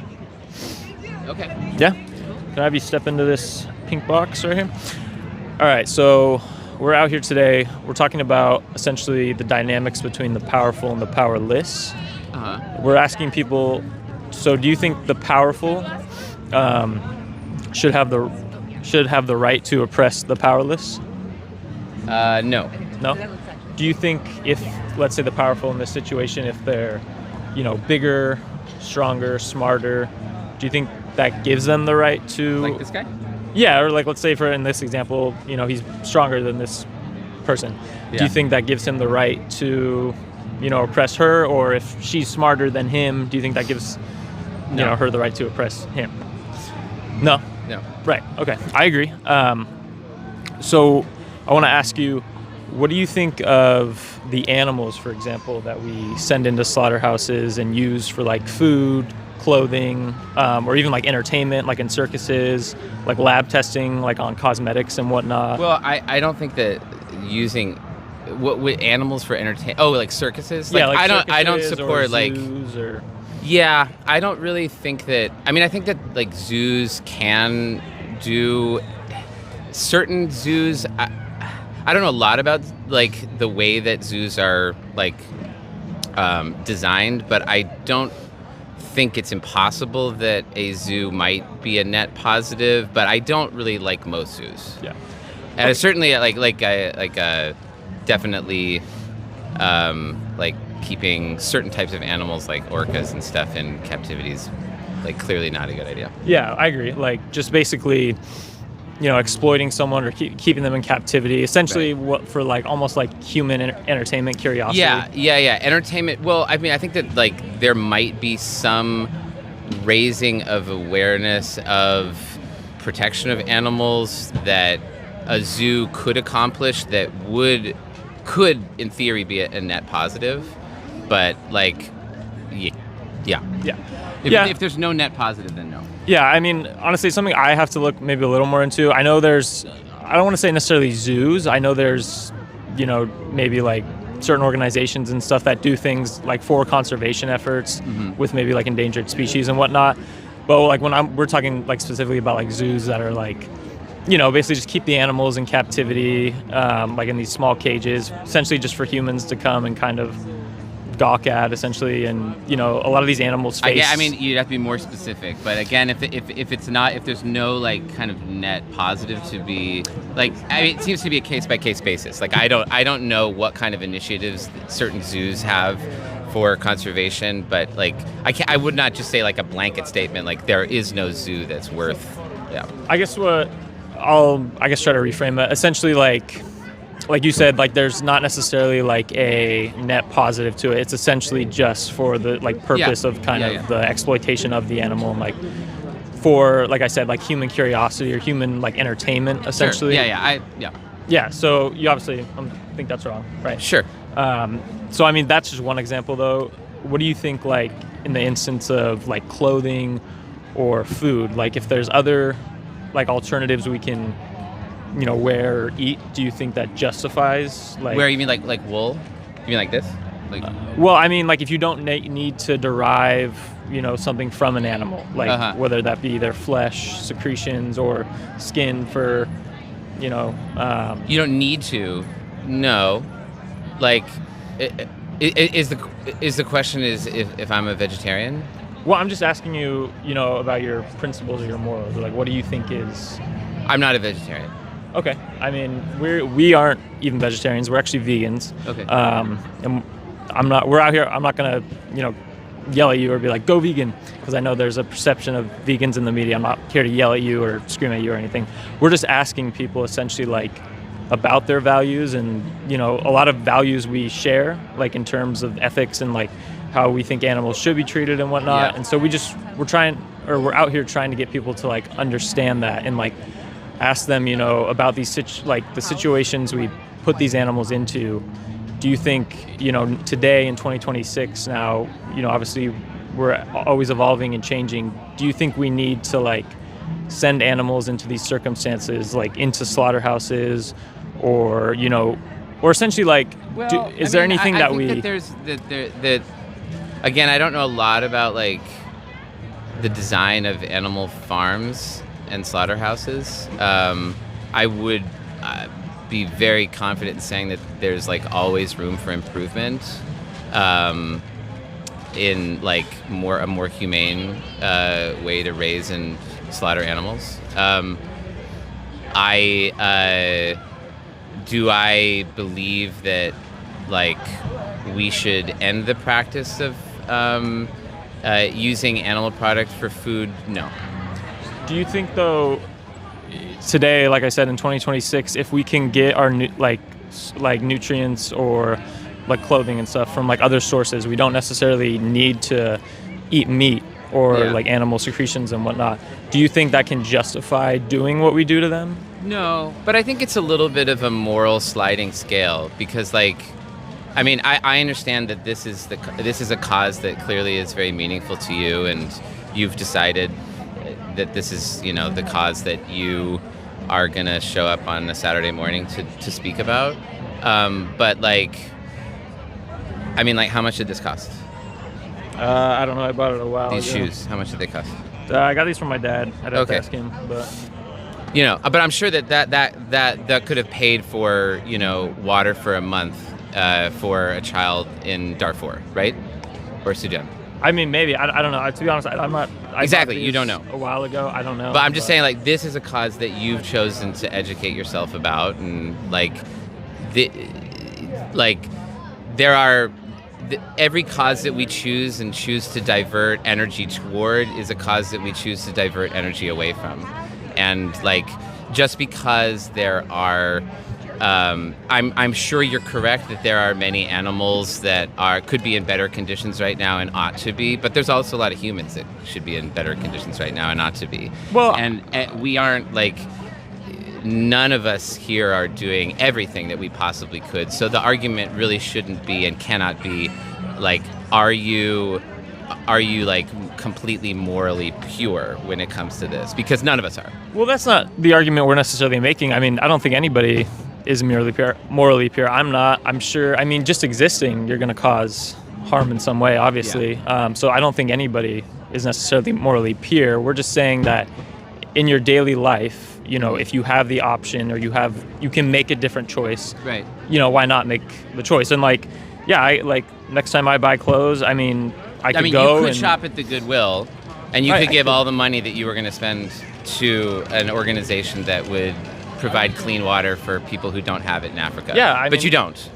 Okay. yeah? Can I have you step into this pink box right here? All right, so we're out here today. We're talking about essentially the dynamics between the powerful and the powerless. We're asking people, so do you think the powerful should have the right to oppress the powerless? No. No? Do you think if, let's say, the powerful in this situation, if they're, bigger, stronger, smarter, do you think that gives them the right to... Like this guy? Yeah, or let's say in this example, he's stronger than this person. Yeah. Do you think that gives him the right to, oppress her? Or if she's smarter than him, do you think that gives, her the right to oppress him? No? No. Right, okay. I agree. So I want to ask you, what do you think of the animals, for example, that we send into slaughterhouses and use for food, clothing, or even entertainment, in circuses, lab testing, on cosmetics and whatnot? Well, I don't think that using what animals for entertainment, circuses? Yeah, I don't support zoos or... Yeah, I don't really think that. I think that zoos can do certain zoos. I don't know a lot about the way that zoos are designed, but I don't think it's impossible that a zoo might be a net positive. But I don't really like most zoos. Yeah, and certainly definitely keeping certain types of animals like orcas and stuff in captivity is clearly not a good idea. Yeah, I agree. Just basically exploiting someone or keeping them in captivity, essentially what for like almost like human entertainment, curiosity. Yeah. Entertainment. Well, I mean, I think that like there might be some raising of awareness of protection of animals that a zoo could accomplish that could in theory be a net positive, but like, yeah. If there's no net positive, then no. Yeah, I mean, honestly, it's something I have to look maybe a little more into. I know I don't want to say necessarily zoos. I know there's, maybe like certain organizations and stuff that do things like for conservation efforts with maybe like endangered species and whatnot. But like we're talking like specifically about like zoos that are like, basically just keep the animals in captivity, like in these small cages, essentially just for humans to come and kind of gawk at, essentially. And a lot of these animals face. I mean, you'd have to be more specific. But again, if there's no like kind of net positive to be like, I mean, it seems to be a case by case basis. Like I don't know what kind of initiatives certain zoos have for conservation, but like I would not just say like a blanket statement like there is no zoo that's worth. Yeah. I guess I'll try to reframe it. Essentially, like you said, like there's not necessarily like a net positive to it. It's essentially just for the like purpose of kind of the exploitation of the animal, and like for, like I said, like human curiosity or human like entertainment, essentially. Sure. Yeah. So you obviously think that's wrong, right? Sure. So I mean, that's just one example, though. What do you think, like in the instance of like clothing or food? Like if there's other like alternatives we can wear or eat, do you think that justifies like where you mean like wool? You mean like this? Like well, I mean, like if you don't need to derive something from an animal, like whether that be their flesh, secretions, or skin for you don't need to. No. Like is the question is if I'm a vegetarian? Well, I'm just asking you, about your principles or your morals. Like, what do you think is? I'm not a vegetarian. Okay. I mean, we aren't even vegetarians. We're actually vegans. Okay. And we're out here. I'm not gonna, yell at you or be like, go vegan, because I know there's a perception of vegans in the media. I'm not here to yell at you or scream at you or anything. We're just asking people essentially like about their values, and a lot of values we share, like in terms of ethics and like how we think animals should be treated and whatnot. And so we're out here trying to get people to like understand that and like ask them, about these the situations we put these animals into. Do you think, today in 2026 now, obviously we're always evolving and changing. Do you think we need to like send animals into these circumstances, like into slaughterhouses, or or essentially like, is there anything I that think we? That there's that. Again, I don't know a lot about like the design of animal farms and slaughterhouses. I would be very confident in saying that there's like always room for improvement in like a more humane way to raise and slaughter animals. I believe that like we should end the practice of using animal products for food? No. Do you think, though, today, like I said, in 2026, if we can get our like nutrients or like clothing and stuff from like other sources, we don't necessarily need to eat meat or like animal secretions and whatnot. Do you think that can justify doing what we do to them? No, but I think it's a little bit of a moral sliding scale, because like, I mean, I understand that this is a cause that clearly is very meaningful to you, and you've decided that this is, the cause that you are gonna show up on a Saturday morning to speak about. But like, I mean, like, how much did this cost? I don't know. I bought it a while ago. These shoes, how much did they cost? I got these from my dad. I'd have to ask him, but. But I'm sure that could have paid for, water for a month for a child in Darfur, right? Or Sudan. I mean, maybe. I don't know. To be honest, I'm not. Exactly, you don't know. A while ago, I don't know. But I'm just saying, like, this is a cause that you've chosen to educate yourself about, and every cause that we choose to divert energy toward is a cause that we choose to divert energy away from. And like, just because there are, I'm sure you're correct that there are many animals that could be in better conditions right now and ought to be, but there's also a lot of humans that should be in better conditions right now and ought to be. Well, and we aren't like, none of us here are doing everything that we possibly could. So the argument really shouldn't be and cannot be like, are you like completely morally pure when it comes to this? Because none of us are. Well, that's not the argument we're necessarily making. I mean, I don't think anybody is morally pure. I'm not. I'm sure. I mean, just existing, you're going to cause harm in some way, obviously. Yeah. So I don't think anybody is necessarily morally pure. We're just saying that in your daily life, you know, if you have the option or you can make a different choice. Right. You know, why not make the choice? And like, yeah, I like next time I buy clothes, I mean, I could go you could and shop at the Goodwill, and you Right, could give all the money that you were going to spend to an organization that would provide clean water for people who don't have it in Africa. Yeah, but you don't.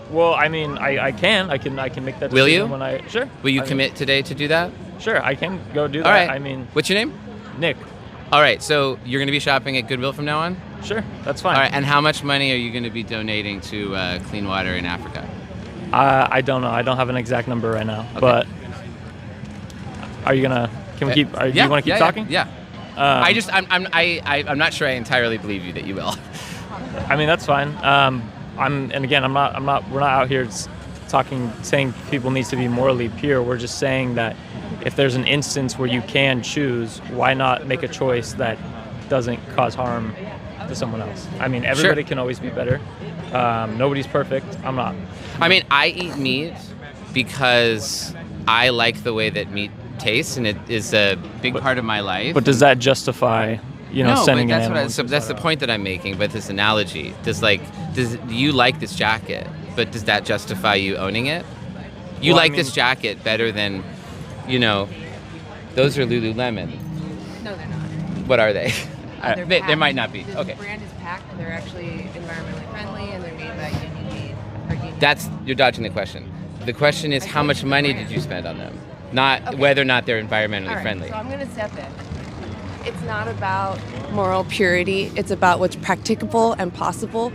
Well, I mean, I can make that decision. Will you? When I sure. Will you commit today to do that? Sure, I can go do that. All right. I mean, what's your name? Nick. All right, so you're going to be shopping at Goodwill from now on? Sure, that's fine. All right, and how much money are you going to be donating to clean water in Africa? I don't know. I don't have an exact number right now. Okay. But are you gonna? Can we keep? Do you want to keep talking? Yeah. I'm not sure I entirely believe you that you will. I mean, that's fine. We're not out here saying people need to be morally pure. We're just saying that if there's an instance where you can choose, why not make a choice that doesn't cause harm to someone else? I mean, everybody can always be better. Nobody's perfect. I'm not. I mean, I eat meat because I like the way that meat tastes, and it is a big part of my life. But does that justify, sending an animal? That's the point that I'm making. But this analogy, do you like this jacket? But does that justify you owning it? This jacket better than, those are Lululemon. No, they're not. What are they? They're they might not be. The Okay. brand is packed. They're actually environmentally friendly, and they're made by union made. That's, you're dodging the question. The question is, how much money did you spend on them? Not whether or not they're environmentally All right, friendly. So I'm going to step in. It's not about moral purity. It's about what's practicable and possible.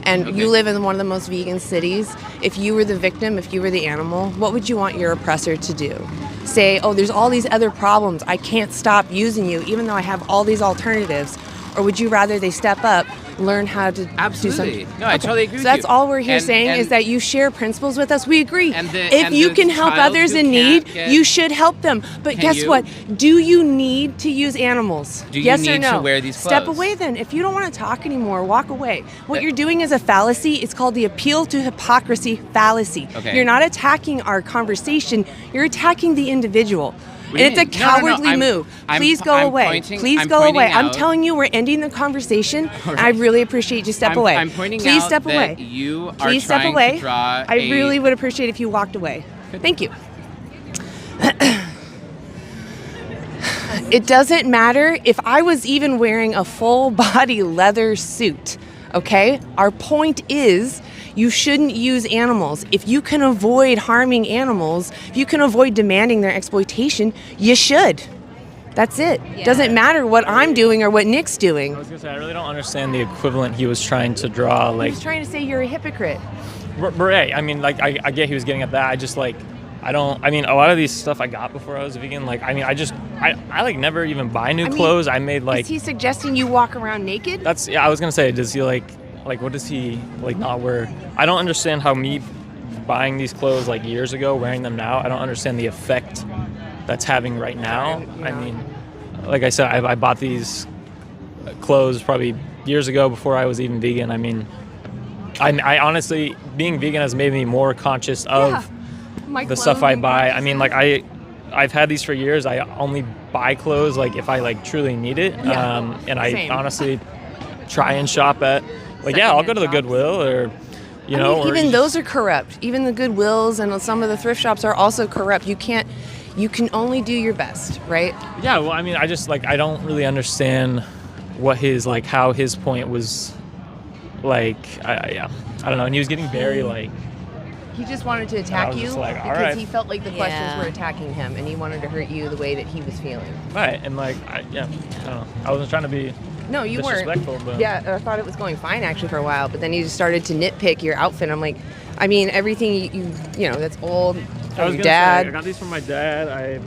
And you live in one of the most vegan cities. If you were the victim, if you were the animal, what would you want your oppressor to do? Say, oh, there's all these other problems. I can't stop using you, even though I have all these alternatives. Or would you rather they step up, learn how to do something? No, I totally agree with So that's you. all we're here saying is that you share principles with us. We agree. If you can help others in need, you should help them. But guess what? Do you need to use animals? Do you yes need or no? to wear these Step clothes? away then. If you don't want to talk anymore, walk away. What you're doing is a fallacy. It's called the appeal to hypocrisy fallacy. Okay. You're not attacking our conversation. You're attacking the individual. And it's a cowardly move. Please go away. Please go away. I'm telling you, we're ending the conversation. Right. I really appreciate you to step away. I'm pointing Please out step that away. you are Please step trying away. to draw I really would appreciate if you walked away. Thank you. It doesn't matter if I was even wearing a full body leather suit, okay? Our point is you shouldn't use animals. If you can avoid harming animals, if you can avoid demanding their exploitation, you should. That's it. Doesn't matter what I'm doing or what Nick's doing. I was gonna say, I really don't understand the equivalent he was trying to draw. He was trying to say you're a hypocrite. Right. I mean, like, I get he was getting at that. I just like, a lot of these stuff I got before I was a vegan. Like, I mean, I like never even buy new clothes. I made like. Is he suggesting you walk around naked? I was gonna say, does he like what does he like not wear? I don't understand how me buying these clothes like years ago, wearing them now, I don't understand the effect that's having right now. I mean, like I said, I bought these clothes probably years ago before I was even vegan. I mean, I honestly, being vegan has made me more conscious of the stuff I buy. I mean, like I've had these for years. I only buy clothes like if I like truly need it. And I honestly try and shop at I'll go to the Goodwill or even those are corrupt. Even the Goodwills and some of the thrift shops are also corrupt. You can only do your best, right? Yeah, well, I mean, I just I don't really understand what his how his point was I don't know. And he was getting very he just wanted to attack you because he felt like the questions were attacking him, and he wanted to hurt you the way that he was feeling. Right, and I don't know. I wasn't trying to be No, you weren't. disrespectful, but Yeah, I thought it was going fine actually for a while, but then you just started to nitpick your outfit. I'm like, I mean, everything you know, that's old. I was Your gonna dad. say, I got these from my dad. I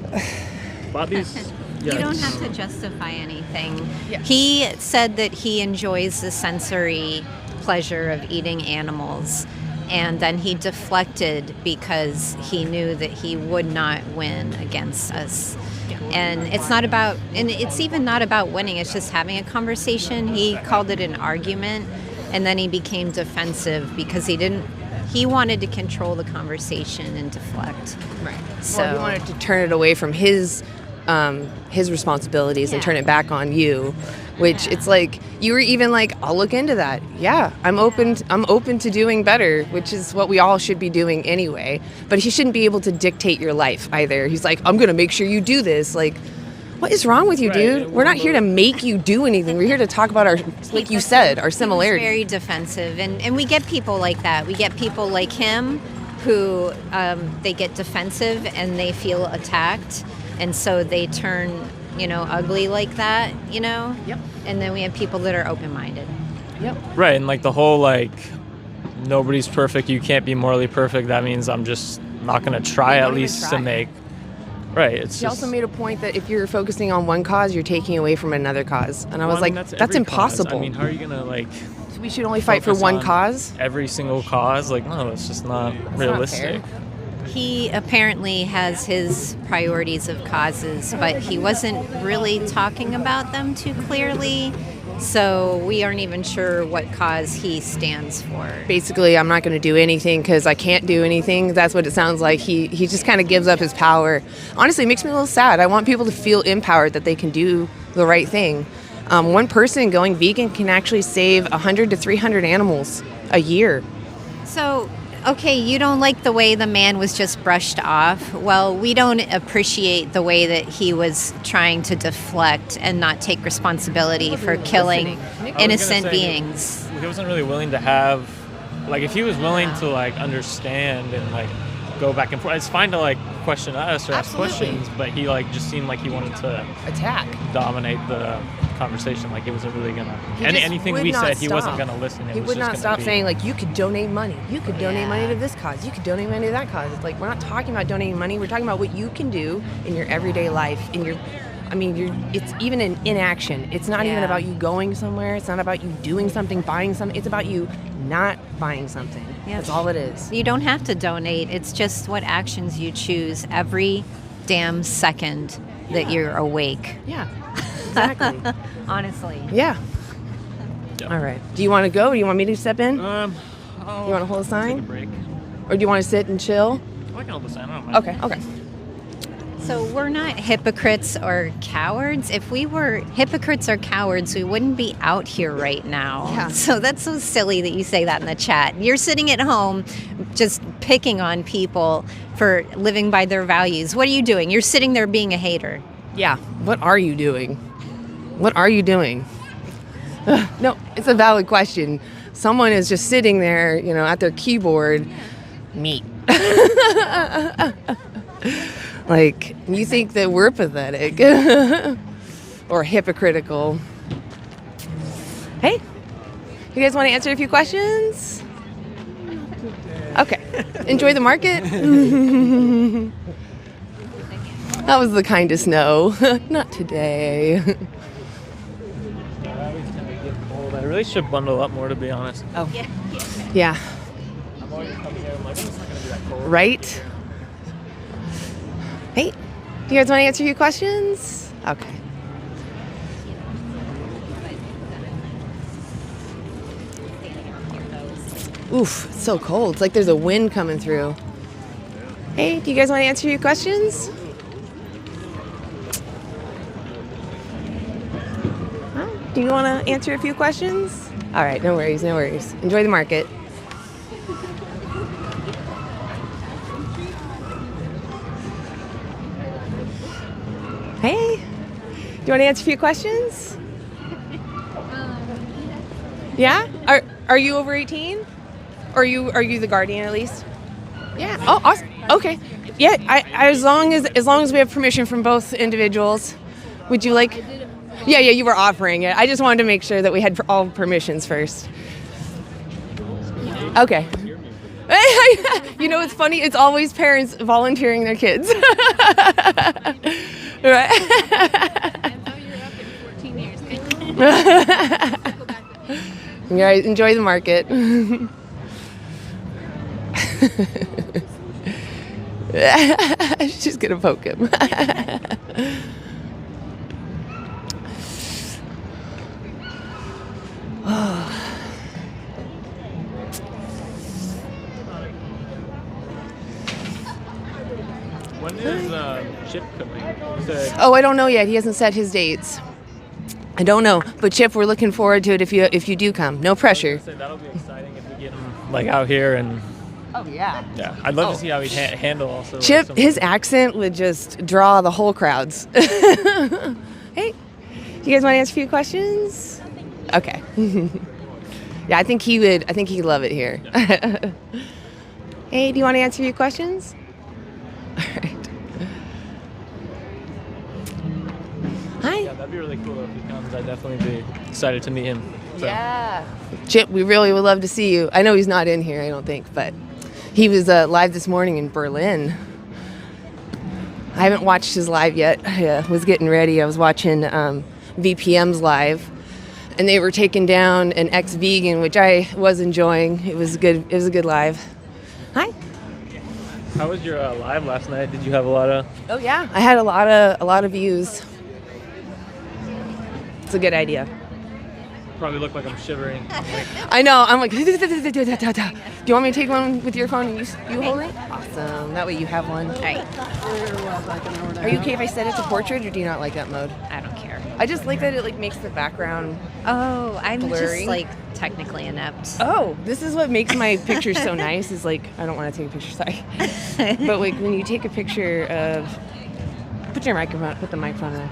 bought these. You don't have to justify anything. He said that he enjoys the sensory pleasure of eating animals, and then he deflected because he knew that he would not win against us. And it's not about, and it's even not about winning, it's just having a conversation. He called it an argument, and then he became defensive because he wanted to control the conversation and deflect. Right. So Well, he wanted to turn it away from his responsibilities and turn it back on you, which it's like you were even like, I'll look into that. Yeah, I'm open to doing better, which is what we all should be doing anyway. But he shouldn't be able to dictate your life either. He's like, I'm gonna make sure you do this. Like, what is wrong with you, dude? We're not here to make you do anything. We're here to talk about our, like you said, our similarities. Very defensive, and we get people like that. We get people like him who they get defensive and they feel attacked, and so they turn, ugly like that, Yep. And then we have people that are open-minded. Yep. Right, and like the whole like nobody's perfect, you can't be morally perfect. That means I'm just not gonna try at least to make. Right. It's She also made a point that if you're focusing on one cause, you're taking away from another cause, and I was like, that's impossible. I mean, how are you gonna like? We should only fight for one cause. Every single cause, like no, it's just not realistic. Not fair. He apparently has his priorities of causes, but he wasn't really talking about them too clearly. So we aren't even sure what cause he stands for. Basically, I'm not going to do anything because I can't do anything. That's what it sounds like. He just kind of gives up his power. Honestly, it makes me a little sad. I want people to feel empowered that they can do the right thing. One person going vegan can actually save 100 to 300 animals a year. So, okay, you don't like the way the man was just brushed off. Well, we don't appreciate the way that he was trying to deflect and not take responsibility for killing innocent beings. He wasn't really willing to have, like, if he was willing to like understand and like go back and forth, it's fine to like question us or ask questions, but he like just seemed like he wanted to dominate the conversation. Like it wasn't really gonna anything we said he wasn't gonna listen. He would not stop saying like, you could donate money, you could donate money to this cause, you could donate money to that cause. It's like, we're not talking about donating money, we're talking about what you can do in your everyday life, it's even in inaction. It's not even about you going somewhere, it's not about you doing something, buying something, it's about you not buying something. That's all it is. You don't have to donate. It's just what actions you choose every damn second that you're awake. Yeah, exactly. Honestly. Yeah. All right. Do you want to go? Or do you want me to step in? You want to hold a sign? Take a break. Or do you want to sit and chill? I can hold the sign. I don't mind. Okay. So we're not hypocrites or cowards. If we were hypocrites or cowards, we wouldn't be out here right now. Yeah. So that's so silly that you say that in the chat. You're sitting at home just picking on people for living by their values. What are you doing? You're sitting there being a hater. Yeah. What are you doing? What are you doing? No, it's a valid question. Someone is just sitting there, at their keyboard. Meat. Like, you think that we're pathetic or hypocritical. Hey, you guys want to answer a few questions? Okay. Enjoy the market? That was the kindest no. Not today. I really should bundle up more, to be honest. Oh. Yeah. I'm always coming here. I'm like, it's not going to be that cold. Right? Hey, do you guys want to answer a few questions? Okay. Oof, it's so cold. It's like there's a wind coming through. Hey, do you guys want to answer your questions? Huh? Do you want to answer a few questions? All right, no worries. Enjoy the market. Hey, do you want to answer a few questions? Yeah? Are you over 18? Or are you the guardian at least? Yeah. Oh, awesome. Okay. Yeah. As long as we have permission from both individuals, would you like? Yeah, you were offering it. I just wanted to make sure that we had all permissions first. Okay. You know, it's funny. It's always parents volunteering their kids. Right. Yeah, enjoy the market. She's gonna poke him. When is Chip coming? Oh, I don't know yet. He hasn't set his dates. I don't know, but Chip, we're looking forward to it if you do come. No pressure. That'll be exciting if we get him like out here and. Oh yeah. Yeah, I'd love to see how he'd handle also. Chip, like, his accent would just draw the whole crowds. Hey, you guys want to answer a few questions? Okay. Yeah, I think he would. I think he'd love it here. Yeah. Hey, do you want to answer a few questions? All right. Hi. Yeah, that'd be really cool if he comes. I'd definitely be excited to meet him. So. Yeah. Chip, we really would love to see you. I know he's not in here, I don't think, but he was live this morning in Berlin. I haven't watched his live yet. I was getting ready. I was watching VPM's live, and they were taking down an ex-vegan, which I was enjoying. It was good. It was a good live. Hi. How was your live last night? Did you have a lot of? Oh yeah, I had a lot of views. It's a good idea. Probably look like I'm shivering. I know. I'm like, do you want me to take one with your phone and you hold it? Awesome. That way you have one. All right. Are you okay if I set it to portrait, or do you not like that mode? I don't care. I just like that it like makes the background. Oh, I'm blurry. just like technically inept. Oh, this is what makes my pictures so nice. Is like I don't want to take a picture, sorry. But like when you take a picture of, put the microphone there.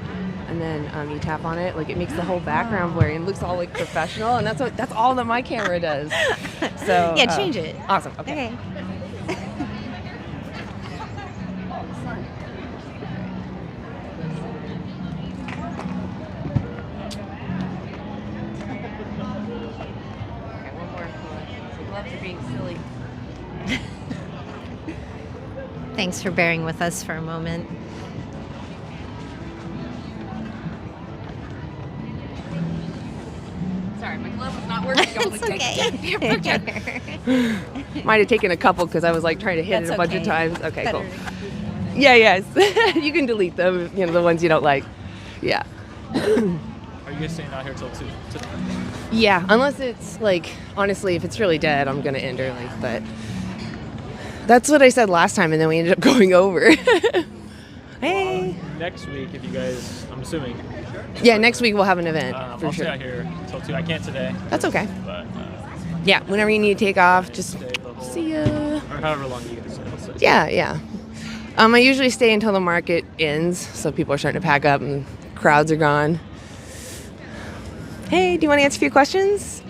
And then you tap on it, like it makes the whole background blurry and looks all like professional, and that's all that my camera does. So yeah, change it. Awesome. Okay. One more. Gloves are being silly. Thanks for bearing with us for a moment. Sorry, my glove was not working. It's okay. Might have taken a couple because I was like trying to hit That's it a bunch okay. of times. Okay, Better. cool. Yeah, yes. You can delete them, you know, the ones you don't like. Yeah. Are you guys staying out here till 2? Yeah, unless it's like, honestly, if it's really dead, I'm going to end early. But that's what I said last time, and then we ended up going over. Hey. Next week, if you guys, I'm assuming. Yeah, next week we'll have an event, for I'll sure. stay out here till 2. I can't today. That's okay. But, Yeah, whenever you need to take off, just see ya. Or however long you guys stay. Yeah. I usually stay until the market ends, so people are starting to pack up and crowds are gone. Hey, do you want to answer a few questions?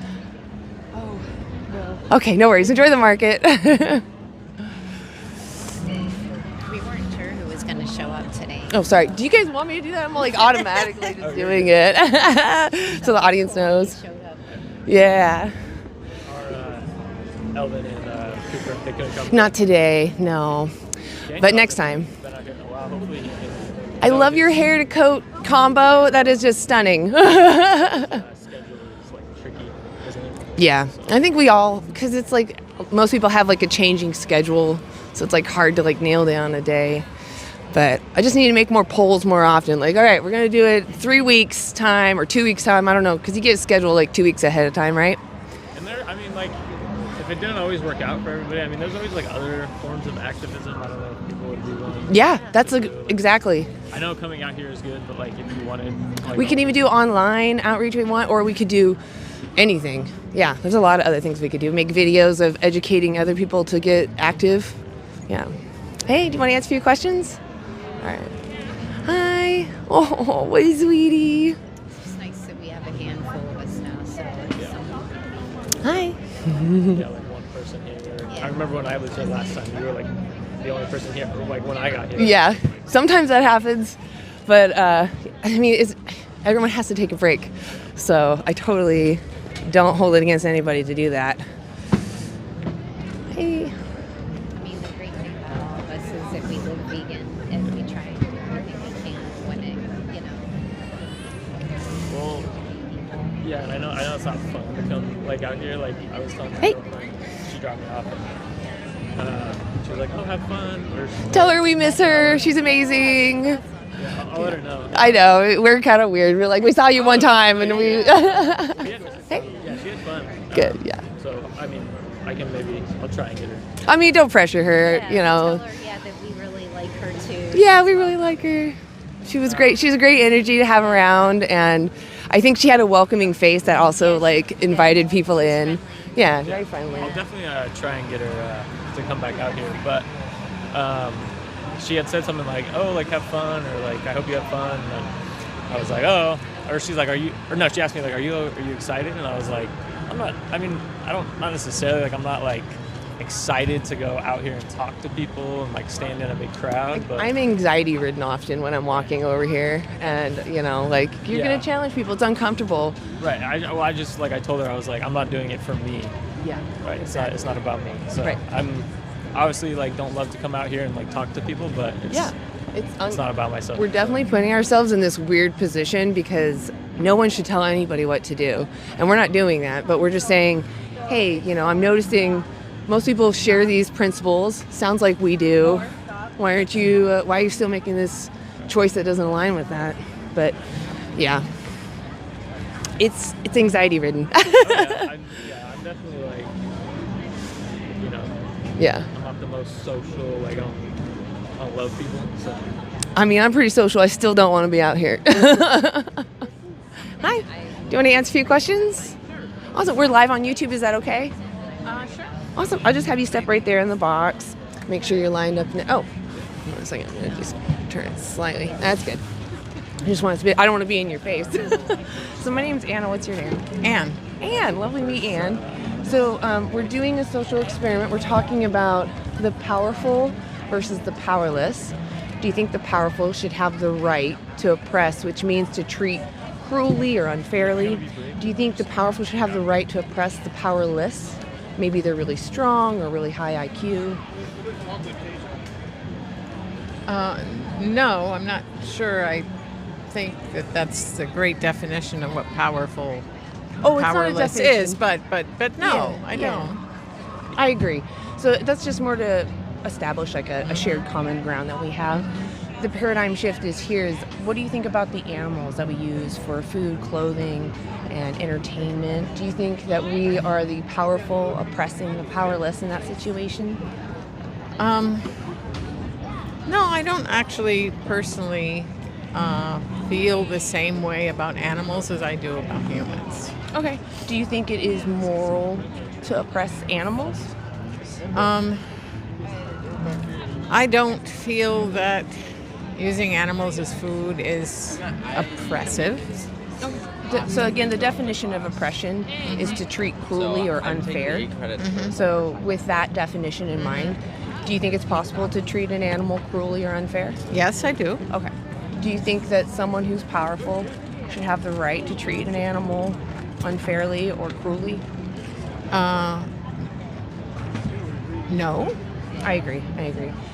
Oh, no. Okay, no worries. Enjoy the market. We weren't sure who was going to show up today. Oh, sorry. Do you guys want me to do that? I'm like automatically just doing it. So the audience knows. Yeah. Elvin and Cooper, they couldn't come. Not today, no. Okay. But next time. Been out here in a while. Hopefully he can. I love your hair to coat combo. That is just stunning. Schedule is like tricky, isn't it? Yeah, I think we all, because it's like most people have like a changing schedule, so it's like hard to like nail down a day. But I just need to make more polls more often. Like, all right, we're gonna do it 3 weeks time or 2 weeks time. I don't know, because you get a schedule like 2 weeks ahead of time, right? And there, I mean, like, if it didn't always work out for everybody, I mean, there's always like other forms of activism. I don't know if people would be willing. Yeah, that's exactly. I know coming out here is good, but like if you wanted, like, We can even do online outreach we want, or we could do anything. Yeah, there's a lot of other things we could do. Make videos of educating other people to get active. Yeah. Hey, do you want to answer a few questions? All right. Hi. Oh, what is sweetie? It's just nice that we have a handful of us now. So Hi. Yeah, like one person here. I remember when I was here last time, you were like the only person here. Like when I got here. Yeah, sometimes that happens, but I mean, everyone has to take a break. So I totally don't hold it against anybody to do that. Hey. I mean, the great thing about all of us is that we live vegan and we try and do everything we can when it, Well, yeah, and I know it's not fun to come like out here. Like I was telling my Hey. girlfriend, she dropped me off, and she was like, "Oh, have fun." Or Tell her we miss her. She's amazing. Yeah, I'll let her know. I know. We're kind of weird. We're like, we saw you one time and we... Hey. Yeah, she had fun. Good, yeah. So, I mean, I'll try and get her. I mean, don't pressure her, you know. Tell her, that we really like her too. Yeah, we really like her. She was great. She's a great energy to have around, and I think she had a welcoming face that also like invited people in. Yeah, very friendly. I'll definitely try and get her to come back out here, but she had said something like, "Oh, like have fun," or like, "I hope you have fun." And I was like, "Oh," or she's like, she asked me like, "Are you excited?" And I was like, "I'm not. I mean, not necessarily. Like, I'm not like excited to go out here and talk to people and like stand in a big crowd." But I'm anxiety ridden often when I'm walking over here, and like you're gonna challenge people. It's uncomfortable. Right. I told her, I was like, I'm not doing it for me. Yeah. Right. It's not about me. So right. I'm obviously like don't love to come out here and like talk to people, but it's not about myself. We're definitely putting ourselves in this weird position because no one should tell anybody what to do, and we're not doing that. But we're just saying, hey, I'm noticing most people share these principles. Sounds like we do. Why are you still making this choice that doesn't align with that? But yeah, it's anxiety ridden. I'm definitely like, yeah. I'm not the most social. Like I don't love people. So. I mean, I'm pretty social. I still don't want to be out here. Hi. Do you want to answer a few questions? Awesome. We're live on YouTube. Is that okay? Sure. Awesome. I'll just have you step right there in the box. Make sure you're lined up. Hold on a second. I'm going to just turn it slightly. That's good. I just want it to be, I don't want to be in your face. So my name's Anna. What's your name? Anne. Anne. Lovely to meet Anne. So we're doing a social experiment. We're talking about the powerful versus the powerless. Do you think the powerful should have the right to oppress, which means to treat cruelly or unfairly? Do you think the powerful should have the right to oppress the powerless? Maybe they're really strong or really high IQ. No, I'm not sure. I think that's the great definition of what powerful, powerless is. But no, I don't. I agree. So that's just more to establish like a shared common ground that we have. The paradigm shift is here is, what do you think about the animals that we use for food, clothing, and entertainment? Do you think that we are the powerful oppressing the powerless in that situation? No, I don't actually personally feel the same way about animals as I do about humans. Okay. Do you think it is moral to oppress animals? I don't feel that using animals as food is oppressive. So again, the definition of oppression is to treat cruelly or unfair. So with that definition in mind, do you think it's possible to treat an animal cruelly or unfair? Yes, I do. Okay. Do you think that someone who's powerful should have the right to treat an animal unfairly or cruelly? No. I agree.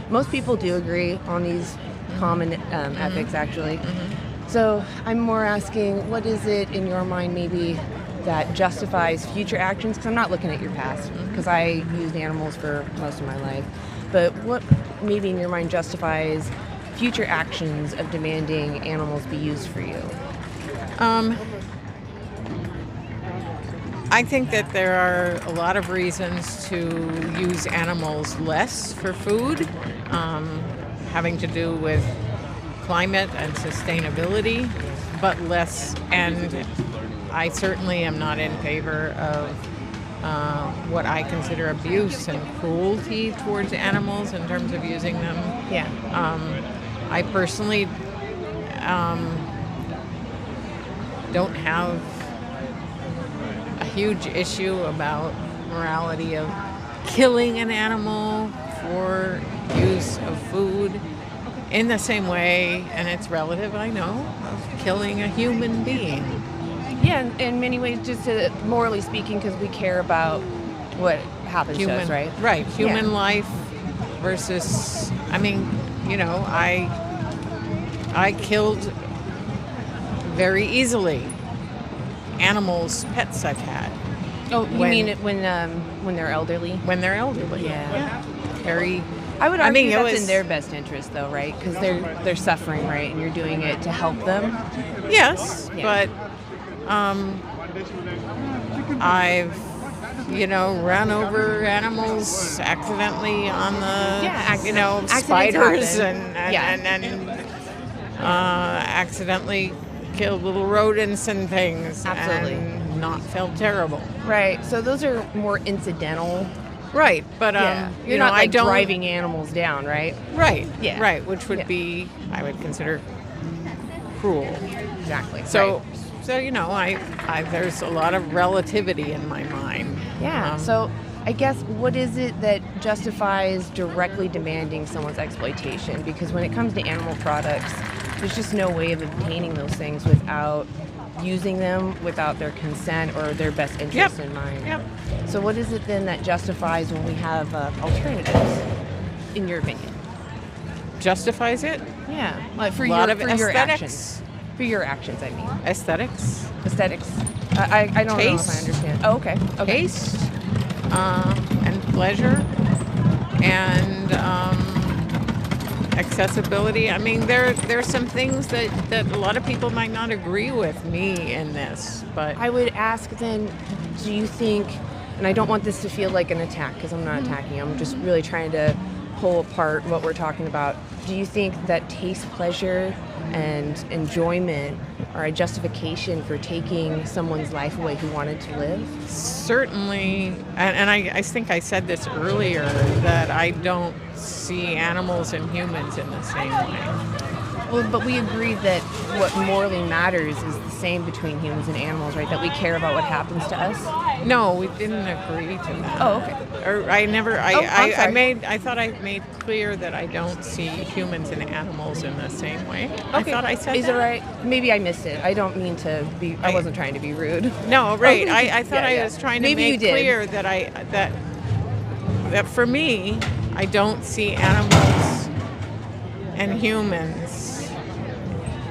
Most people do agree on these common ethics, actually. So I'm more asking, what is it in your mind maybe that justifies future actions? Because I'm not looking at your past, because I used animals for most of my life. But what maybe in your mind justifies future actions of demanding animals be used for you? I think that there are a lot of reasons to use animals less for food, having to do with climate and sustainability, but less. And I certainly am not in favor of what I consider abuse and cruelty towards animals in terms of using them. Yeah. I personally don't have a huge issue about morality of killing an animal for use of food in the same way, and it's relative, I know, of killing a human being. Yeah, in many ways, just morally speaking, because we care about what happens to us, right? Right. Human Yeah. life versus, I mean, I killed very easily animals, pets I've had. Oh, you mean it when they're elderly? When they're elderly. Yeah. Very. I would argue it that's was in their best interest, though, right? Because they're suffering, right? And you're doing it to help them. Yes, Yeah. but I've run over animals accidentally on the spiders and accidentally killed little rodents and things. Absolutely. And not felt terrible. Right. So those are more incidental. Right, but you're not like driving animals down, right? Right. Yeah. Right, which would be, I would consider, cruel. Exactly. So, right. so I there's a lot of relativity in my mind. Yeah. So I guess what is it that justifies directly demanding someone's exploitation? Because when it comes to animal products, there's just no way of obtaining those things without using them, without their consent or their best interest in mind. Yep. So what is it then that justifies when we have alternatives, in your opinion? Justifies it? Yeah. Like for A lot your, of for your aesthetics. actions. For your actions, I mean. Aesthetics. Aesthetics. I don't know if Taste. I understand. Oh, okay. Taste and pleasure and accessibility. I mean, there's some things that a lot of people might not agree with me in this, but I would ask then, do you think, and I don't want this to feel like an attack because I'm not attacking, I'm just really trying to pull apart what we're talking about. Do you think that taste, pleasure, and enjoyment are a justification for taking someone's life away who wanted to live? certainly, and I think I said this earlier, that I don't see animals and humans in the same way. Well, but we agreed that what morally matters is the same between humans and animals, right? That we care about what happens to us? No, we didn't agree to that. Oh, okay. Or I never. I'm sorry. I thought I made clear that I don't see humans and animals in the same way. Okay. I thought I said Is that. it right? Maybe I missed it. I don't mean to be. I wasn't trying to be rude. No, right. Oh, I thought yeah, I was trying to Maybe you make did. clear that that for me, I don't see animals and humans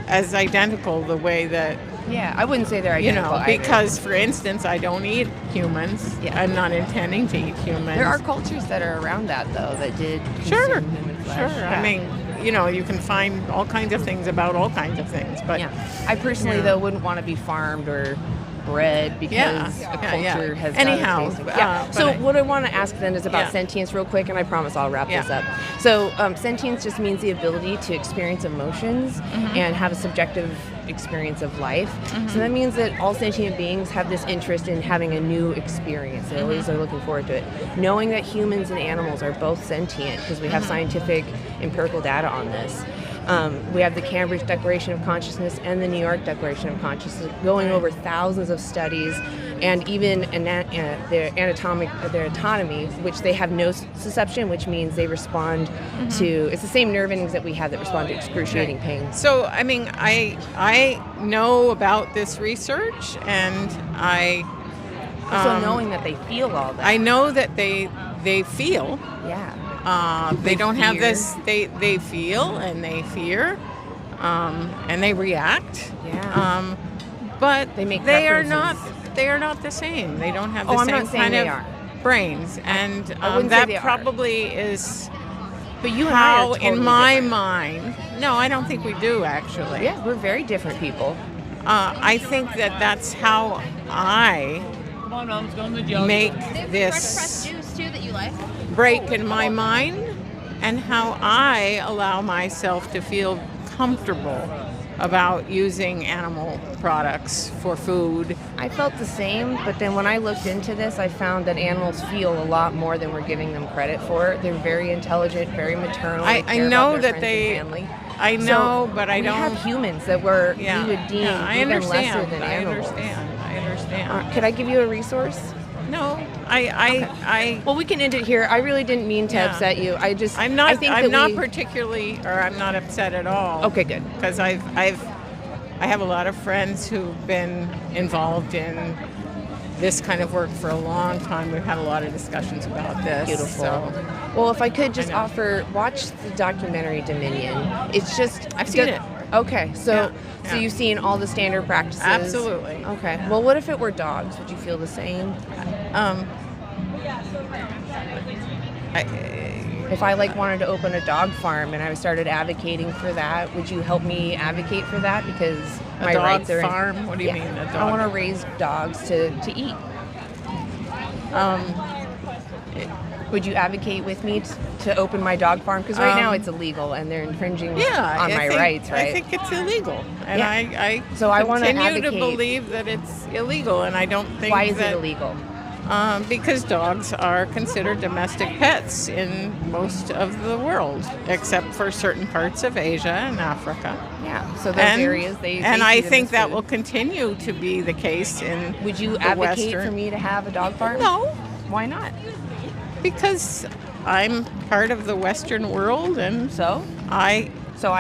as identical the way that. Yeah, I wouldn't say they're identical either. Because, for instance, I don't eat humans. Yeah. I'm not intending to eat humans. There are cultures that are around that, though, that did Sure, consume human flesh. sure. Yeah. I mean, you can find all kinds of things about all kinds of things, but yeah. I personally, Yeah. though, wouldn't want to be farmed or bred because a culture has Anyhow, got a taste of- yeah. but So I- what I want to ask then is about Yeah. sentience real quick, and I promise I'll wrap this Yeah. up. So sentience just means the ability to experience emotions and have a subjective experience of life. So that means that all sentient beings have this interest in having a new experience. They always are looking forward to it. Knowing that humans and animals are both sentient, because we have scientific empirical data on this. We have the Cambridge Declaration of Consciousness and the New York Declaration of Consciousness going over thousands of studies, and even their autonomy, which they have no susception, which means they respond to, it's the same nerve endings that we have that respond to excruciating pain. So, I mean, I know about this research, and I. So knowing that they feel all that. I know that they feel. Yeah. They don't have fear. this. They feel and they fear, and they react. Yeah. But They make they are preferences. not. They are not the same. They don't have the Oh, I'm same not saying kind they of are. brains, and I wouldn't say that they are. probably is But you and I how, are totally in my different. mind. No, I don't think we do actually. Yeah, we're very different people. I think that that's how I make this juice too that you like? break in my mind, and how I allow myself to feel comfortable about using animal products for food. I felt the same, but then when I looked into this, I found that animals feel a lot more than we're giving them credit for. They're very intelligent, very maternal. I care know about their that friends they. and family. I know, So but I we don't. have humans that we would deem I even understand. lesser than I animals. I understand. Could I give you a resource? No, I. Well, we can end it here. I really didn't mean to Yeah. upset you. I'm not. I think I'm that not we, particularly, or I'm not upset at all. Okay, good. Because I've I have a lot of friends who've been involved in this kind of work for a long time. We've had a lot of discussions about this. Beautiful. So, Well, if I could just offer, watch the documentary Dominion. It's just I've seen it. Okay, so Yeah. so you've seen all the standard practices. Absolutely. Okay. Well, what if it were dogs? Would you feel the same? If I wanted to open a dog farm and I started advocating for that, would you help me advocate for that? Because my dog rights are farm? What do you mean, a I dog? want to raise dogs to eat. Would you advocate with me to open my dog farm? Because right now it's illegal and they're infringing on my rights, right? I think it's illegal, and Yeah. I So I wanna continue to advocate- believe that it's illegal, and I don't think Why is that it illegal? Because dogs are considered domestic pets in most of the world, except for certain parts of Asia and Africa. Yeah, so those areas they and see I them think as that food. will continue to be the case in. Would you the advocate Western. for me to have a dog farm? No. Why not? Because I'm part of the Western world, and so I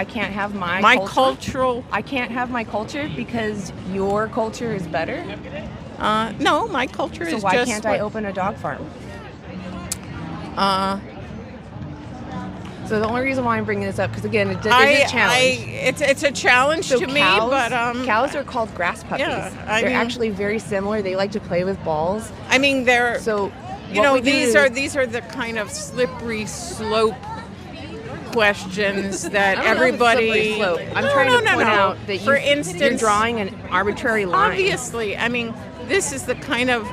can't have my cultural. I can't have my culture because your culture is better. No, my culture is So why just can't I open a dog farm? So the only reason why I'm bringing this up, because again, it is a challenge. It's a challenge So to me, cows, but cows are called grass puppies. Yeah, They're actually very similar. They like to play with balls. I mean, they're so. You know, these are the kind of slippery slope questions that I don't know if it's everybody. slippery slope. I'm trying to point out that for you're instance, drawing an arbitrary line. Obviously, I mean, this is the kind of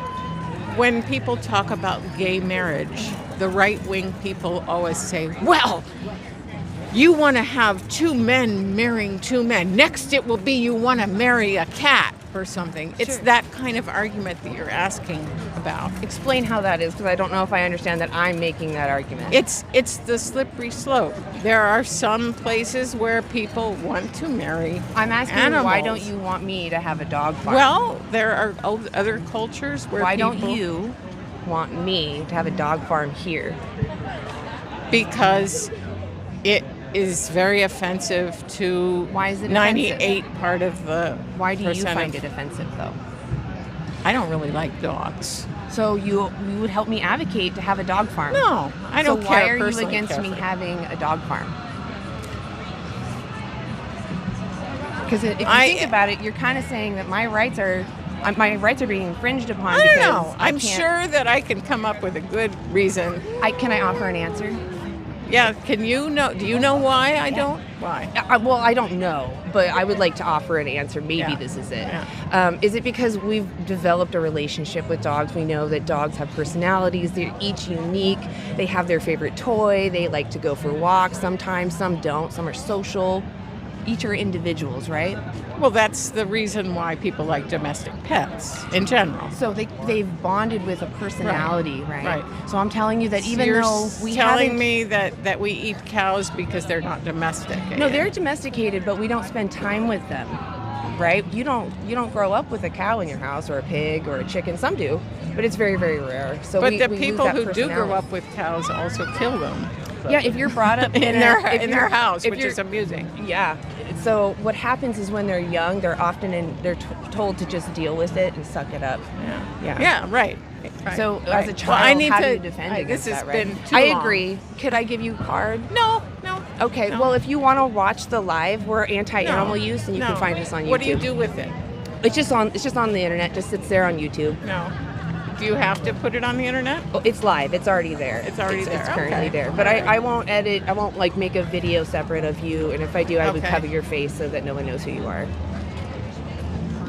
when people talk about gay marriage, the right-wing people always say, "Well, you want to have two men marrying two men. Next, it will be you want to marry a cat." Or something. It's Sure. that kind of argument that you're asking about. Explain how that is, because I don't know if I understand that I'm making that argument. It's the slippery slope. There are some places where people want to marry. I'm asking animals. why don't you want me to have a dog farm? Well, there are other cultures where why people, don't you want me to have a dog farm here? Because it is very offensive to Why is it 98 part of the Why do you percent find of- it offensive, though? I don't really like dogs. So you would help me advocate to have a dog farm? No, I don't So why care are you personally against care me for it. having a dog farm? Because if you think about it, you're kind of saying that my rights are being infringed upon. I don't because know. I I'm can't- sure that I can come up with a good reason. Can I offer an answer? Yeah, can you know? Do you know why I don't? Why? Well, I don't know, but I would like to offer an answer. Maybe Yeah. this is it. Yeah. Is it because we've developed a relationship with dogs? We know that dogs have personalities. They're each unique. They have their favorite toy. They like to go for walks sometimes. Some don't. Some are social. Each are individuals, right? Well, that's the reason why people like domestic pets in general. So they've bonded with a personality, right? Right. So I'm telling you that So even you're though we telling haven't- me that we eat cows because they're not domesticated. No, they're domesticated, but we don't spend time with them, right? You don't grow up with a cow in your house or a pig or a chicken. Some do, but it's very, very rare. So but we the lose people that who do grow personality. up with cows also kill them. Yeah, if you're brought up in their house, which is amusing. Yeah. So what happens is when they're young, they're often told to just deal with it and suck it up. Yeah. Yeah, right. Right, So right. as a child, Well, I need how to, do you defend against this has that, right? been too I long. agree. Could I give you a card? No. Okay. No. Well, if you want to watch the live, we're anti-animal No, use, and you no. can find us on YouTube. What do you do with it? It's just on the internet. Just sits there on YouTube. No. Do you have to put it on the internet? Oh, it's live. It's already there. It's already there. It's currently Okay. there. But I won't edit. I won't make a video separate of you. And if I do, I would Okay. cover your face so that no one knows who you are.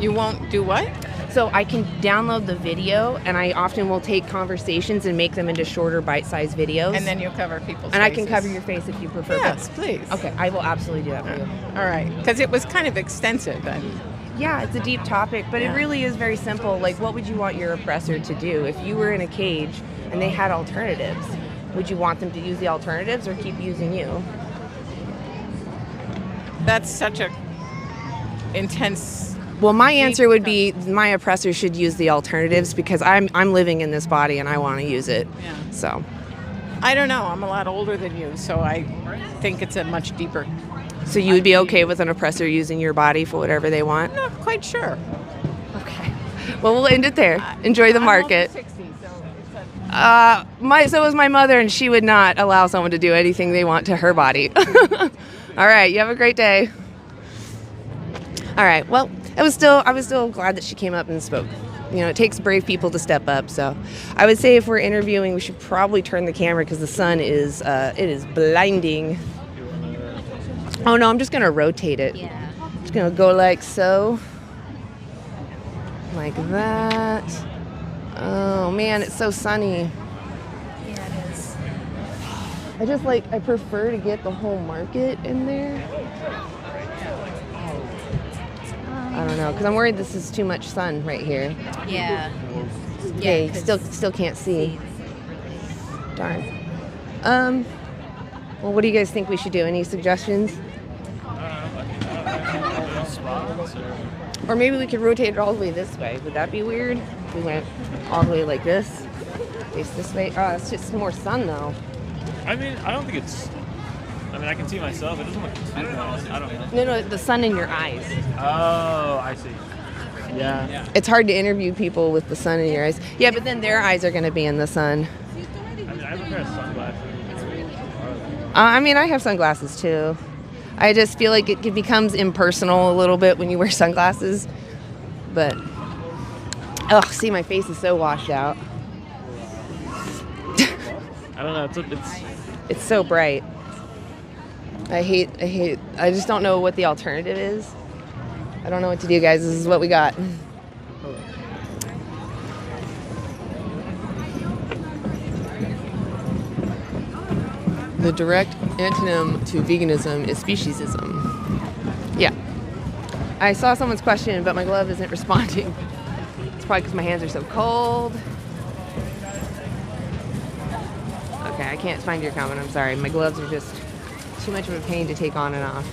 You won't do what? So I can download the video, and I often will take conversations and make them into shorter, bite-sized videos. And then you'll cover people's And I can faces. cover your face if you prefer. Yes, please. Okay, I will absolutely do that for you. All right. Because it was kind of extensive. Yeah, it's a deep topic, but Yeah. it really is very simple. Like, what would you want your oppressor to do? If you were in a cage and they had alternatives, would you want them to use the alternatives or keep using you? That's such a intense. Well, my answer would be my oppressor should use the alternatives because I'm living in this body and I want to use it. Yeah. So, I don't know. I'm a lot older than you, so I think it's a much deeper So you would be okay with an oppressor using your body for whatever they want? Not quite sure. Okay. Well, we'll end it there. Enjoy the market. I'm over 60, so So was my mother, and she would not allow someone to do anything they want to her body. All right. You have a great day. All right. Well, I was still glad that she came up and spoke. You know, it takes brave people to step up. So I would say if we're interviewing, we should probably turn the camera because the sun is it is blinding. Oh no, I'm just gonna rotate it. Yeah. Just gonna go like so. Like that. Oh man, it's so sunny. Yeah, it is. I prefer to get the whole market in there. I don't know, because I'm worried this is too much sun right here. Yeah. Okay, 'cause still can't see. really. Darn. Well, what do you guys think we should do? Any suggestions? Or maybe we could rotate it all the way this way. Would that be weird? If we went all the way like this, face this way. Oh, it's just more sun though. I mean, I don't think it's. I mean, I can see myself. It doesn't look too nice. I don't know. No, the sun in your eyes. Oh, I see. Yeah. It's hard to interview people with the sun in your eyes. Yeah, but then their eyes are going to be in the sun. I mean, I have a pair of sunglasses. I mean, I have sunglasses too. I just feel like it becomes impersonal a little bit when you wear sunglasses. But, see, my face is so washed out. I don't know. It's so bright. I just don't know what the alternative is. I don't know what to do, guys. This is what we got. The direct antonym to veganism is speciesism. Yeah. I saw someone's question, but my glove isn't responding. It's probably because my hands are so cold. Okay, I can't find your comment. I'm sorry. My gloves are just too much of a pain to take on and off.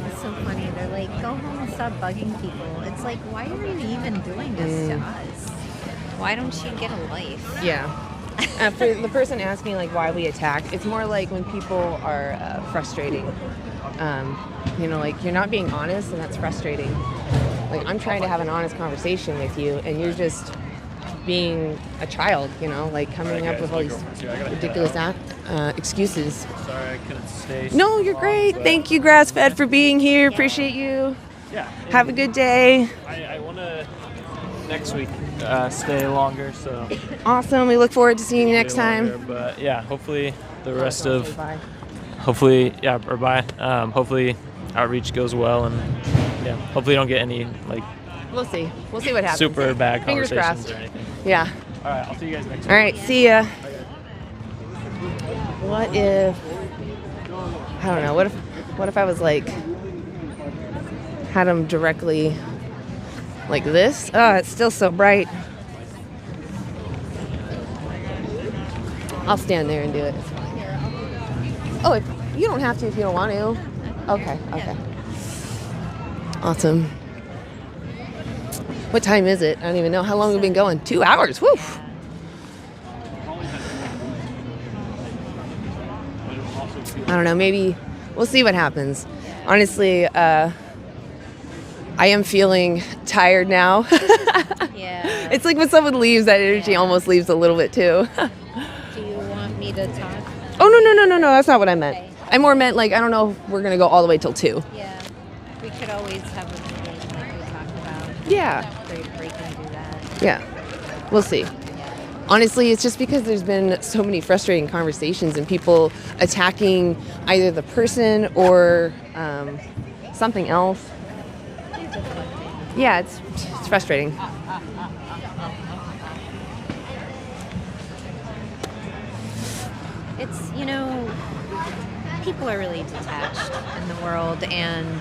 It's so funny. They're like, go home and stop bugging people. It's like, why are you even doing this to us? Why don't you get a life? Yeah. For the person asking like why we attack, it's more like when people are frustrating. Like you're not being honest, and that's frustrating. Like I'm trying to have an honest conversation with you, and you're just being a child. Like coming up with all these ridiculous excuses. Sorry, I couldn't stay. No, you're great. Thank you, Grass-Fed, for being here. Appreciate you. Yeah. Have a good day. I want to next week stay longer, so. Awesome. We look forward to seeing you next time. Longer, but yeah, hopefully the rest of. Bye. Hopefully, yeah, or bye. Hopefully outreach goes well, and yeah, hopefully don't get any like. We'll see. We'll see what happens. Super bad Fingers conversations crossed. or anything. Yeah. All right, I'll see you guys next week. All right. See ya. What if? I don't know. What if I was like had them directly like this? Oh, it's still so bright. I'll stand there and do it. It's fine. Oh, you don't have to if you don't want to. Okay. Awesome. What time is it? I don't even know. How long have we been going? 2 hours. Woo! I don't know. Maybe we'll see what happens. Honestly, I am feeling tired now. Yeah. It's like when someone leaves, that energy almost leaves a little bit too. Do you want me to talk? Oh, no. That's not what I meant. Okay. I more meant like, I don't know if we're going to go all the way till 2. Yeah. We could always have a meeting like we talked about. Yeah. Break and do that. Yeah. We'll see. Honestly, it's just because there's been so many frustrating conversations and people attacking either the person or something else. Yeah, it's frustrating. It's, people are really detached in the world, and,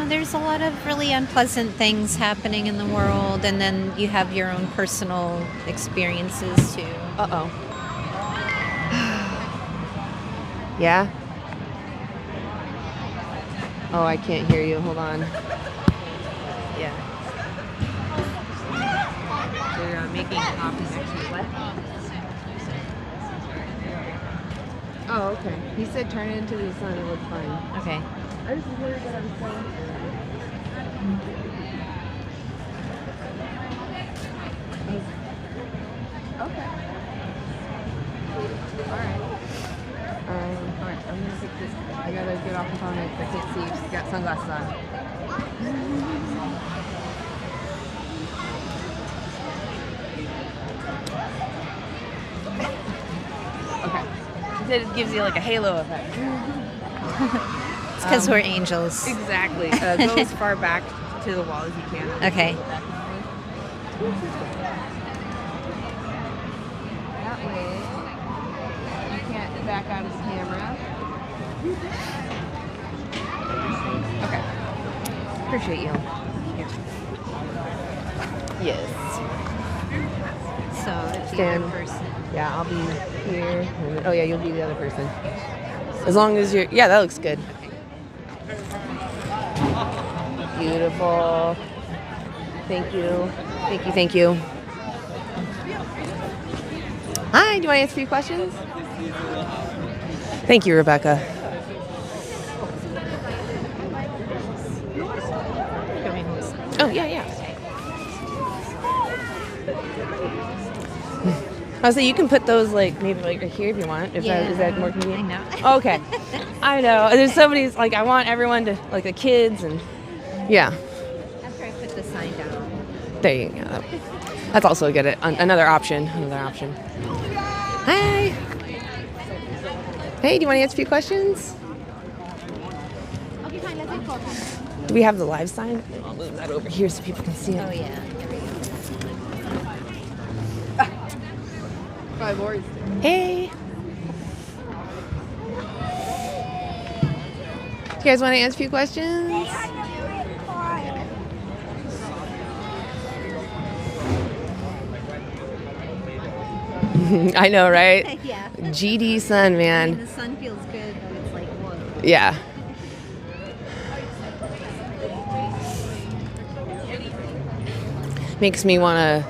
there's a lot of really unpleasant things happening in the world, and then you have your own personal experiences too. Uh-oh. Yeah? Oh, I can't hear you. Hold on. Yeah. They're making copies. What? Oh, okay. Okay. He said turn it into the sun. It looks fine. Okay. I just worried that I was so... Okay. Alright. Alright, I'm gonna pick this. I gotta get off the phone. I can't see. She's got sunglasses on. Okay. She said it gives you like a halo effect. It's because we're angels. Exactly. Go as far back to the wall as you can. Okay. That way, you can't back out of the camera. Okay. Appreciate you. Yes. So it's the Stand. other person. Yeah, I'll be here. Oh yeah, you'll be the other person. As long as you're, yeah, that looks good. Beautiful. Thank you. Thank you, thank you. Hi, do you want to answer a few questions? Thank you, Rebecca. Oh, yeah, yeah. I was saying you can put those like maybe like right here if you want. If that, is that more convenient? I know. Okay. I know. There's somebody's like I want everyone to like the kids and yeah. After I put the sign down. There you go. That's also a good another option. Another option. Hi. Hey, do you want to answer a few questions? Okay, fine. Let's take photos. Do we have the live sign? I'll move that over here so people can see it. Oh yeah. There we go. Hey. You guys want to answer a few questions? I know, right? Yeah. GD sun, man. I mean, the sun feels good, but it's like, whoa. Yeah. Makes me want to,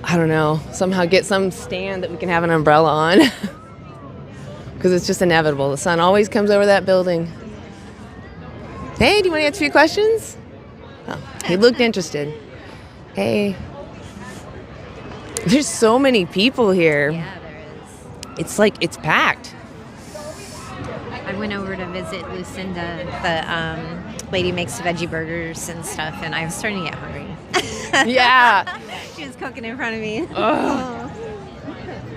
I don't know, somehow get some stand that we can have an umbrella on. Because it's just inevitable. The sun always comes over that building. Hey, do you want to answer a few questions? Oh, he looked interested. Hey. There's so many people here. Yeah, there is. It's like, it's packed. I went over to visit Lucinda. The lady makes veggie burgers and stuff, and I was starting to get hungry. Yeah. She was cooking in front of me. Oh.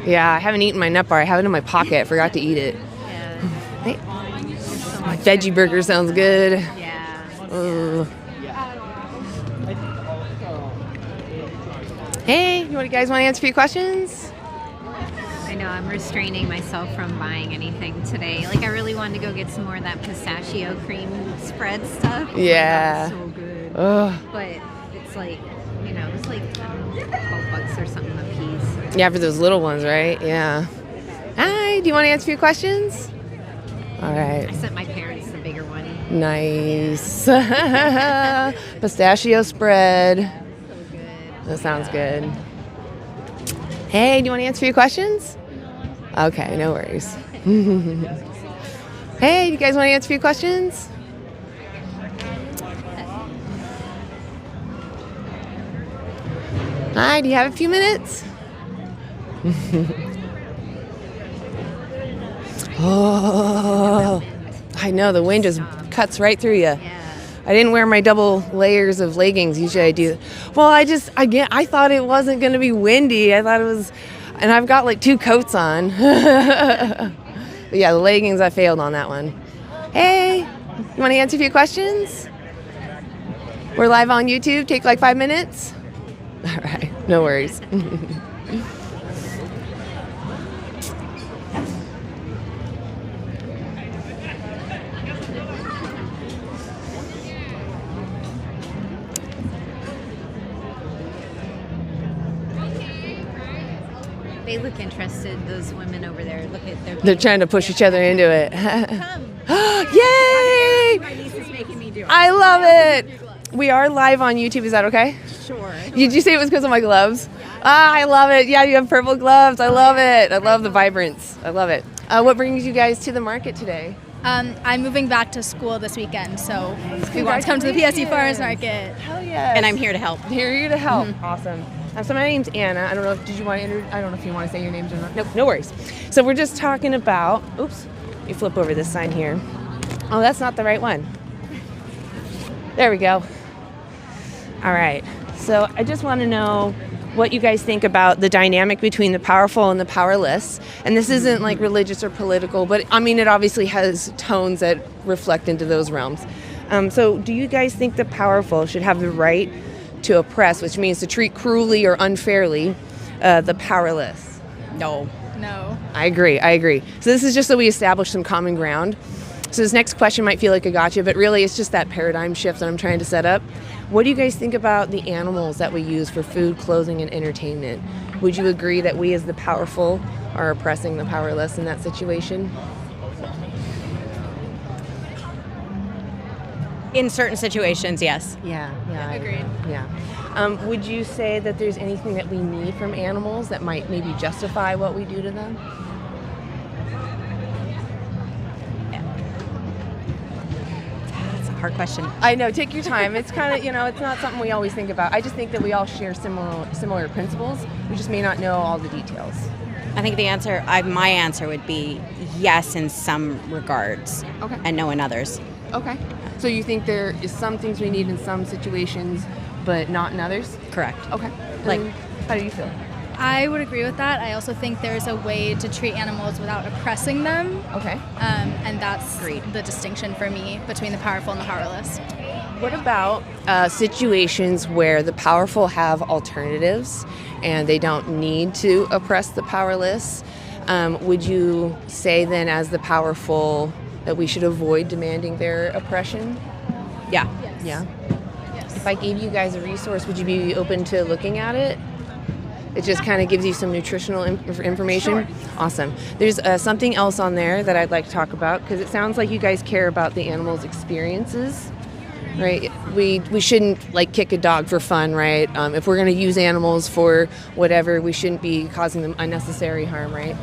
Yeah, I haven't eaten my nut bar. I have it in my pocket. I forgot to eat it. Yeah. Hey. So much Veggie burger sounds good. Yeah. Ugh. Hey, you guys want to answer a few questions? I know I'm restraining myself from buying anything today. Like I really wanted to go get some more of that pistachio cream spread stuff. Yeah. Oh, so good. Ugh. But it's like, you know, it's like $12 or something a piece. Yeah, for those little ones, right? Yeah. Hi, do you want to answer a few questions? All right. I sent my parents the bigger one. Nice. Pistachio spread. So good. That sounds good. Hey, do you want to answer a few questions? Okay, no worries. Hey, do you guys want to answer a few questions? Hi, do you have a few minutes? Oh, I know, the wind just cuts right through you. Yeah. I didn't wear my double layers of leggings. Usually I do. Well, I thought it wasn't going to be windy. I thought it was, and I've got like 2 coats on. But yeah, the leggings, I failed on that one. Hey, you want to answer a few questions? We're live on YouTube. Take like 5 minutes. All right, no worries. They look interested, those women over there. Look at their. They're trying to push each other into it. Come. Yay! My niece is making me do it. I love it. We are live on YouTube. Is that okay? Sure. Did you say it was because of my gloves? Ah, I love it. Yeah, you have purple gloves. I love it. I love the vibrance. I love it. What brings you guys to the market today? I'm moving back to school this weekend, so we want to come to the PSU Farmers Market. Hell yeah! And I'm here to help. Here to help. Awesome. So my name's Anna. I don't know if you want to say your names or not. Nope, no worries. So we're just talking about. Oops. You flip over this sign here. Oh, that's not the right one. There we go. All right. So I just want to know what you guys think about the dynamic between the powerful and the powerless. And this isn't like religious or political, but I mean, it obviously has tones that reflect into those realms. So do you guys think the powerful should have the right to oppress, which means to treat cruelly or unfairly the powerless? No. I agree. So this is just so we establish some common ground. So this next question might feel like a gotcha, but really it's just that paradigm shift that I'm trying to set up. What do you guys think about the animals that we use for food, clothing, and entertainment? Would you agree that we as the powerful are oppressing the powerless in that situation? In certain situations, yes. Yeah, Agreed. Would you say that there's anything that we need from animals that might maybe justify what we do to them? Hard question. I know, take your time. It's kind of, it's not something we always think about. I just think that we all share similar principles. We just may not know all the details. I think my answer would be yes in some regards, Okay. and no in others. Okay. So you think there is some things we need in some situations, but not in others? Correct. Okay. Like- And how do you feel? I would agree with that. I also think there's a way to treat animals without oppressing them. Okay. And that's the distinction for me between the powerful and the powerless. What about situations where the powerful have alternatives and they don't need to oppress the powerless? Would you say then as the powerful that we should avoid demanding their oppression? Yeah. Yeah. If I gave you guys a resource, would you be open to looking at it? It just kind of gives you some nutritional information. Sure. Awesome. There's something else on there that I'd like to talk about because it sounds like you guys care about the animals' experiences, right? We shouldn't like kick a dog for fun, right? If we're going to use animals for whatever, we shouldn't be causing them unnecessary harm, right?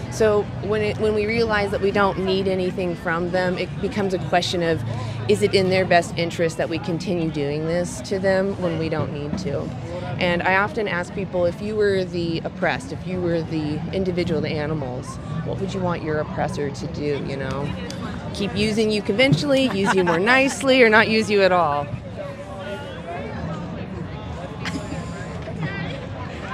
So when we realize that we don't need anything from them, it becomes a question of, is it in their best interest that we continue doing this to them when we don't need to? And I often ask people, if you were the oppressed, if you were the individual, the animals, what would you want your oppressor to do, Keep using you conventionally, use you more nicely, or not use you at all?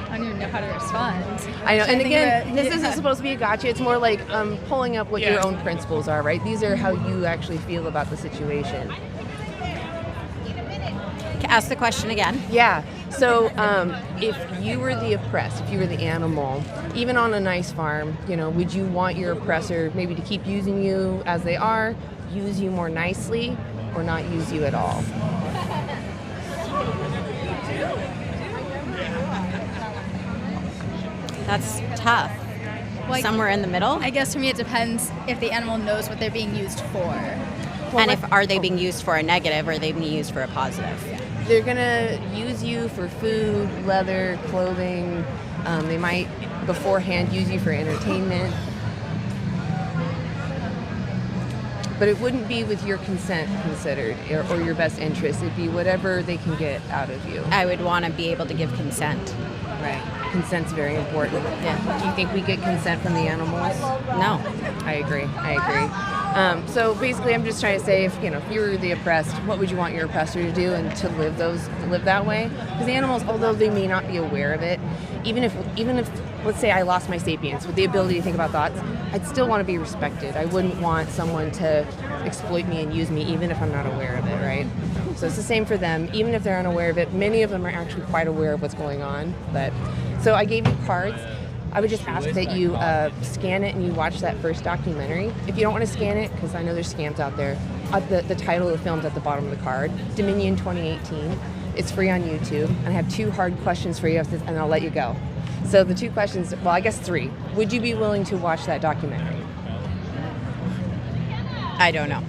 I don't even know how to respond. I know, and again, this isn't supposed to be a gotcha. It's more like pulling up what your own principles are, right? These are how you actually feel about the situation. Ask the question again. Yeah. So if you were the oppressed, if you were the animal, even on a nice farm, would you want your oppressor maybe to keep using you as they are, use you more nicely, or not use you at all? That's tough. Somewhere in the middle? I guess for me it depends if the animal knows what they're being used for. And are they being used for a negative or are they being used for a positive? They're going to use you for food, leather, clothing. They might beforehand use you for entertainment. But it wouldn't be with your consent considered or your best interest. It'd be whatever they can get out of you. I would want to be able to give consent. Right. Consent's very important. Yeah. Do you think we get consent from the animals? No. I agree. So basically, I'm just trying to say, if you were the oppressed, what would you want your oppressor to do and to live that way? Because the animals, although they may not be aware of it, even if let's say I lost my sapience with the ability to think about thoughts, I'd still want to be respected. I wouldn't want someone to exploit me and use me, even if I'm not aware of it, right? So it's the same for them, even if they're unaware of it. Many of them are actually quite aware of what's going on. So I gave you cards. I would just ask that you scan it and you watch that first documentary. If you don't want to scan it, because I know there's scams out there, the title of the film's at the bottom of the card, Dominion 2018. It's free on YouTube. And I have 2 hard questions for you, and I'll let you go. So the 2 questions, well, I guess 3. Would you be willing to watch that documentary? I don't know.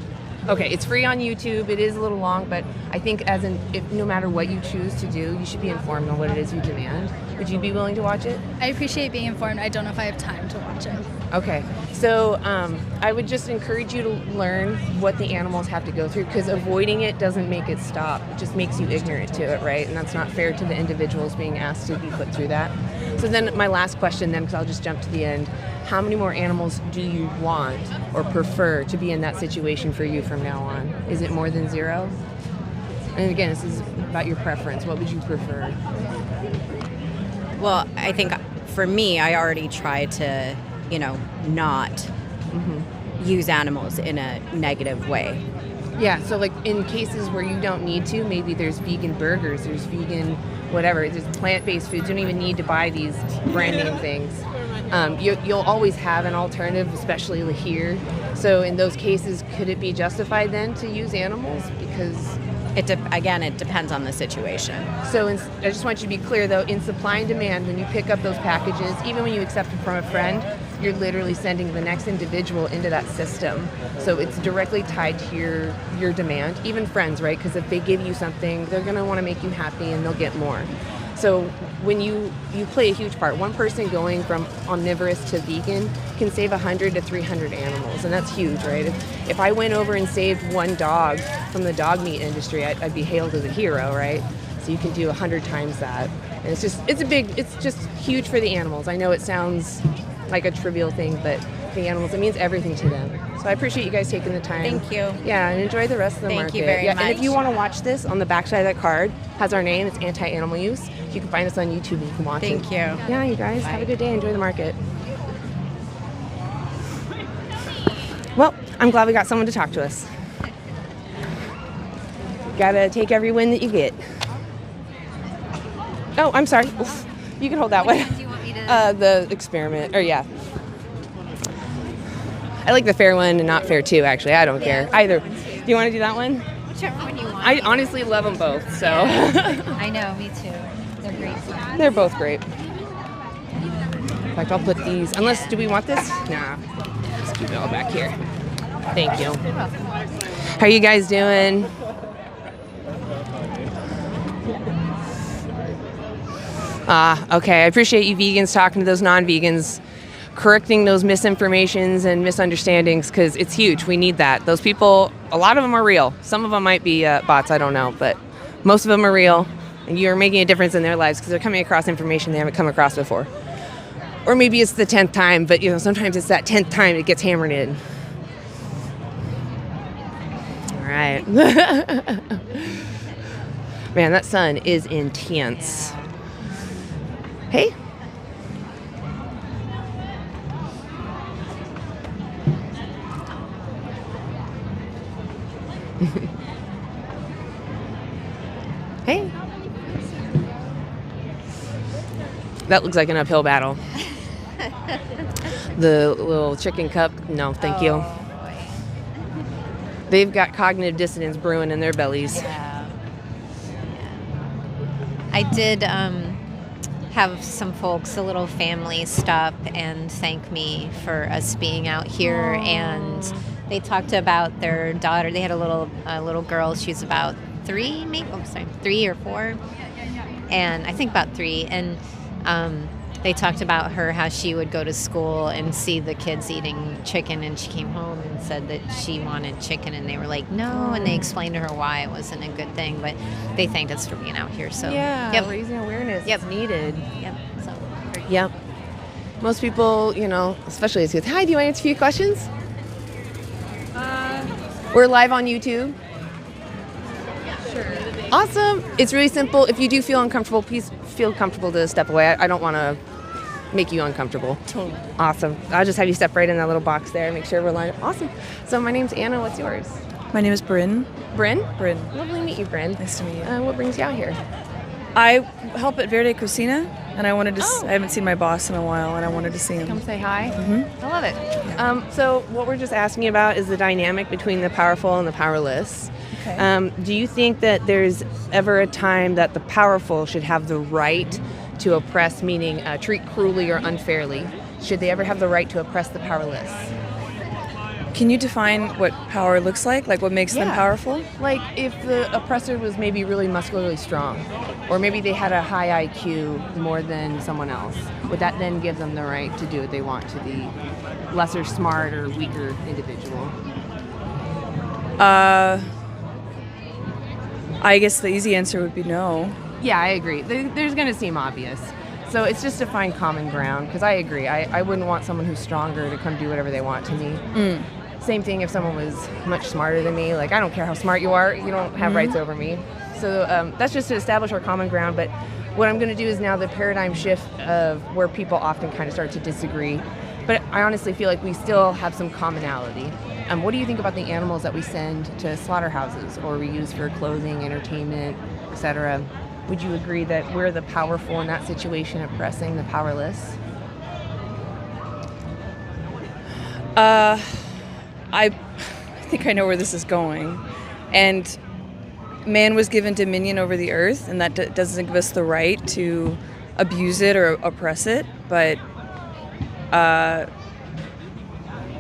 Okay, it's free on YouTube. It is a little long, but I think if no matter what you choose to do, you should be informed on what it is you demand. Would you be willing to watch it? I appreciate being informed. I don't know if I have time to watch it. Okay, so I would just encourage you to learn what the animals have to go through, because avoiding it doesn't make it stop. It just makes you ignorant to it, right? And that's not fair to the individuals being asked to be put through that. So then my last question then, because I'll just jump to the end, how many more animals do you want or prefer to be in that situation for you from now on? Is it more than 0? And again, this is about your preference. What would you prefer? Well, I think for me, I already tried to, not use animals in a negative way. Yeah, so like in cases where you don't need to, maybe there's vegan burgers, there's vegan whatever, there's plant-based foods. You don't even need to buy these brand name things. You'll always have an alternative, especially here. So in those cases, could it be justified then to use animals? Because it depends on the situation. So I just want you to be clear, though, in supply and demand, when you pick up those packages, even when you accept them from a friend, you're literally sending the next individual into that system. So it's directly tied to your demand, even friends, right? Because if they give you something, they're going to want to make you happy and they'll get more. So when you play a huge part, one person going from omnivorous to vegan can save 100 to 300 animals, and that's huge, right? If I went over and saved one dog from the dog meat industry, I'd be hailed as a hero, right? So you can do 100 times that, and it's just huge for the animals. I know it sounds like a trivial thing, but the animals, it means everything to them. So I appreciate you guys taking the time. Thank you. Yeah, and enjoy the rest of the market. Thank you very much. And if you want to watch this, on the backside of that card has our name. It's Anti-Animal Use. You can find us on YouTube and you can watch it. Thank you. Yeah, you guys, have a good day. Enjoy the market. Well, I'm glad we got someone to talk to us. Gotta take every win that you get. Oh, I'm sorry. Oof. You can hold that one. Do you want me to? The experiment, or yeah. I like the fair one and not fair too, actually. I don't care. Either. Do you want to do that one? Whichever one you want. I honestly love them both, so. I know, me too. They're great. They're both great. In fact, I'll put these, unless, do we want this? Nah. Just keep it all back here. Thank you. How are you guys doing? Okay. I appreciate you vegans talking to those non-vegans, correcting those misinformations and misunderstandings, because it's huge. We need that. Those people, a lot of them are real. Some of them might be bots, I don't know, but most of them are real, and you're making a difference in their lives because they're coming across information they haven't come across before. Or maybe it's the 10th time, but sometimes it's that 10th time it gets hammered in. All right. Man, that sun is intense. Hey. Hey. That looks like an uphill battle. The little chicken cup, no, thank you. They've got cognitive dissonance brewing in their bellies. Yeah. I did have some folks, a little family, stop and thank me for us being out here. Aww. And they talked about their daughter. They had a little girl. She's about 3, maybe. Oh, sorry, 3 or 4, and I think about 3. And they talked about her, how she would go to school and see the kids eating chicken, and she came home and said that she wanted chicken, and they were like, no, and they explained to her why it wasn't a good thing, but they thanked us for being out here. So yeah, raising awareness is needed. Yep. So. Yep. Most people, especially as kids. Hi, do you want to answer a few questions? We're live on YouTube. Sure. Awesome. It's really simple. If you do feel uncomfortable, please feel comfortable to step away. I don't want to make you uncomfortable. Totally. Awesome. I'll just have you step right in that little box there. Make sure we're lined up. Awesome. So my name's Anna. What's yours? My name is Bryn. Bryn? Bryn. Lovely to meet you, Bryn. Nice to meet you. What brings you out here? I help at Verde Cocina, and I wanted to. I haven't seen my boss in a while, and I wanted to see him. Come say hi. Mm-hmm. I love it. Yeah. So what we're just asking about is the dynamic between the powerful and the powerless. Okay. Do you think that there's ever a time that the powerful should have the right to oppress, meaning treat cruelly or unfairly? Should they ever have the right to oppress the powerless? Can you define what power looks like? Like what makes them powerful? Like if the oppressor was maybe really muscularly strong, or maybe they had a high IQ more than someone else, would that then give them the right to do what they want to the lesser smart or weaker individual? I guess the easy answer would be no. Yeah, I agree. There's going to seem obvious. So it's just to find common ground, because I agree. I wouldn't want someone who's stronger to come do whatever they want to me. Same thing if someone was much smarter than me. Like, I don't care how smart you are. You don't have rights over me. So that's just to establish our common ground. But what I'm going to do is now the paradigm shift of where people often kind of start to disagree. But I honestly feel like we still have some commonality. What do you think about the animals that we send to slaughterhouses or we use for clothing, entertainment, etc.? Would you agree that we're the powerful in that situation oppressing the powerless? I think I know where this is going. And man was given dominion over the earth, and that doesn't give us the right to abuse it or oppress it. But I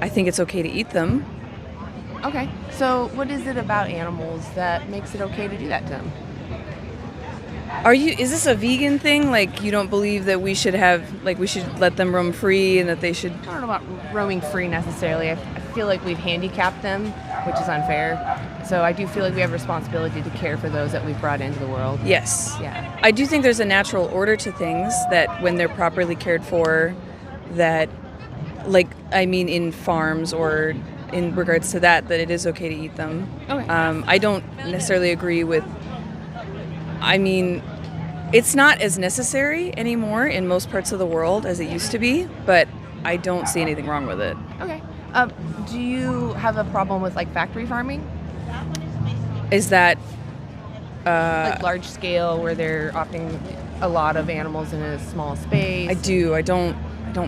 think it's okay to eat them. Okay. So what is it about animals that makes it okay to do that to them? Is this a vegan thing? Like, you don't believe that we should let them roam free and that they should... I don't know about roaming free necessarily. I feel like we've handicapped them, which is unfair. So I do feel like we have a responsibility to care for those that we've brought into the world. Yes. Yeah. I do think there's a natural order to things that when they're properly cared for, that, in farms or in regards to that it is okay to eat them. Okay. I don't necessarily agree with... it's not as necessary anymore in most parts of the world as it used to be, but I don't see anything wrong with it. Okay. Do you have a problem with factory farming? Is that large scale where they're opting a lot of animals in a small space? I do. I don't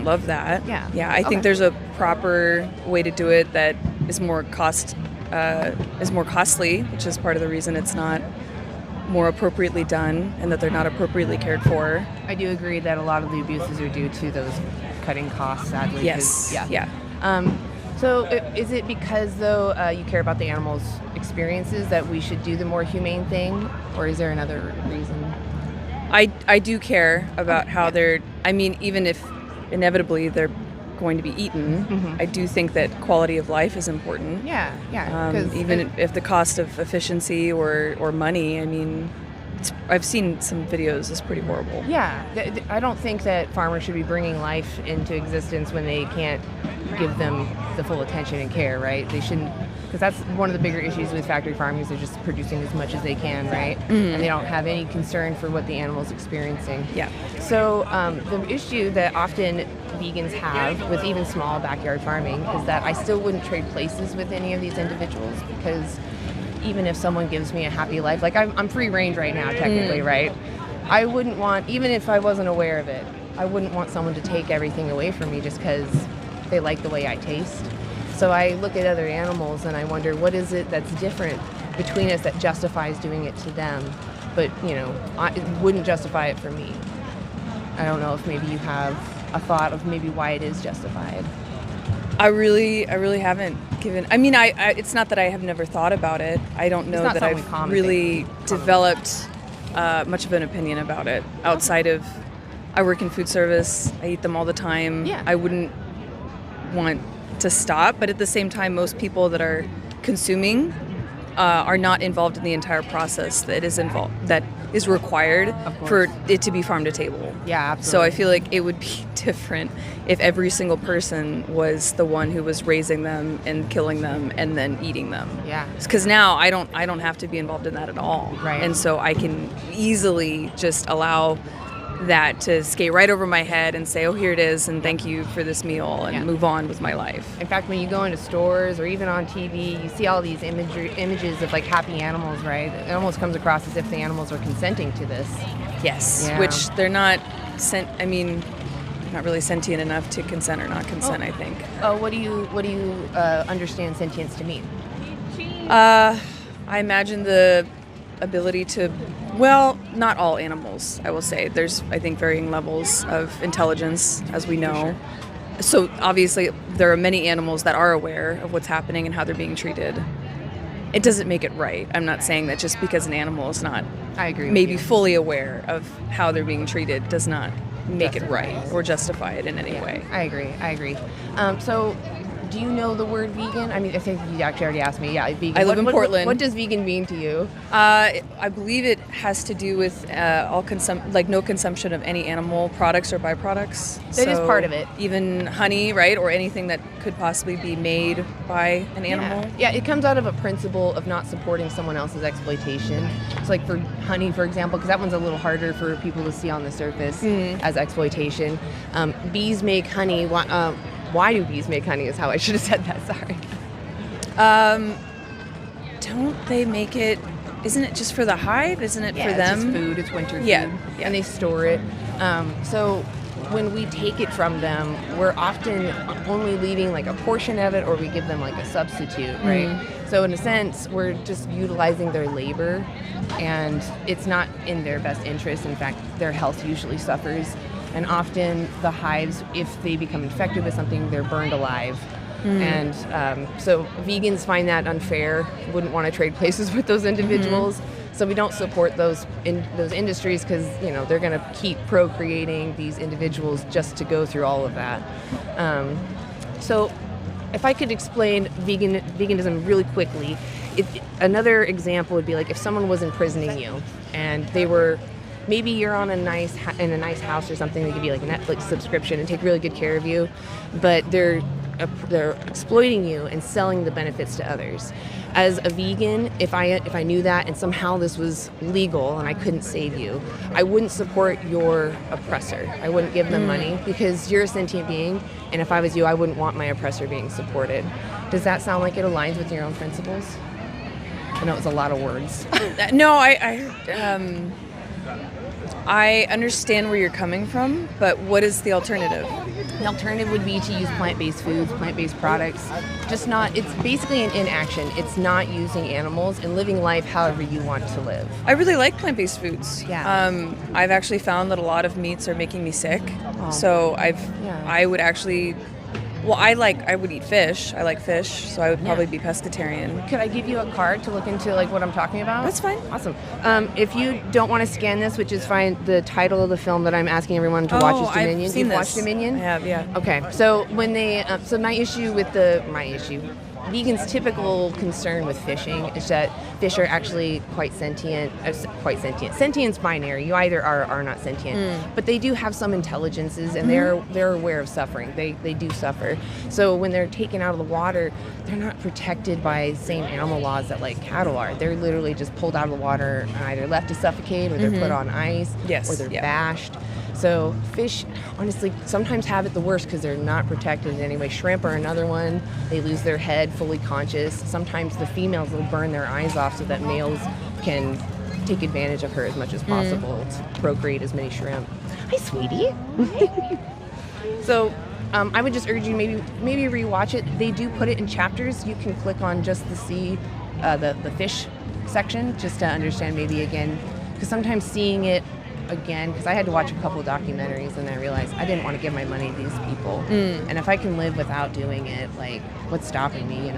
love that. Yeah. Yeah. I think there's a proper way to do it that is more costly, which is part of the reason it's not more appropriately done and that they're not appropriately cared for. I do agree that a lot of the abuses are due to those cutting costs, sadly. Yes. Yeah. So is it because, though, you care about the animals' experiences that we should do the more humane thing, or is there another reason? I do care about how they're... even if inevitably they're going to be eaten, I do think that quality of life is important. Yeah. Even if the cost of efficiency or money, I've seen some videos, it's pretty horrible. Yeah. I don't think that farmers should be bringing life into existence when they can't give them the full attention and care, right? They shouldn't, because that's one of the bigger issues with factory farming is they're just producing as much as they can, right? And they don't have any concern for what the animal's experiencing. Yeah. So the issue that often vegans have with even small backyard farming is that I still wouldn't trade places with any of these individuals, because even if someone gives me a happy life, I'm free range right now technically, right? I wouldn't want, even if I wasn't aware of it, I wouldn't want someone to take everything away from me just because they like the way I taste. So I look at other animals and I wonder, what is it that's different between us that justifies doing it to them, but it wouldn't justify it for me? I don't know if maybe you have a thought of maybe why it is justified. I really haven't given... it's not that I have never thought about it. I don't know that I've really developed much of an opinion about it. Outside of... I work in food service. I eat them all the time. Yeah. I wouldn't want to stop, but at the same time, most people that are consuming are not involved in the entire process that is required for it to be farm to table. Yeah, absolutely. So I feel like it would be different if every single person was the one who was raising them and killing them and then eating them. Yeah. Because now I don't have to be involved in that at all. Right. And so I can easily just allow that to skate right over my head and say, oh, here it is, and thank you for this meal, and move on with my life. In fact, when you go into stores or even on TV, you see all these images of happy animals, right? It almost comes across as if the animals are consenting to this. Yes, Yeah. which they're not not really sentient enough to consent or not consent, I think. Oh, what do you understand sentience to mean? I imagine the ability to, well, not all animals, I will say. There's, I think, varying levels of intelligence, as we know. So obviously there are many animals that are aware of what's happening and how they're being treated. It doesn't make it right. I'm not saying that just because an animal is not I agree with maybe you. fully aware of how they're being treated does not make it right or justify it in any way. I agree. So, do you know the word vegan? I mean, I think you actually already asked me. Yeah, vegan. I live in Portland. What does vegan mean to you? I believe it has to do with no consumption of any animal products or byproducts. That is part of it. Even honey, right, or anything that could possibly be made by an animal. Yeah, it comes out of a principle of not supporting someone else's exploitation. So, like for honey, for example, because that one's a little harder for people to see on the surface as exploitation. Bees make honey. Why do bees make honey is how I should have said that, sorry. Don't they make it, isn't it just for the hive? Isn't it for them? It's just food, it's winter food. Yeah. And they store it. So when we take it from them, we're often only leaving like a portion of it, or we give them like a substitute, right? So in a sense, we're just utilizing their labor, and it's not in their best interest. In fact, their health usually suffers. And often the hives, if they become infected with something, they're burned alive. And so vegans find that unfair, wouldn't want to trade places with those individuals. So we don't support those industries because, they're going to keep procreating these individuals just to go through all of that. So if I could explain veganism really quickly, another example would be like if someone was imprisoning you and they were, maybe you're on in a nice house or something, they give you like a Netflix subscription and take really good care of you, but they're exploiting you and selling the benefits to others. As a vegan, if I knew that and somehow this was legal and I couldn't save you, I wouldn't support your oppressor. I wouldn't give them money because you're a sentient being, and if I was you, I wouldn't want my oppressor being supported. Does that sound like it aligns with your own principles? I know it's a lot of words. No, I understand where you're coming from, but what is the alternative? The alternative would be to use plant-based foods, plant-based products. It's basically an inaction. It's not using animals and living life however you want to live. I really like plant-based foods. Yeah. I've actually found that a lot of meats are making me sick. So I would actually, I would eat fish. I like fish, so I would probably be pescatarian. Could I give you a card to look into like what I'm talking about? That's fine. Awesome. If you don't want to scan this, which is fine, the title of the film that I'm asking everyone to watch is Dominion. I've seen You've watched Dominion? I have, yeah. Okay. So when they, vegans' typical concern with fishing is that fish are actually quite sentient. Sentient's binary. You either are or are not sentient. But they do have some intelligences, and they're aware of suffering. They do suffer. So when they're taken out of the water, they're not protected by the same animal laws that like cattle are. They're literally just pulled out of the water and either left to suffocate, or they're put on ice, or they're bashed. So fish, honestly, sometimes have it the worst because they're not protected in any way. Shrimp are another one. They lose their head fully conscious. Sometimes the females will burn their eyes off so that males can take advantage of her as much as possible to procreate as many shrimp. Hi, sweetie. So I would just urge you maybe rewatch it. They do put it in chapters. You can click on just the fish section just to understand maybe again, because sometimes seeing it again, because I had to watch a couple of documentaries and I realized I didn't want to give my money to these people. And if I can live without doing it, like, what's stopping me,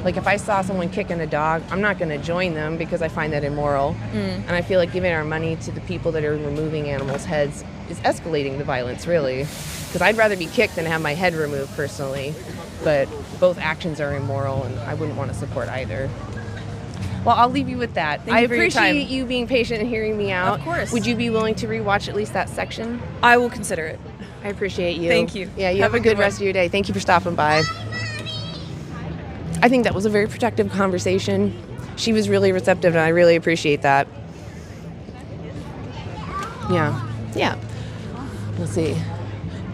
Like, if I saw someone kicking a dog, I'm not going to join them because I find that immoral. And I feel like giving our money to the people that are removing animals' heads is escalating the violence, really. Because I'd rather be kicked than have my head removed, personally. But both actions are immoral, and I wouldn't want to support either. Well, I'll leave you with that. I appreciate you being patient and hearing me out. Of course. Would you be willing to rewatch at least that section? I will consider it. I appreciate you. Thank you. Yeah, you have a good rest of your day. Thank you for stopping by. I think that was a very productive conversation. She was really receptive, and I really appreciate that. Yeah. We'll see.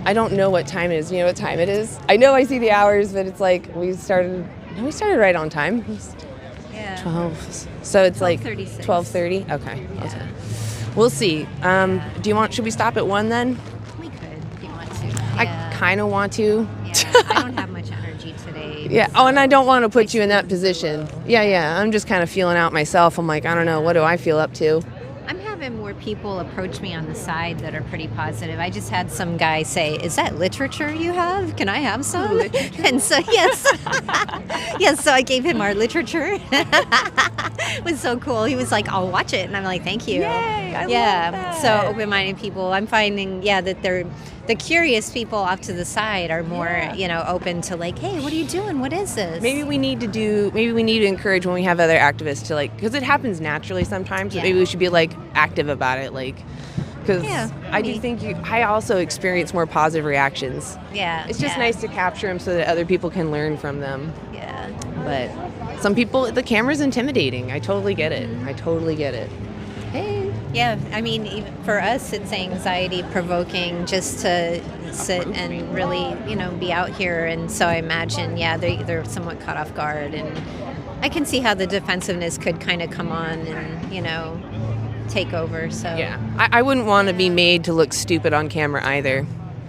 I don't know what time it is. You know what time it is? I know I see the hours, but it's like we started right on time. Yeah. 12. So it's like 12:30. Okay. We'll see. Should we stop at 1 then? We could if you want to. I kind of want to. Yeah, I don't have much energy today. Yeah. Oh, and I don't want to put you in that position. Yeah. I'm just kind of feeling out myself. I'm like, I don't know. What do I feel up to? I'm having more people approach me on the side that are pretty positive. I just had some guy say, "Is that literature you have? Can I have some?" And so yes, yes. So I gave him our literature. It was so cool. He was like, "I'll watch it," and I'm like, "Thank you." Yay, I love yeah. that. So open-minded people. I'm finding, that they're. The curious people off to the side are more, open to like, hey, what are you doing? What is this? Maybe we need to encourage when we have other activists to because it happens naturally sometimes. Yeah. Maybe we should be active about it, because I do think I also experience more positive reactions. Yeah. It's just nice to capture them so that other people can learn from them. Yeah. But some people, the camera's intimidating. I totally get it. Hey. Yeah, I mean, even for us, it's anxiety provoking just to sit and really, be out here. And so I imagine, they're somewhat caught off guard. And I can see how the defensiveness could kind of come on and, take over. So yeah, I wouldn't want to be made to look stupid on camera either.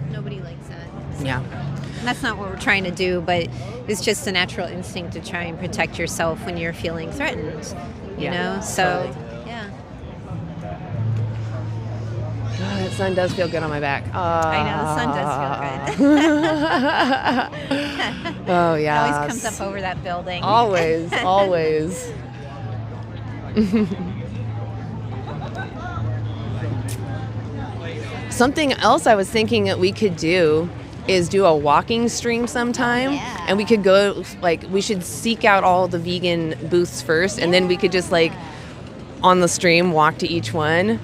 Nobody likes that. So. Yeah. And that's not what we're trying to do, but it's just a natural instinct to try and protect yourself when you're feeling threatened, you know? So, totally. Oh, that sun does feel good on my back. I know, the sun does feel good. Oh, yeah. It always comes up over that building. Always, always. Something else I was thinking that we could do is do a walking stream sometime. Yeah. And we could go, we should seek out all the vegan booths first, and then we could just, on the stream, walk to each one.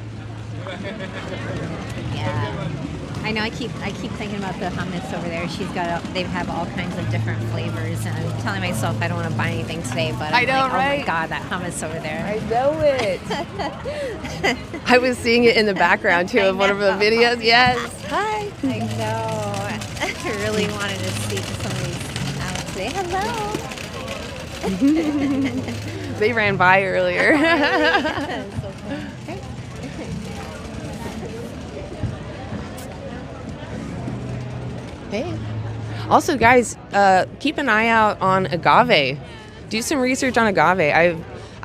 I know. I keep thinking about the hummus over there. They have all kinds of different flavors, and I'm telling myself I don't want to buy anything today. But I'm right? Oh my God, that hummus over there! I know it. I was seeing it in the background too of one of the videos. Yes. Hi. I know. I really wanted to speak to somebody. Say hello. They ran by earlier. Hey. Also, guys, keep an eye out on agave. Do some research on agave.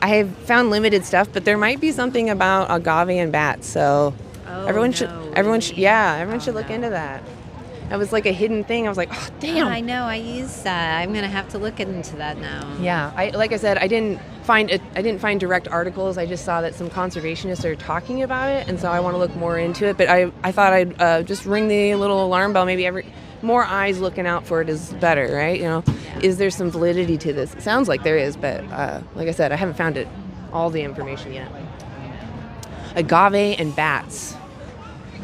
I have found limited stuff, but there might be something about agave and bats. So everyone should look into that. That was like a hidden thing. I was like, oh damn. I know. I use that. I'm gonna have to look into that now. Yeah. Like I said, I didn't find direct articles. I just saw that some conservationists are talking about it, and so I want to look more into it. But I thought I'd just ring the little alarm bell. Maybe more eyes looking out for it is better, right? Is there some validity to this? It sounds like there is, but like I said, I haven't found all the information yet. Agave and bats.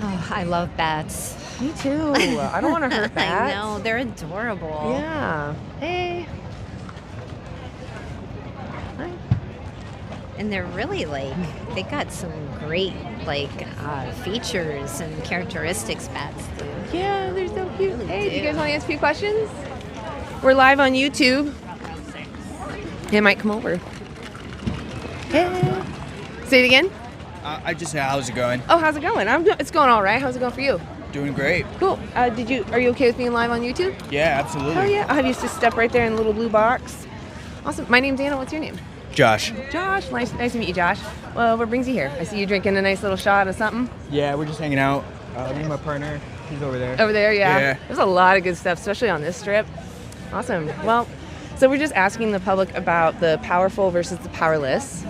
Oh, I love bats. Me too. I don't want to hurt bats. I know, they're adorable. Yeah. Hey. Hi. And they're really they got some great features and characteristics, bats do. Yeah, they're so cute. Really Hey, do you do. guys want to ask a few questions? We're live on YouTube. Hey, Mike, come over. Hey. Say it again. I just said, how's it going? Oh, how's it going? It's going all right. How's it going for you? Doing great. Cool. Are you okay with being live on YouTube? Yeah, absolutely. Oh yeah. I'll have you just step right there in the little blue box. Awesome. My name's Anna. What's your name? Josh. Josh. Nice to meet you, Josh. Well, what brings you here? I see you drinking a nice little shot of something. Yeah, we're just hanging out. Me and my partner, he's over there. Over there, yeah. Yeah. There's a lot of good stuff, especially on this strip. Awesome. Well, so we're just asking the public about the powerful versus the powerless.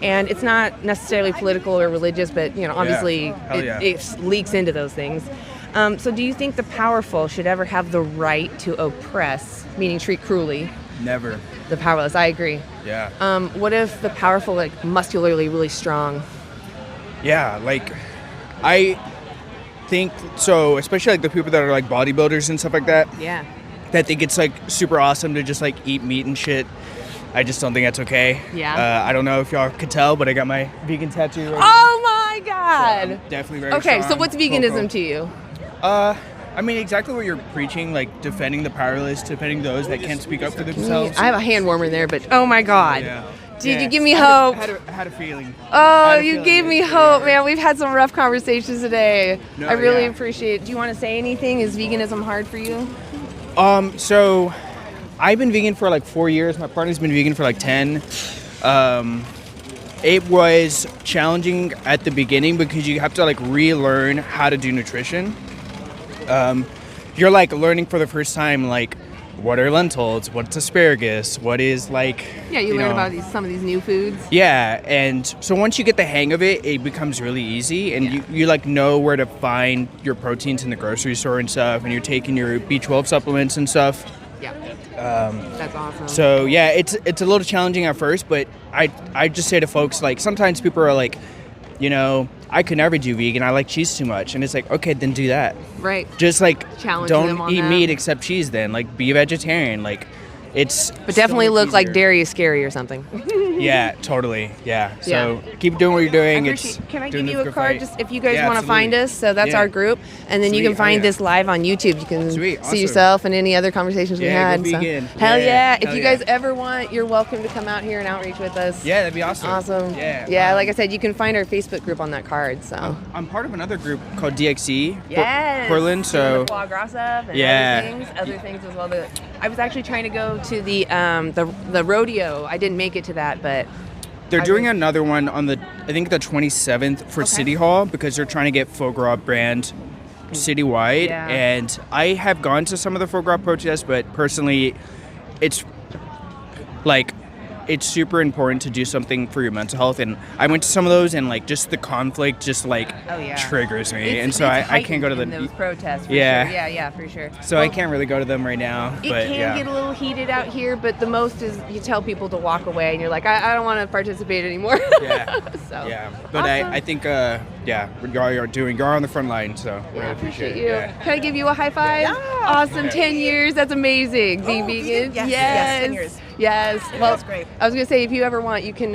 And it's not necessarily political or religious, but obviously it leaks into those things. So do you think the powerful should ever have the right to oppress, meaning treat cruelly? Never. The powerless, I agree. Yeah. What if the powerful, muscularly really strong? Yeah, I think so, especially the people that are bodybuilders and stuff like that. Yeah. That think it's super awesome to just eat meat and shit. I just don't think that's okay. Yeah. I don't know if y'all could tell, but I got my vegan tattoo right Oh my God! So I'm definitely very Okay, strong. so what's veganism to you? I mean, exactly what you're preaching, defending the powerless, defending those that can't speak up for themselves. I have a hand warmer there, but oh my God. Yeah. Dude, you give me hope. I had a feeling. Oh, you gave me hope, man. We've had some rough conversations today. No, I really yeah. appreciate it. Do you want to say anything? Is veganism hard for you? So I've been vegan for 4 years. My partner's been vegan for 10. it was challenging at the beginning because you have to like relearn how to do nutrition. You're like learning for the first time, like, what are lentils? What's asparagus? What is like... Yeah, you learn about some of these new foods. Yeah, and so once you get the hang of it, it becomes really easy, and you like know where to find your proteins in the grocery store and stuff, and you're taking your B12 supplements and stuff. Yeah. That's awesome. So yeah, it's a little challenging at first, but I just say to folks, like, sometimes people are like, you know, I could never do vegan. I like cheese too much. And it's like, okay, then do that. Right. Just like, Challenging them don't on eat that. meat except cheese then. Like, be a vegetarian. Like, it's... But definitely so much look like easier. dairy is scary or something. Yeah, totally. Yeah. So keep doing what you're doing. Can I doing give a you a good card fight. just if you guys Yeah, want to find absolutely. us? So that's Yeah. our group. And then you Sweet. can find Oh, yeah. this live on YouTube. You can Sweet. see Awesome. yourself and any other conversations we Yeah, had. go So. vegan. Hell Yeah. yeah. If Hell you yeah. guys ever want, you're welcome to come out here and outreach with us. Yeah, that'd be awesome. Awesome. Yeah. Yeah, like I said, you can find our Facebook group on that card. So I'm part of another group called DXE yes. Portland. So Doing the foie gras stuff and Yeah. other things as well. I was actually trying to go to the rodeo. I didn't make it to that, but they're doing another one on I think the 27th for City Hall because they're trying to get foie gras brand citywide. Yeah. And I have gone to some of the foie gras protests, but personally, it's like, it's super important to do something for your mental health. And I went to some of those, and like just the conflict just like triggers me. And so I can't go to those protests. For Yeah. Sure. Yeah, for sure. So I can't really go to them right now. It But can yeah. get a little heated out here, but the most is you tell people to walk away, and you're like, I don't want to participate anymore. Yeah. So Yeah. But awesome. I think you're on the front line, so really appreciate you. it. Can I give you a high five? Awesome, 10 years. That's amazing. Being vegan. Yes, 10 years. Yes. Well, That's great. I was gonna say if you ever want, you can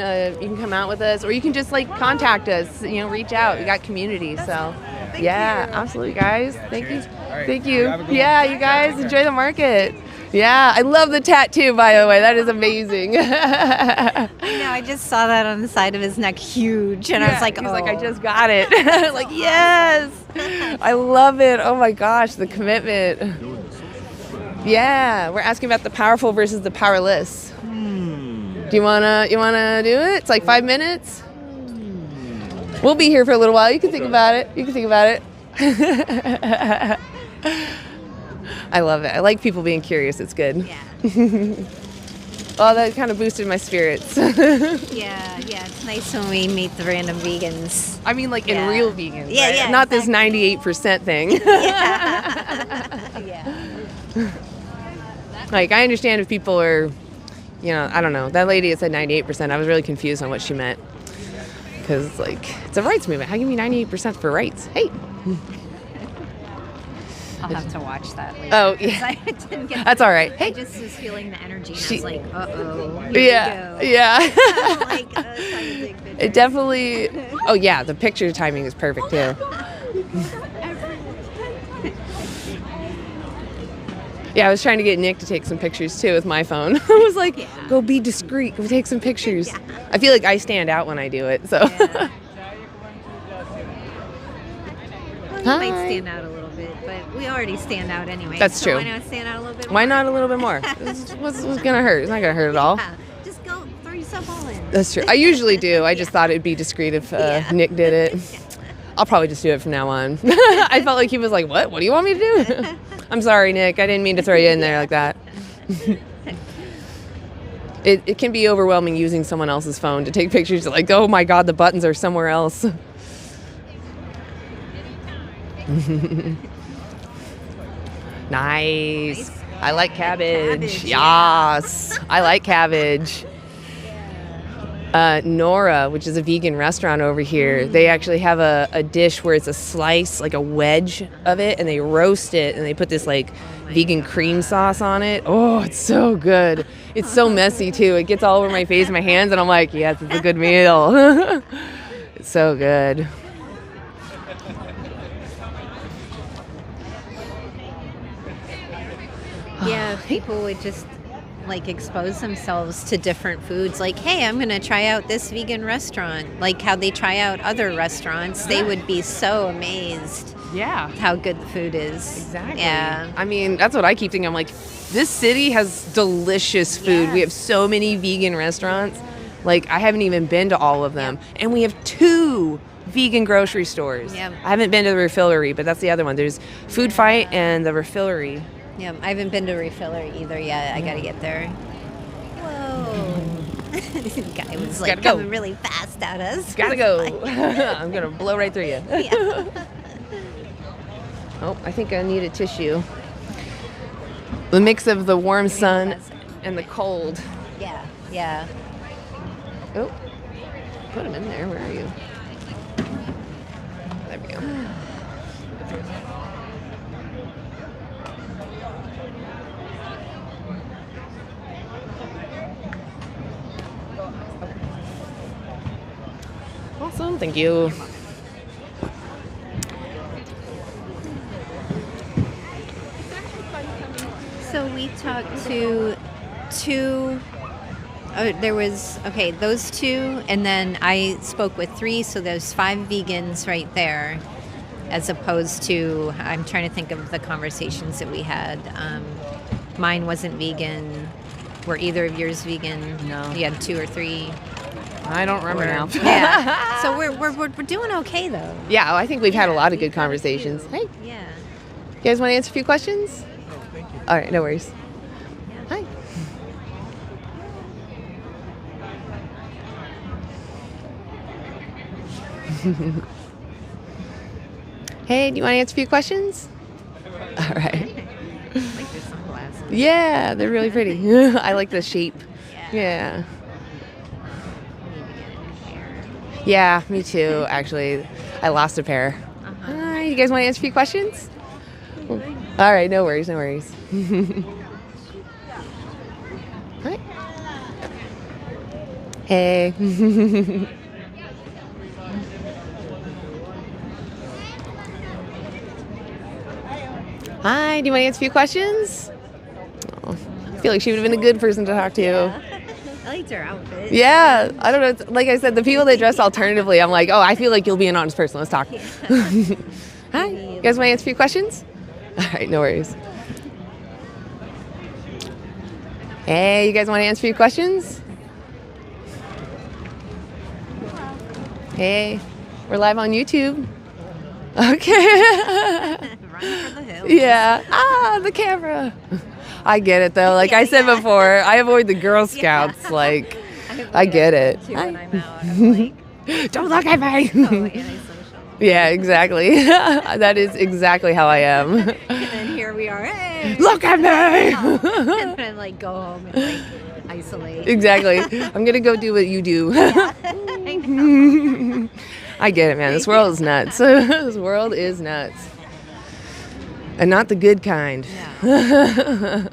come out with us, or you can just like contact us. You know, reach out. We got community. So, yeah, absolutely, guys. Thank you. right. Thank you. Have a good Yeah, you guys enjoy the market. Yeah, I love the tattoo. By the way, that is amazing. I know. I just saw that on the side of his neck, huge, and I was like, he's oh. like, I just got it. Like, yes, I love it. Oh my gosh, the commitment. Yeah, we're asking about the powerful versus the powerless. Do you wanna do it? It's like 5 minutes. We'll be here for a little while. You can think about it. I love it. I like people being curious. It's good. Yeah. Well, that kind of boosted my spirits. Yeah, it's nice when we meet the random vegans. I mean, like in real vegans. Yeah, right? yeah. Not this 98% thing. Yeah. Like, I understand if people are, you know, I don't know. That lady that said 98%, I was really confused on what she meant. Because, like, it's a rights movement. How can you be 98% for rights? Hey. I'll have to watch that later. Oh, yeah. I didn't get That's all right. I just was feeling the energy, and I was like, uh-oh, here Yeah, we go. yeah. Like, trying to take pictures. It definitely, oh yeah, the picture timing is perfect too. Yeah, I was trying to get Nick to take some pictures too with my phone. I was like, go be discreet, go take some pictures. I feel like I stand out when I do it, so. Well, you might stand out a little bit, but we already stand out anyway. That's so true. Why not stand out a little bit more? Why not a little bit more? What's gonna hurt? It's not gonna hurt at all. Yeah, just go throw yourself all in. That's true. I usually do. I just thought it'd be discreet if Nick did it. I'll probably just do it from now on. I felt like he was like, what? What do you want me to do? I'm sorry, Nick. I didn't mean to throw you in there like that. It can be overwhelming using someone else's phone to take pictures. Like, oh my God, the buttons are somewhere else. Nice. I like cabbage. Yes. I like cabbage. Nora, which is a vegan restaurant over here, they actually have a dish where it's a slice, like a wedge of it, and they roast it, and they put this like vegan cream sauce on it. Oh, it's so good. It's so messy too. It gets all over my face and my hands, and I'm like, yes, it's a good meal. It's so good. Yeah, people would just like expose themselves to different foods. Like, hey, I'm going to try out this vegan restaurant. Like how they try out other restaurants. They would be so amazed. Yeah. How good the food is. Exactly. Yeah. I mean, that's what I keep thinking. I'm like, this city has delicious food. Yes. We have so many vegan restaurants. Like, I haven't even been to all of them. And we have 2 vegan grocery stores. Yeah. I haven't been to the Refillery, but that's the other one. There's Food Fight and the Refillery. Yeah, I haven't been to Refiller either yet. I gotta get there. Whoa. This guy was like Gotta go. coming really fast at us. Gotta go. I'm gonna blow right through you. Yeah. Oh, I think I need a tissue. The mix of the warm sun and the cold. Yeah. Oh, put them in there. Where are you? There we go. Awesome, thank you. So we talked to 2. There was, those 2, and then I spoke with 3, so there's 5 vegans right there, as opposed to, I'm trying to think of the conversations that we had. Mine wasn't vegan. Were either of yours vegan? No. You had 2 or 3? I don't remember now. Yeah. So we're doing okay, though. Yeah, I think we've had a lot of good conversations. Hey, Yeah. you guys want to answer a few questions? Thank you. All right, no worries. Hi. Hey, do you want to answer a few questions? All right. I like your sunglasses. Yeah, they're really pretty. I like the shape. Yeah. Yeah, me too, actually. I lost a pair. Hi, you guys want to answer a few questions? All right, no worries, no worries. Hi. Hey. Hi, do you want to answer a few questions? Oh, I feel like she would have been a good person to talk to. I liked her outfit. Yeah, I don't know. Like I said, the people that dress alternatively, I'm like, oh, I feel like you'll be an honest person. Let's talk. Hi, you guys want to answer a few questions? All right, no worries. Hey, you guys want to answer a few questions? Hey, we're live on YouTube. Okay. Run for the hills. Yeah. The camera. I get it though. Like I said before, I avoid the Girl Scouts. Like, I get it. When I'm out, I'm like, don't look at me. oh, antisocial. Yeah, exactly. That is exactly how I am. And then here we are. Hey. Look at me. And then like go home and like isolate. Exactly. I'm gonna go do what you do. I know. I get it, man. This world is nuts. This world is nuts. And not the good kind. Yeah.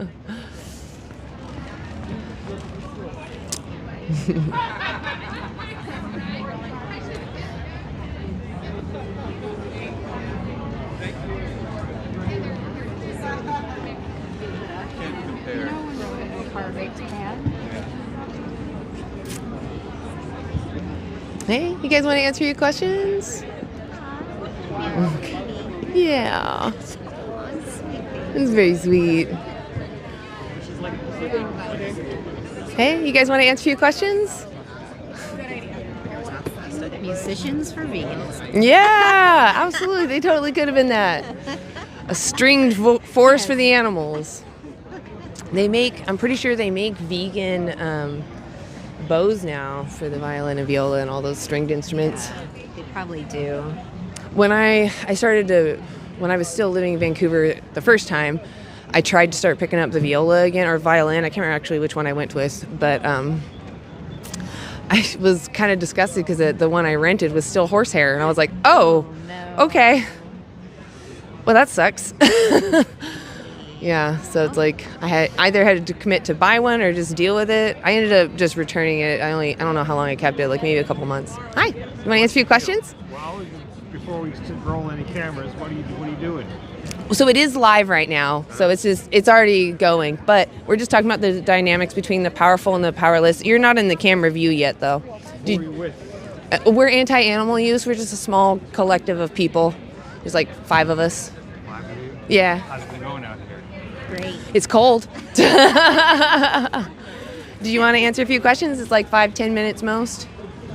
Hey, you guys want to answer your questions? Okay. Yeah. It's very sweet. Hey, you guys want to answer a few questions? Musicians for veganism. Yeah, absolutely. They totally could have been that. A stringed force for the animals. I'm pretty sure they make vegan bows now for the violin and viola and all those stringed instruments. Yeah, they probably do. When I was still living in Vancouver the first time, I tried to start picking up the viola again, or violin. I can't remember actually which one I went with, but I was kind of disgusted because the one I rented was still horsehair, and I was like, oh no. Okay. Well, that sucks. Yeah, so it's like I either had to commit to buy one or just deal with it. I ended up just returning it. I don't know how long I kept it, like maybe a couple months. Hi, you want to answer a few questions? Well, before we roll any cameras, what are you doing? So it is live right now, so it's already going. But we're just talking about the dynamics between the powerful and the powerless. You're not in the camera view yet, though. Who are you with? We're anti-animal use. We're just a small collective of people. There's like 5 of us. 5 of you? Yeah. How's it been going out here? Great. It's cold. Do you want to answer a few questions? It's like 5-10 minutes most.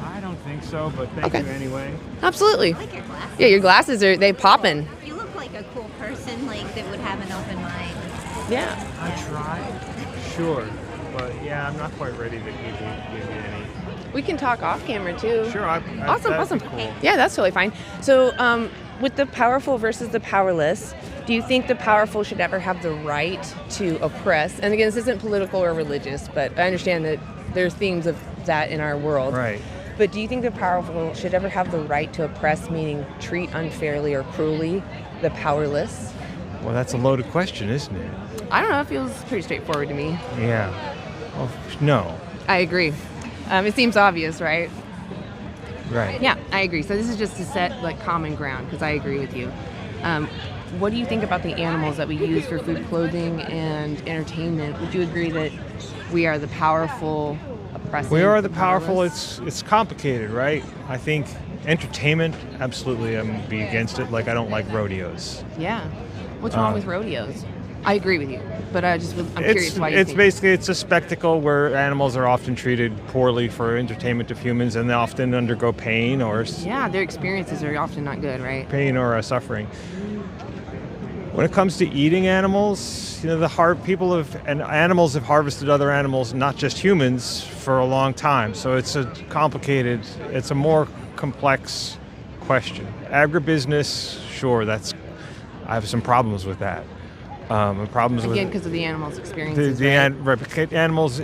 I don't think so, but thank you anyway. Absolutely. I like your glasses. Yeah, your glasses they poppin'. You look like a cool person, like that would have an open mind. Yeah. I tried. Sure. But yeah, I'm not quite ready to give you any. We can talk off camera too. Sure. Awesome. That'd be cool. Yeah, that's totally fine. So, with the powerful versus the powerless, do you think the powerful should ever have the right to oppress? And again, this isn't political or religious, but I understand that there's themes of that in our world. Right. But do you think the powerful should ever have the right to oppress, meaning treat unfairly or cruelly the powerless? Well, that's a loaded question, isn't it? I don't know. It feels pretty straightforward to me. Yeah. Well, no. I agree. It seems obvious, right? Right. Yeah, I agree. So this is just to set like common ground because I agree with you. What do you think about the animals that we use for food, clothing, and entertainment? Would you agree that we are the powerful, oppressing? We are the powerful. It's complicated, right? I think entertainment, absolutely, I'm be against it. Like I don't like rodeos. Yeah. What's wrong with rodeos? I agree with you, but I'm curious why you think. It's a spectacle where animals are often treated poorly for entertainment of humans, and they often undergo pain or their experiences are often not good, right? Pain or suffering. When it comes to eating animals, animals have harvested other animals, not just humans, for a long time. So it's a more complex question. Agribusiness, sure, I have some problems with that. Because of the animals' experiences. Animals.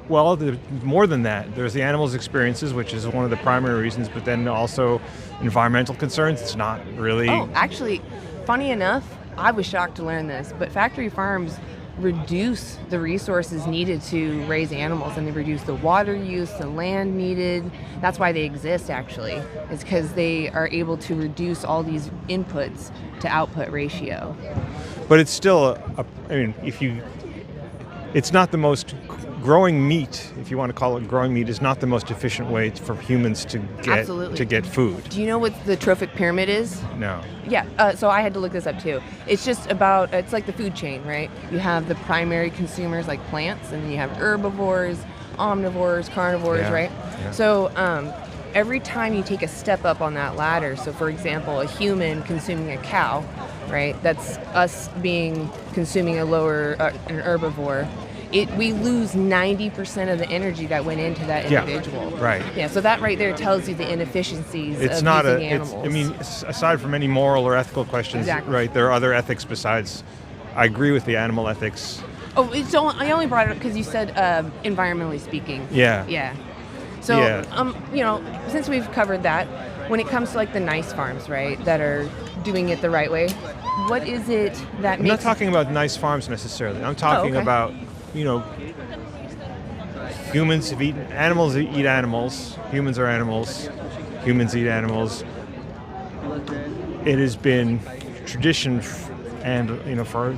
Well, more than that. There's the animals' experiences, which is one of the primary reasons, but then also environmental concerns. It's not really. Oh, actually, funny enough, I was shocked to learn this, but factory farms reduce the resources needed to raise animals, and they reduce the water use, the land needed. That's why they exist, actually. It's because they are able to reduce all these inputs to output ratio. But it's still it's not the most growing meat, if you want to call it growing meat, is not the most efficient way for humans to get food. Do you know what the trophic pyramid is? No. Yeah, so I had to look this up too. It's just about, it's like the food chain, right? You have the primary consumers like plants, and then you have herbivores, omnivores, carnivores, right? Yeah. So every time you take a step up on that ladder, so for example, a human consuming a cow, right? That's us consuming a lower, an herbivore. We lose 90% of the energy that went into that individual. Yeah, right. Yeah, so that right there tells you the inefficiencies of using animals. Aside from any moral or ethical questions, exactly. Right, there are other ethics besides. I agree with the animal ethics. Oh, I only brought it up because you said environmentally speaking. Yeah. Yeah. So, since we've covered that, when it comes to like the nice farms, right, that are doing it the right way, what is it that I'm not talking about nice farms necessarily. I'm talking about, humans have eaten, animals eat animals, humans are animals, humans eat animals. It has been tradition and, for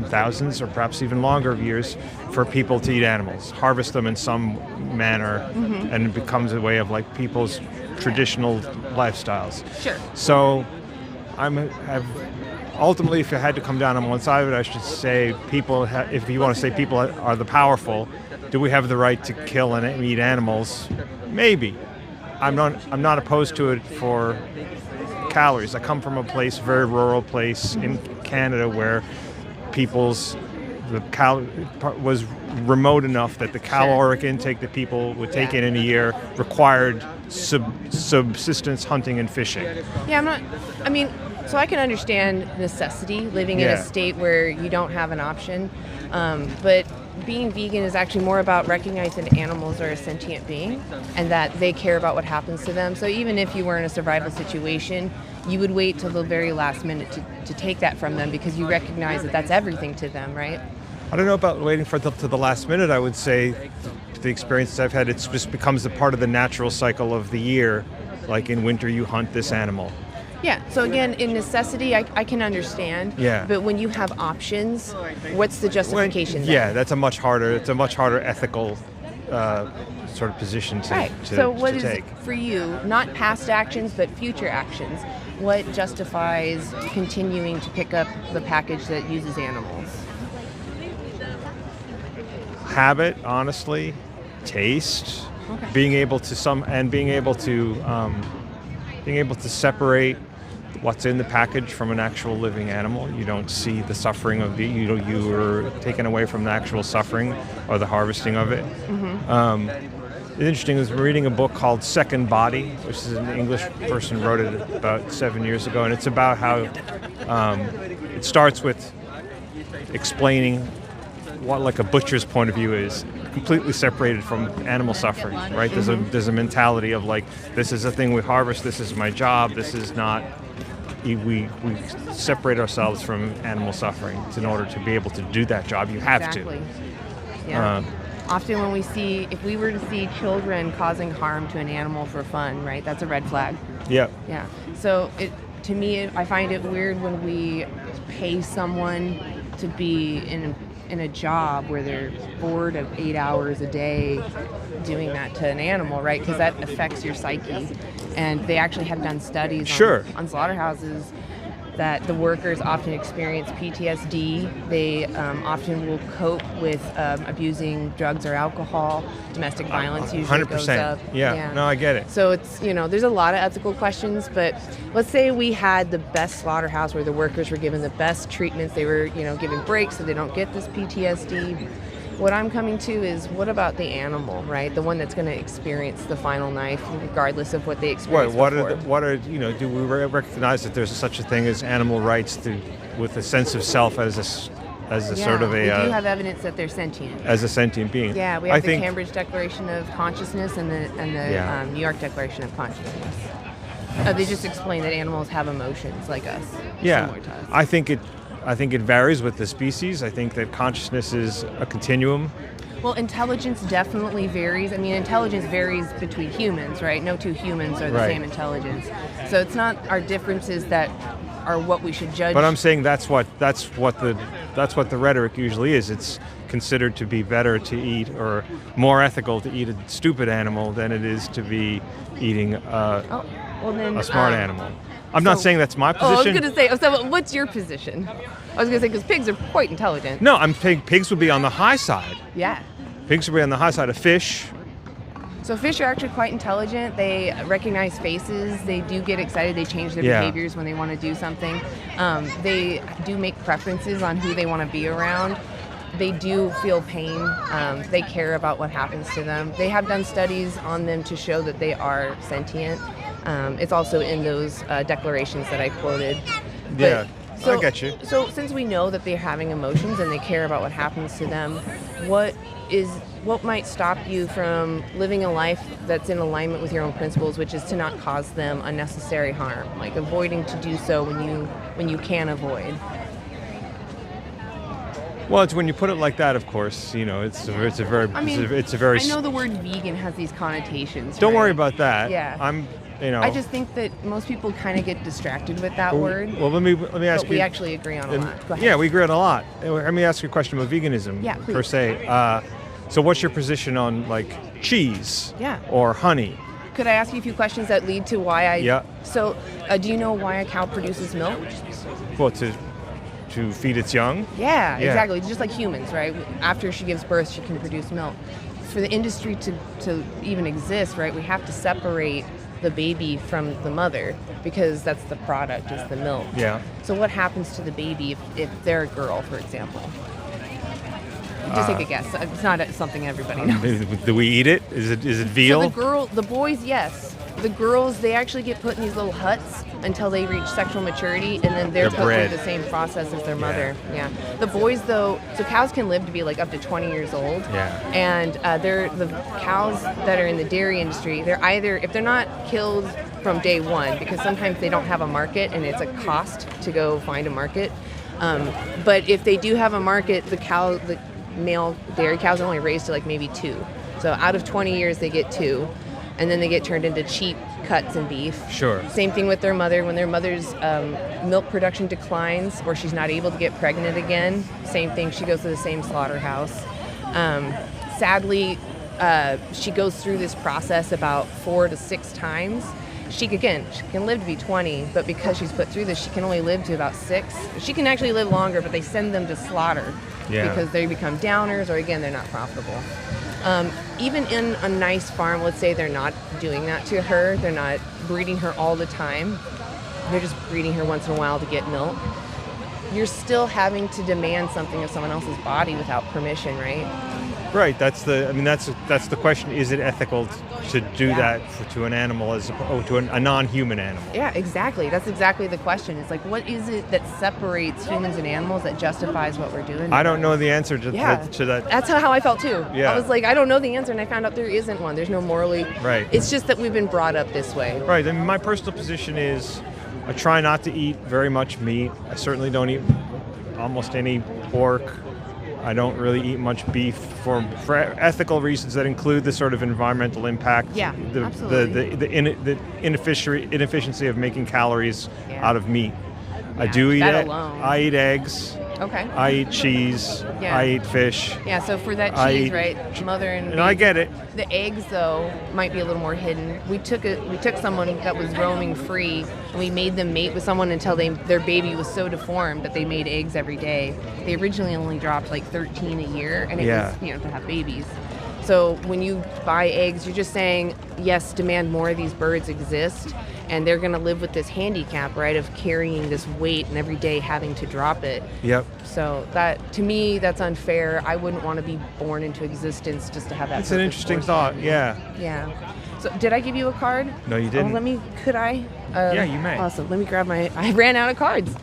thousands or perhaps even longer of years for people to eat animals, harvest them in some manner, and it becomes a way of like people's traditional lifestyles. Sure. So ultimately, if you had to come down on one side of it, I should say if you want to say people are the powerful, do we have the right to kill and eat animals? Maybe. I'm not opposed to it for calories. I come from a very rural place in Canada where was remote enough that the caloric intake that people would take in a year required subsistence hunting and fishing. Yeah, so I can understand necessity, living in a state where you don't have an option, but being vegan is actually more about recognizing that animals are a sentient being and that they care about what happens to them. So even if you were in a survival situation, you would wait till the very last minute to take that from them because you recognize that that's everything to them, right? I don't know about waiting to the last minute. I would say the experiences I've had, it just becomes a part of the natural cycle of the year. Like in winter, you hunt this animal. Yeah, so again, in necessity, I can understand. Yeah. But when you have options, what's the justification then? Yeah, it's a much harder ethical sort of position to take. So what is, for you, not past actions, but future actions, what justifies continuing to pick up the package that uses animals? Habit, honestly. taste, Okay. being able to separate what's in the package from an actual living animal. You don't see the suffering of you are taken away from the actual suffering or the harvesting of it. It's interesting, I was reading a book called Second Body, which is an English person wrote it about 7 years ago, and it's about how it starts with explaining what like a butcher's point of view is, completely separated from animal suffering, right? There's a mentality of like, this is a thing we harvest, this is my job, this is not, we separate ourselves from animal suffering in order to be able to do that job. You have Exactly. to. Yeah. Often when if we were to see children causing harm to an animal for fun, right, that's a red flag. Yeah. Yeah. So to me, I find it weird when we pay someone to be in a job where they're bored of 8 hours a day doing that to an animal, right? Because that affects your psyche. And they actually have done studies on slaughterhouses that the workers often experience PTSD. They often will cope with abusing drugs or alcohol. Domestic violence usually 100%. goes up. Yeah. No, I get it. So it's, there's a lot of ethical questions, but let's say we had the best slaughterhouse where the workers were given the best treatments. They were, given breaks so they don't get this PTSD. What I'm coming to is, what about the animal, right? The one that's going to experience the final knife, regardless of what they experience before. Do we recognize that there's such a thing as animal rights with a sense of self as a sort of a... we do have evidence that they're sentient. As a sentient being. Yeah, we have the Cambridge Declaration of Consciousness and the New York Declaration of Consciousness. They just explain that animals have emotions like us, similar to us. I think it varies with the species. I think that consciousness is a continuum. Well, intelligence definitely varies. I mean, intelligence varies between humans, right? No two humans are the same intelligence. So it's not our differences that are what we should judge. But I'm saying that's what the rhetoric usually is. It's considered to be better to eat or more ethical to eat a stupid animal than it is to be eating a smart animal. I'm not saying that's my position. I was going to say, so what's your position? I was going to say, because pigs are quite intelligent. No, I'm saying pigs would be on the high side. Yeah. Pigs would be on the high side of fish. So fish are actually quite intelligent. They recognize faces. They do get excited. They change their behaviors when they want to do something. They do make preferences on who they want to be around. They do feel pain. They care about what happens to them. They have done studies on them to show that they are sentient. It's also in those declarations that I quoted. I get you. So since we know that they're having emotions and they care about what happens to them, what might stop you from living a life that's in alignment with your own principles, which is to not cause them unnecessary harm, like avoiding to do so when you can avoid? Well, it's when you put it like that, of course, it's a very. I know the word vegan has these connotations. Don't worry about that. Yeah. I just think that most people kind of get distracted with that word. Well, let me ask you. But we actually agree on a lot. Go ahead. Yeah, we agree on a lot. Let me ask you a question about veganism. Yeah, please. Per se. So, what's your position on like cheese? Yeah. Or honey? Could I ask you a few questions that lead to why I? Yeah. So, do you know why a cow produces milk? Well, to feed its young. Yeah, exactly. Just like humans, right? After she gives birth, she can produce milk. For the industry to even exist, right, we have to separate the baby from the mother because that's the product, is the milk. Yeah. So what happens to the baby if they're a girl, for example? Just take a guess. It's not something everybody knows. Do we eat it? Is it veal? So the boys, yes. The girls, they actually get put in these little huts until they reach sexual maturity, and then they're put through the same process as their mother. Yeah. The boys, though, so cows can live to be like up to 20 years old. Yeah. And they're the cows that are in the dairy industry. They're either, if they're not killed from day one, because sometimes they don't have a market and it's a cost to go find a market. But if they do have a market, the male dairy cows are only raised to like maybe 2. So out of 20 years, they get 2. And then they get turned into cheap cuts and beef. Sure. Same thing with their mother. When their mother's milk production declines or she's not able to get pregnant again, same thing. She goes to the same slaughterhouse. Sadly, she goes through this process about 4 to 6 times. She can live to be 20, but because she's put through this, she can only live to about 6. She can actually live longer, but they send them to slaughter because they become downers or, again, they're not profitable. Even in a nice farm, let's say they're not doing that to her, they're not breeding her all the time, they're just breeding her once in a while to get milk, you're still having to demand something of someone else's body without permission, right? Right. That's the question. Is it ethical to do that to an animal as opposed to a non-human animal? Yeah, exactly. That's exactly the question. It's like, what is it that separates humans and animals that justifies what we're doing? I don't know the answer to that. That's how I felt too. Yeah. I was like, I don't know the answer, and I found out there isn't one. There's no morally. Right. It's just that we've been brought up this way. Right. I mean, my personal position is I try not to eat very much meat. I certainly don't eat almost any pork. I don't really eat much beef for ethical reasons that include the sort of environmental impact. Yeah, absolutely. The inefficiency of making calories out of meat. I Yeah, do eat that it. alone. I eat eggs. Okay. I eat cheese. Yeah. I eat fish. Yeah, so for that I cheese, eat- right, mother and And I get it. The eggs, though, might be a little more hidden. We took someone that was roaming free, and we made them mate with someone until their baby was so deformed that they made eggs every day. They originally only dropped like 13 a year, and it was, to have babies. So when you buy eggs, you're just saying, yes, demand more of these birds exist, and they're going to live with this handicap, right, of carrying this weight and every day having to drop it. Yep. So that, to me, that's unfair. I wouldn't want to be born into existence just to have that. It's an purpose interesting forced thought. on me. Yeah. Yeah. So did I give you a card? No, you didn't. Could I? Yeah, you may. Awesome. Let me grab I ran out of cards.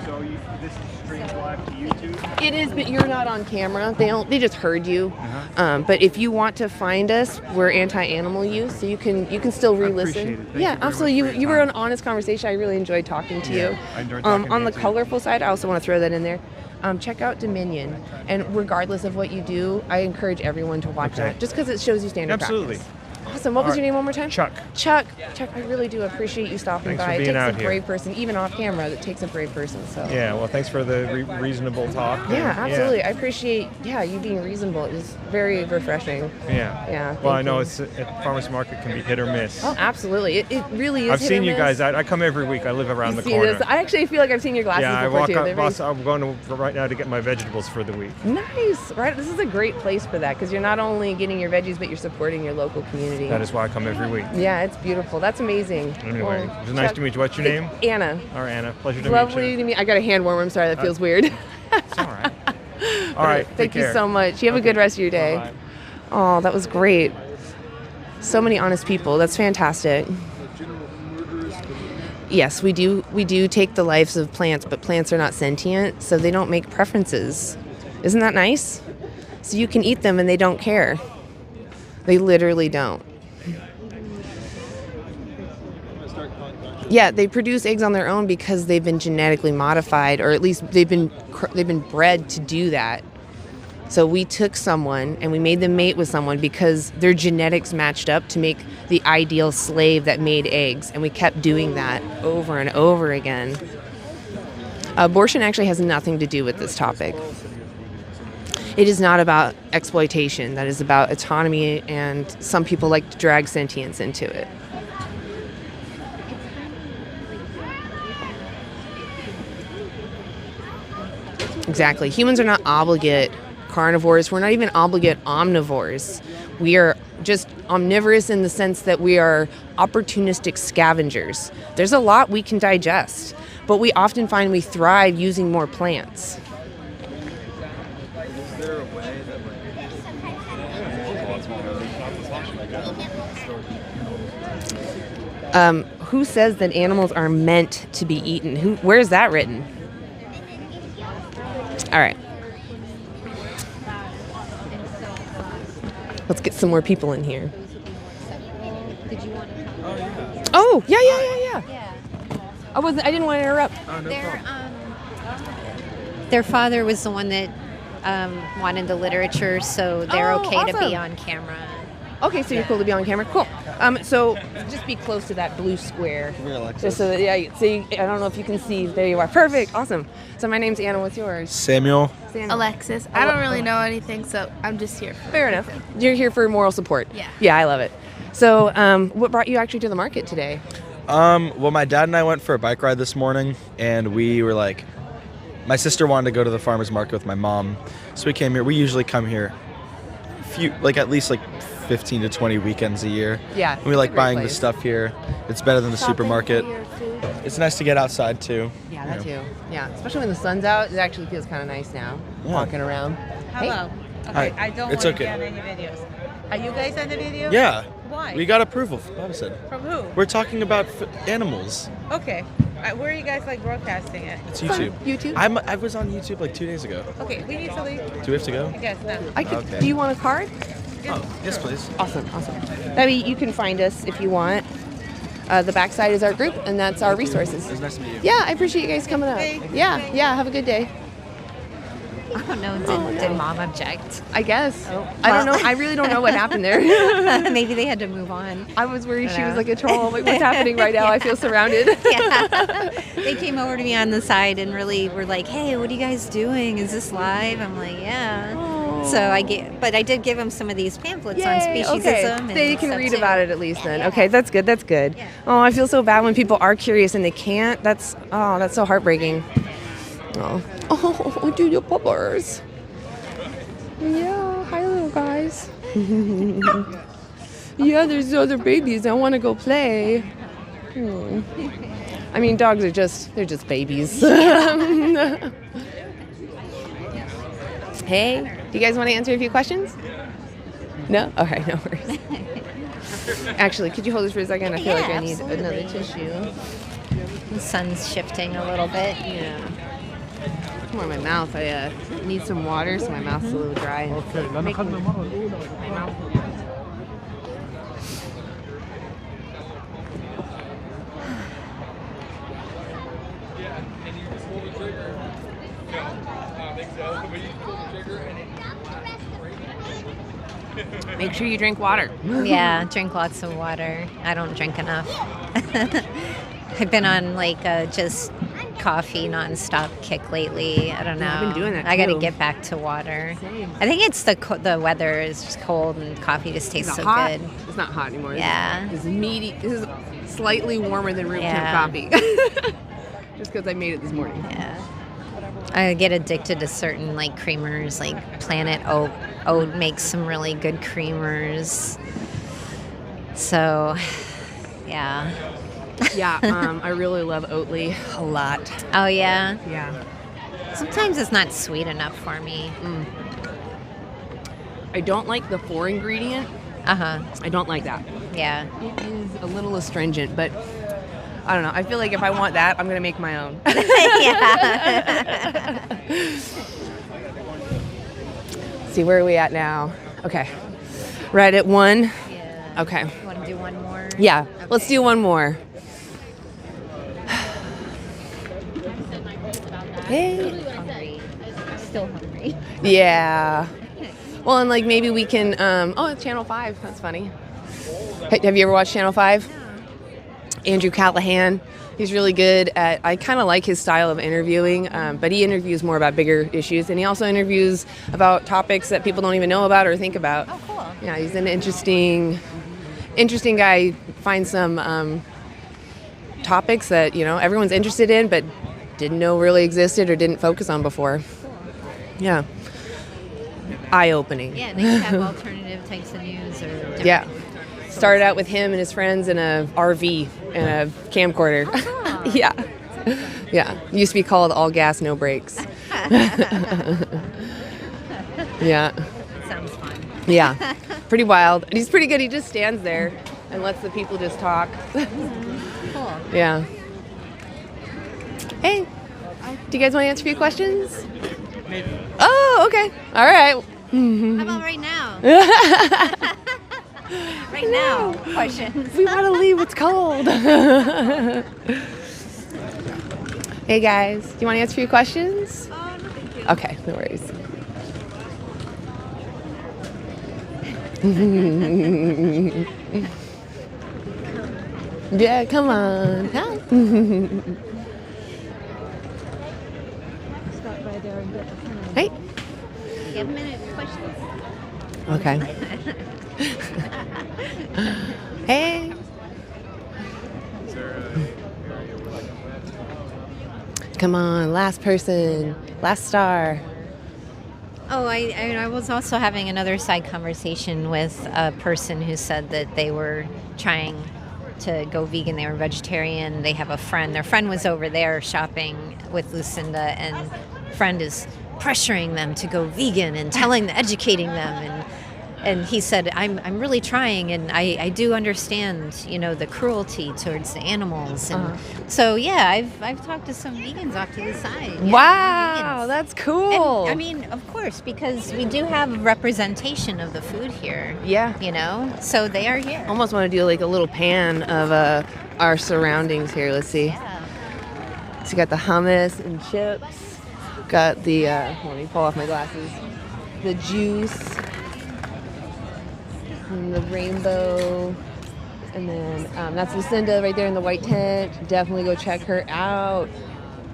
So this is streamed live to YouTube? It is, but you're not on camera. They just heard you. But if you want to find us, we're anti-animal use, so you can still re-listen. appreciate it. Thank Yeah, you very absolutely. much for your You were time. an honest conversation. I really enjoyed talking to you. I enjoyed talking to on you the too. colorful side, I also want to throw that in there. Check out Dominion, and regardless of what you do, I encourage everyone to watch Okay. that, just because it shows you standard Absolutely. practice. Awesome. What was your name one more time? Chuck. Chuck, I really do appreciate you stopping Thanks for by. being It takes out a here. brave person, even off camera, that takes a brave person. So. Yeah, well, thanks for the reasonable talk. Yeah, absolutely. I appreciate you being reasonable. It was very refreshing. Yeah. Yeah. Well, I thank know you. it's at farmers market can be hit or miss. Oh, absolutely. It really is. I've hit seen or you miss. guys. I come every week. I live around the See corner. this? I actually feel like I've seen your glasses Yeah, I before walk too. up. They're very I'm going to right now to get my vegetables for the week. nice, right? This is a great place for that because you're not only getting your veggies, but you're supporting your local community. That is why I come every week. Yeah, it's beautiful. That's amazing. Anyway, Well, it was nice Chuck- to meet you. What's your name? Anna. Or Anna. Pleasure to Lovely meet you. to meet. I got a hand warmer. I'm sorry, that feels weird. All right. Thank take you care. so much. You have a good rest of your day. Bye-bye. Oh, that was great. So many honest people. That's fantastic. Yes, we do take the lives of plants, but plants are not sentient, so they don't make preferences. Isn't that nice? So you can eat them and they don't care. They literally don't. Yeah, they produce eggs on their own because they've been genetically modified, or at least they've been bred to do that. So we took someone and we made them mate with someone because their genetics matched up to make the ideal slave that made eggs, and we kept doing that over and over again. Abortion actually has nothing to do with this topic. It is not about exploitation. That is about autonomy, and some people like to drag sentience into it. Exactly. Humans are not obligate carnivores. We're not even obligate omnivores. We are just omnivorous in the sense that we are opportunistic scavengers. There's a lot we can digest, but we often find we thrive using more plants. Who says that animals are meant to be eaten? Where is that written? All right. Let's get some more people in here. Oh, yeah. I didn't want to interrupt. Their father was the one that wanted the literature, so they're okay to be awesome. on camera. Okay, so you're cool to be on camera. Cool. So just be close to that blue square. Just so that, I don't know if you can see. There you are. Perfect. Awesome. So my name's Anna. What's yours? Samuel. Alexis. I don't really know anything, so I'm just here. Fair enough. You're here for moral support. Yeah. Yeah, I love it. So what brought you actually to the market today? Well, my dad and I went for a bike ride this morning, and we were like, my sister wanted to go to the farmer's market with my mom, so we came here. We usually come here at least 15 to 20 weekends a year. Yeah, And we like it's a great buying the place. stuff here. It's better than the supermarket. It's nice to get outside too. Yeah, that too. Yeah, especially when the sun's out, it actually feels kind of nice now, walking around. Hello. Hi. Okay, I don't It's want okay. to be on any videos. Are you guys on the video? Yeah. Why? We got approval from Madison. From who? We're talking about animals. Okay. Where are you guys broadcasting it? It's YouTube. YouTube. I was on YouTube 2 days ago. Okay, we need to leave. Do we have to go? I guess now. Okay. Do you want a card? Oh, yes, please. Awesome. That way you can find us if you want. The backside is our group, and that's our resources. It was nice to meet you. Yeah, I appreciate you guys coming up. Yeah. Have a good day. I don't know. Did mom object? I guess. I don't know. I really don't know what happened there. Maybe they had to move on. I was worried she was know. like a troll. I'm like, what's happening right now? I feel surrounded. Yeah. They came over to me on the side and really were like, "Hey, what are you guys doing? Is this live?" I'm like, "Yeah." So I did give them some of these pamphlets on Yay, speciesism. okay. And They can stuff read too. about it at least then. Okay, that's good. Oh, I feel so bad when people are curious and they can't. That's so heartbreaking. Oh, dude, your puppers. Yeah, hi little guys. Yeah, there's other babies. I want to go play. I mean, dogs are they're just babies. Hey, do you guys want to answer a few questions? No? Okay, no worries. Actually, could you hold this for a second? I feel like I need another tissue. The sun's shifting a little bit. Yeah. It's more in my mouth. I need some water, so my mouth's a little dry. Make sure you drink water. Yeah, drink lots of water. I don't drink enough. I've been on just coffee nonstop kick lately. I don't know. Yeah, I've been doing that I got to too. get back to water. Same. I think it's the weather is just cold and coffee just tastes so hot? good. It's not hot anymore. Yeah. It's meaty. This is slightly warmer than room temp Yeah. coffee. Just because I made it this morning. Yeah. I get addicted to certain creamers, like Planet Oat. Oat makes some really good creamers. So, yeah. Yeah, I really love Oatly a lot. Oh, yeah? Yeah. Sometimes it's not sweet enough for me. I don't like the 4-ingredient. Uh-huh. I don't like that. Yeah. It is a little astringent, but I don't know. I feel like if I want that, I'm going to make my own. Yeah. See, where are we at now? Okay. Right at 1? Yeah. Okay. You want to do one more? Yeah. Let's do one more. Hey. Hungry. Still hungry. Yeah. Well, and maybe we can. It's Channel 5. That's funny. Have you ever watched Channel 5? Andrew Callahan. He's really good at. I kind of like his style of interviewing, but he interviews more about bigger issues, and he also interviews about topics that people don't even know about or think about. Oh, cool. Yeah, he's an interesting guy. Finds some topics that everyone's interested in, but didn't know really existed or didn't focus on before. Yeah. Eye-opening. Yeah, they can have alternative types of news or different. Yeah. Started out with him and his friends in a RV and a camcorder. Oh, Yeah. Yeah. Used to be called All Gas, No Brakes. Yeah. Sounds fun. Yeah. Pretty wild. And he's pretty good. He just stands there and lets the people just talk. Cool. Yeah. Hey, do you guys want to answer a few questions? Oh, okay. All right. How about right now? Right now, questions. We want to leave. It's cold. Hey guys, do you want to answer a few questions? Oh, no, thank you. Okay, no worries. Yeah, come on. Hi. Hey. You have a minute. Questions? Okay. Hey. Come on, last person, last star. Oh, I was also having another side conversation with a person who said that they were trying to go vegan. They were vegetarian. They have a friend. Their friend was over there shopping with Lucinda, and friend is pressuring them to go vegan and educating them. And he said, I'm really trying, and I do understand, the cruelty towards the animals. And so, yeah, I've talked to some vegans off to the side. Yeah, Wow, that's cool. And, I mean, of course, because we do have representation of the food here. Yeah. So they are here. Almost want to do like a little pan of our surroundings here. Let's see. So you got the hummus and chips. Got the, let me pull off my glasses. The juice. And the rainbow. And then that's Lucinda right there in the white tent. Definitely go check her out.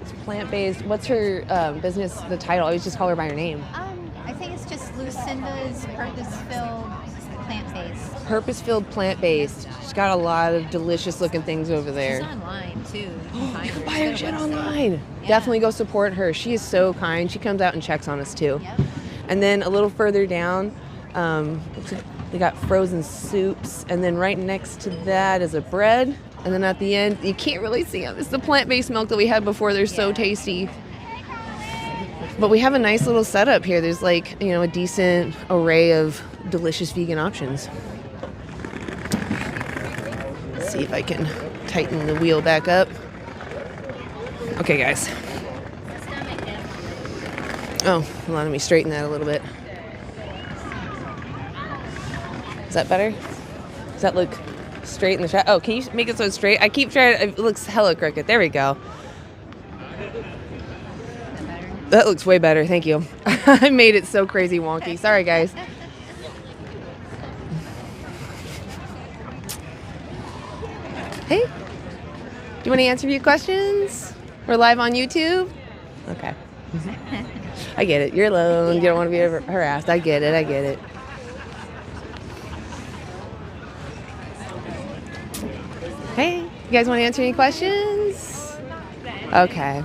It's plant-based. What's her business, the title? I always just call her by her name. I think it's just Lucinda's Purpose-Filled Plant-Based. Purpose-Filled Plant-Based. She's got a lot of delicious-looking things over there. She's online, too. You can find her. Buy her shit online. Yeah. Definitely go support her. She is so kind. She comes out and checks on us, too. Yep. And then a little further down, they got frozen soups, and then right next to that is a bread, and then at the end, you can't really see them. It's the plant-based milk that we had before. They're so tasty. But we have a nice little setup here. There's like, a decent array of delicious vegan options. Let's see if I can tighten the wheel back up. Okay, guys. Oh, hold on, let me straighten that a little bit. Is that better? Does that look straight in the shot? Oh, can you make it so it's straight? I keep trying. It looks hella crooked. There we go. That looks way better. Thank you. I made it so crazy wonky. Sorry, guys. Hey, do you want to answer a few questions? We're live on YouTube. Okay. I get it. You're alone. You don't want to be harassed. I get it. Hey, you guys want to answer any questions? Okay.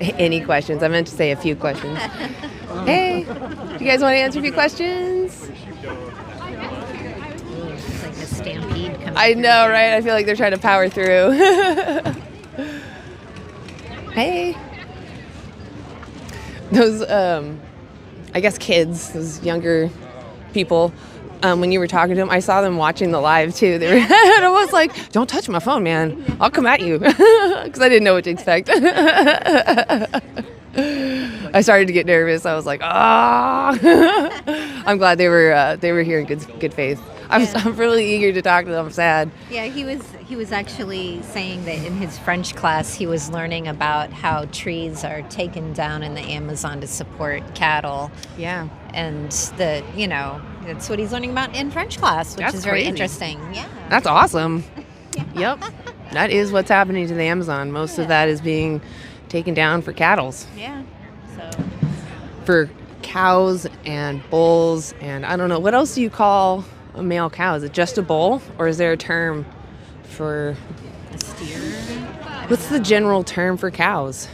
Any questions? I meant to say a few questions. Hey, do you guys want to answer a few questions? It's like a stampede coming. I know, right? I feel like they're trying to power through. Hey. Those, I guess kids, those younger people, when you were talking to them, I saw them watching the live too. They were and I was like, don't touch my phone, man. I'll come at you. Because I didn't know what to expect. I started to get nervous. I was like, I'm glad they were here in good faith. I'm really eager to talk to them. I'm sad. Yeah, he was actually saying that in his French class he was learning about how trees are taken down in the Amazon to support cattle. Yeah. And that's what he's learning about in French class, which is very interesting. Yeah. That's awesome. Yep. That is what's happening to the Amazon. Most of that is being taken down for cattle. Yeah. So for cows and bulls and I don't know, what else do you call a male cow? Is it just a bull, or is there a term for a steer? What's the general term for cows?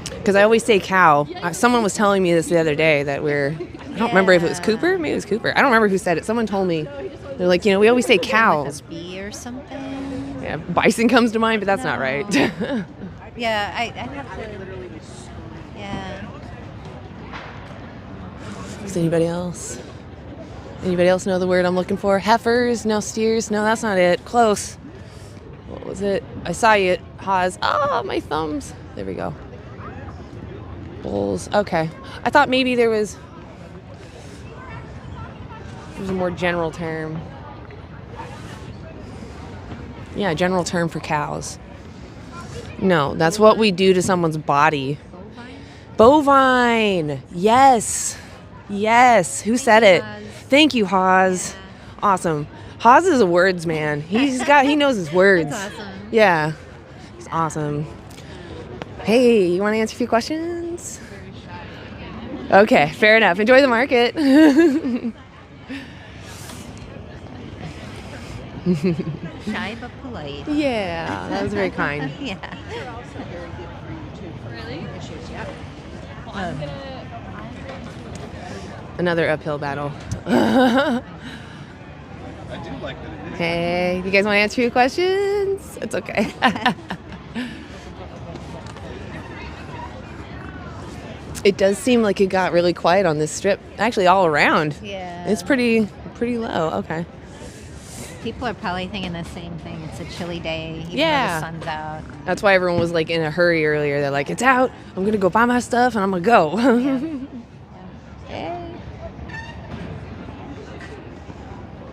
Because I always say cow. Someone was telling me this the other day that I don't remember if it was Cooper. Maybe it was Cooper. I don't remember who said it. Someone told me. They're like, we always say cows. Like a bee or something. Yeah, bison comes to mind, but that's not right. Yeah, I have to. Yeah. Does anybody else? Anybody else know the word I'm looking for? Heifers? No, steers? No, that's not it. Close. What was it? I saw you, Haas. Oh, my thumbs. There we go. Bulls. Okay. I thought maybe there was a more general term. Yeah, general term for cows. No, that's what we do to someone's body. Bovine. Yes. Yes. Who said it? Thank you, Haas. Awesome. Haas is a words man. He knows his words. That's awesome. Yeah. He's awesome. Hey, you want to answer a few questions? Okay, fair enough. Enjoy the market. Shy but polite. Yeah, that was very kind. Yeah. Really? Another uphill battle. I do like that. Hey, you guys want to answer your questions? It's okay. It does seem like it got really quiet on this strip. Actually, all around. Yeah. It's pretty low. Okay. People are probably thinking the same thing. It's a chilly day, even Yeah. though the sun's out. That's why everyone was like in a hurry earlier. They're like, it's out. I'm going to go buy my stuff and I'm going to go. Hey.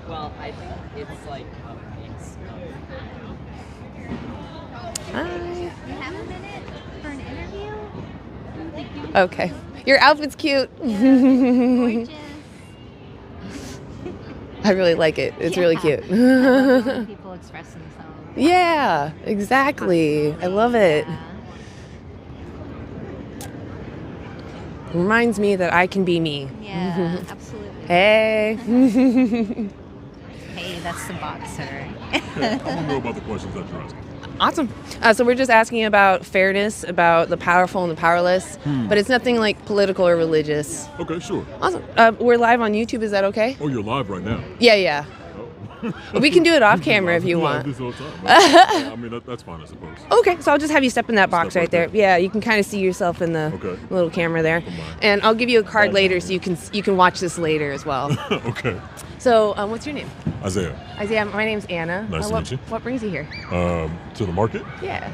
Well, I think it's like a mix Hi. You have a minute for an interview? Okay. Your outfit's cute. Gorgeous. I really like it. It's really cute. I love when people express themselves. Yeah, exactly. I love it. Reminds me that I can be me. Yeah, absolutely. Hey. Hey, that's the boxer. I want to know about the questions that you're asking. Awesome. So we're just asking about fairness, about the powerful and the powerless, but it's nothing like political or religious. Okay, sure. Awesome. We're live on YouTube. Is that okay? Oh, you're live right now. Yeah. We can do it off camera if you Yeah, I want. do this all the time. I mean, that's fine, I suppose. Okay, so I'll just have you step in that box Step right right there. Yeah, you can kind of see yourself in the little camera there. And I'll give you a card later so you can watch this later as well. Okay. So, what's your name? Isaiah, Isaiah, my name's Anna. Nice to what, meet you. What brings you here? to the market, Yeah.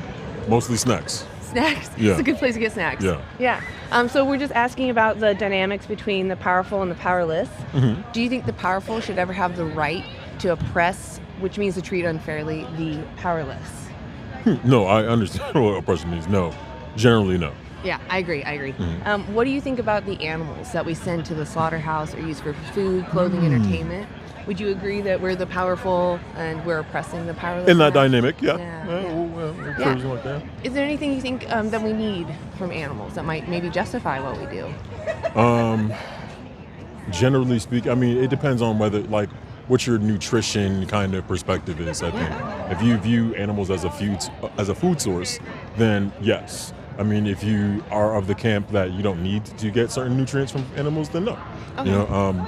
mostly snacks. Snacks? Yeah. It's a good place to get snacks. Yeah. Yeah. So we're just asking about the dynamics between the powerful and the powerless. Mhm. Do you think the powerful should ever have the right to oppress, which means to treat unfairly, the powerless? No, I understand what oppression means. No, generally no. Yeah, I agree. Mhm. What do you think about the animals that we send to the slaughterhouse or use for food, clothing, entertainment? Would you agree that we're the powerful and we're oppressing the powerless? In that dynamic, yeah. Yeah. Something like that. Is there anything you think that we need from animals that might maybe justify what we do? Generally speaking, I mean, it depends on whether, like, what your nutrition kind of perspective is. I think if you view animals as a food source, then yes. I mean, if you are of the camp that you don't need to get certain nutrients from animals, then no. Okay. You know,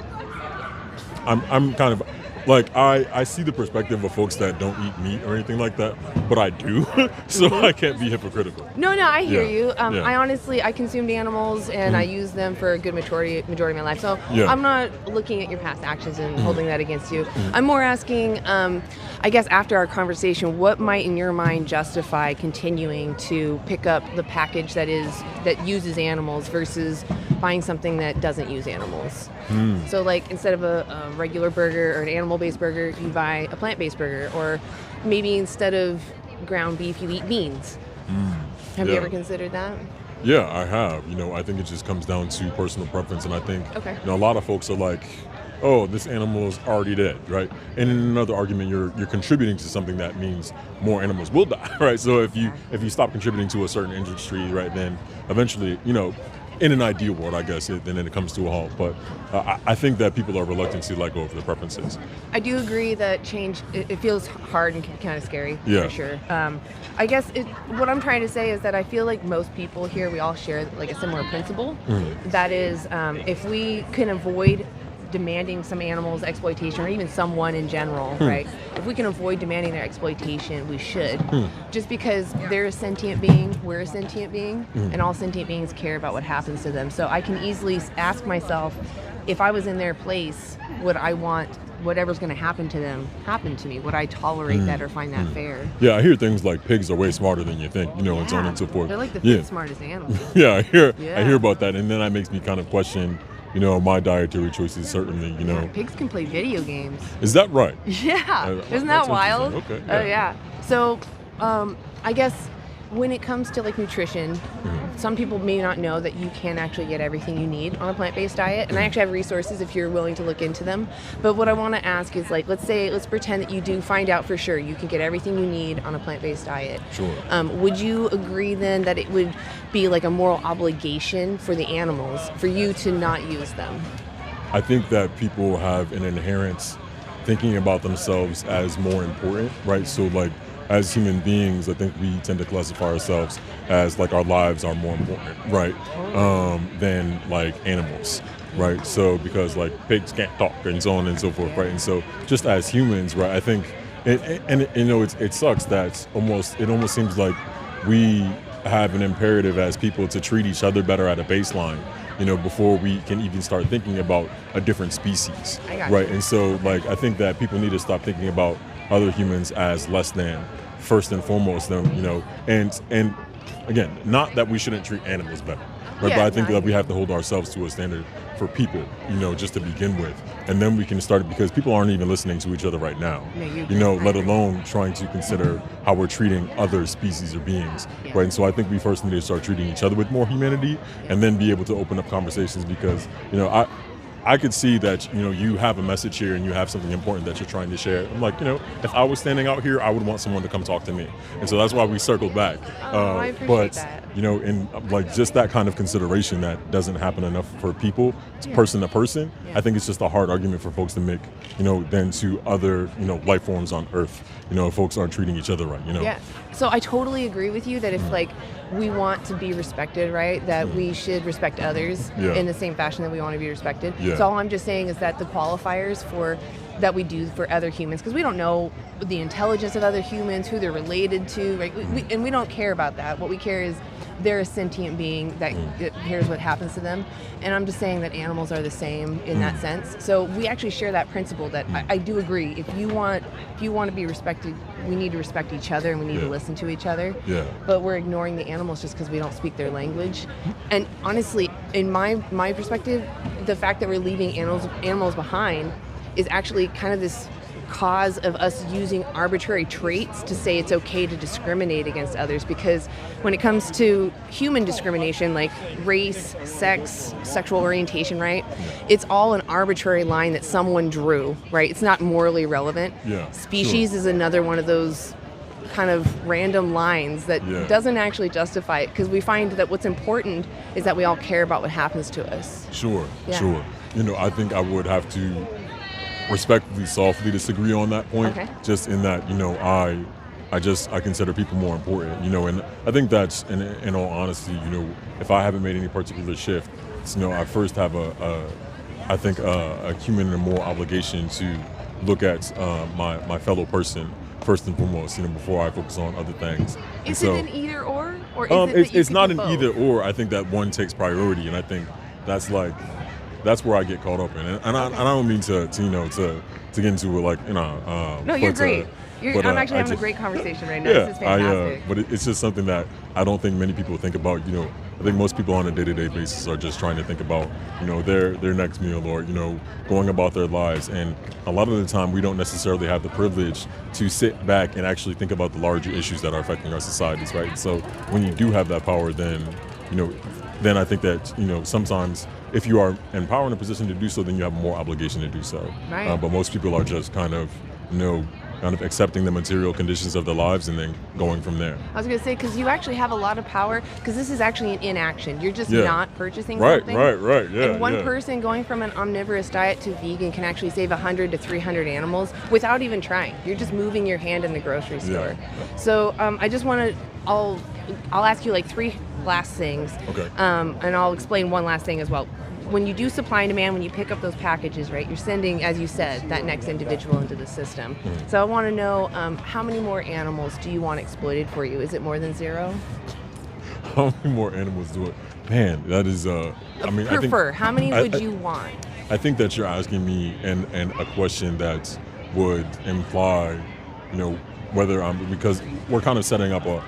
I'm kind of like I see the perspective of folks that don't eat meat or anything like that, but I do, so I can't be hypocritical. No, I hear Yeah. you. Yeah. I honestly, I consumed animals and Mhm. I use them for a good majority of my life. So Yeah. I'm not looking at your past actions and Mhm. holding that against you. Mhm. I'm more asking, I guess after our conversation, what might in your mind justify continuing to pick up the package that uses animals versus buying something that doesn't use animals? So like instead of a regular burger or an animal-based burger, you buy a plant-based burger, or maybe instead of ground beef, you eat beans. Have you Yeah. ever considered that? Yeah, I have. You know, I think it just comes down to personal preference, and I think Okay. you know, a lot of folks are like, "Oh, this animal is already dead," right? And in another argument, you're contributing to something that means more animals will die, right? So if you stop contributing to a certain industry, right, then eventually, you know, in an ideal world, I guess, then it comes to a halt. But I think that people are reluctant to let go of their preferences. I do agree that change, it feels hard and can be kind of scary, Yeah. for sure. I guess what I'm trying to say is that I feel like most people here, we all share like a similar principle. That is, if we can avoid demanding some animals' exploitation, or even someone in general, right? If we can avoid demanding their exploitation, we should. Just because they're a sentient being, we're a sentient being, and all sentient beings care about what happens to them. So I can easily ask myself, if I was in their place, would I want whatever's going to happen to them happen to me? Would I tolerate that or find that fair? Yeah, I hear things like pigs are way smarter than you think, you know, and so on and so forth. They're like the Yeah. fifth smartest animals. Yeah, I hear Yeah. about that, and then that makes me kind of question, you know, my dietary choices. Certainly, you know, Pigs can play video games. is that right? Yeah, isn't that's that wild? interesting. Okay, Oh yeah. So, I guess when it comes to like nutrition, some people may not know that you can actually get everything you need on a plant-based diet, and I actually have resources if you're willing to look into them. But what I want to ask is, like, let's pretend that you do find out for sure you can get everything you need on a plant-based diet. Sure. Would you agree then that it would be like a moral obligation for the animals for you to not use them? I think that people have an inherent thinking about themselves as more important, right? So like as human beings, I think we tend to classify ourselves as like our lives are more important, right, than like animals. Right, so because like pigs can't talk and so on and so forth, right, and so just as humans, right, I think, it sucks that it almost seems like we have an imperative as people to treat each other better at a baseline, before we can even start thinking about a different species, right, and so like I think that people need to stop thinking about other humans as less than, first and foremost, them, and again, not that we shouldn't treat animals better. Right, but I think that we have to hold ourselves to a standard for people, just to begin with. And then we can start, because people aren't even listening to each other right now, let alone trying to consider how we're treating other species or beings, right? And so I think we first need to start treating each other with more humanity and then be able to open up conversations, because, I could see that, you have a message here and you have something important that you're trying to share. I'm like, if I was standing out here, I would want someone to come talk to me. And so that's why we circled back. I appreciate but, that. in like just that kind of consideration that doesn't happen enough for people, person to person, I think it's just a hard argument for folks to make, than to other, life forms on Earth, if folks aren't treating each other right, Yeah. So I totally agree with you that if like we want to be respected, right, that we should respect others in the same fashion that we want to be respected. So all I'm just saying is that the qualifiers for that we do for other humans, because we don't know the intelligence of other humans, who they're related to, right? And we don't care about that. What we care is they're a sentient being that cares what happens to them. And I'm just saying that animals are the same in that sense. So we actually share that principle that I do agree. If you want to be respected, we need to respect each other and we need to listen to each other. But we're ignoring the animals just because we don't speak their language. And honestly, in my perspective, the fact that we're leaving animals behind is actually kind of this cause of us using arbitrary traits to say it's okay to discriminate against others, because when it comes to human discrimination like race, sex, sexual orientation, right, it's all an arbitrary line that someone drew, right? It's not morally relevant. Species is another one of those kind of random lines that doesn't actually justify it, because we find that what's important is that we all care about what happens to us. Sure. I think I would have to respectfully, softly disagree on that point. Just in that, I consider people more important, and I think that's, in all honesty, if I haven't made any particular shift, I first have I think a human and a moral obligation to look at my fellow person first and foremost, before I focus on other things. Is it an either or is it it's not an both? either or. I think that one takes priority, and I think that's where I get caught up in, and I don't mean to get into it like No, you're great. I'm actually having a great conversation right now. This is fantastic. But it's just something that I don't think many people think about. I think most people on a day-to-day basis are just trying to think about their next meal or going about their lives, and a lot of the time we don't necessarily have the privilege to sit back and actually think about the larger issues that are affecting our societies, right? So when you do have that power, then I think that sometimes if you are in power in a position to do so, then you have more obligation to do so. Right. But most people are just kind of accepting the material conditions of their lives and then going from there. I was going to say, because you actually have a lot of power, because this is actually an inaction. You're just not purchasing something. Right. Yeah. And one person going from an omnivorous diet to vegan can actually save 100 to 300 animals without even trying. You're just moving your hand in the grocery store. So I just want to, I'll ask you like three last things. Okay. And I'll explain one last thing as well. When you do supply and demand, when you pick up those packages, right, you're sending, as you said, that next individual into the system. So I want to know, how many more animals do you want exploited for you? Is it more than zero? How many more animals do it? Man, that is, How many would you want? I think that you're asking me and a question that would imply, whether because we're kind of setting up a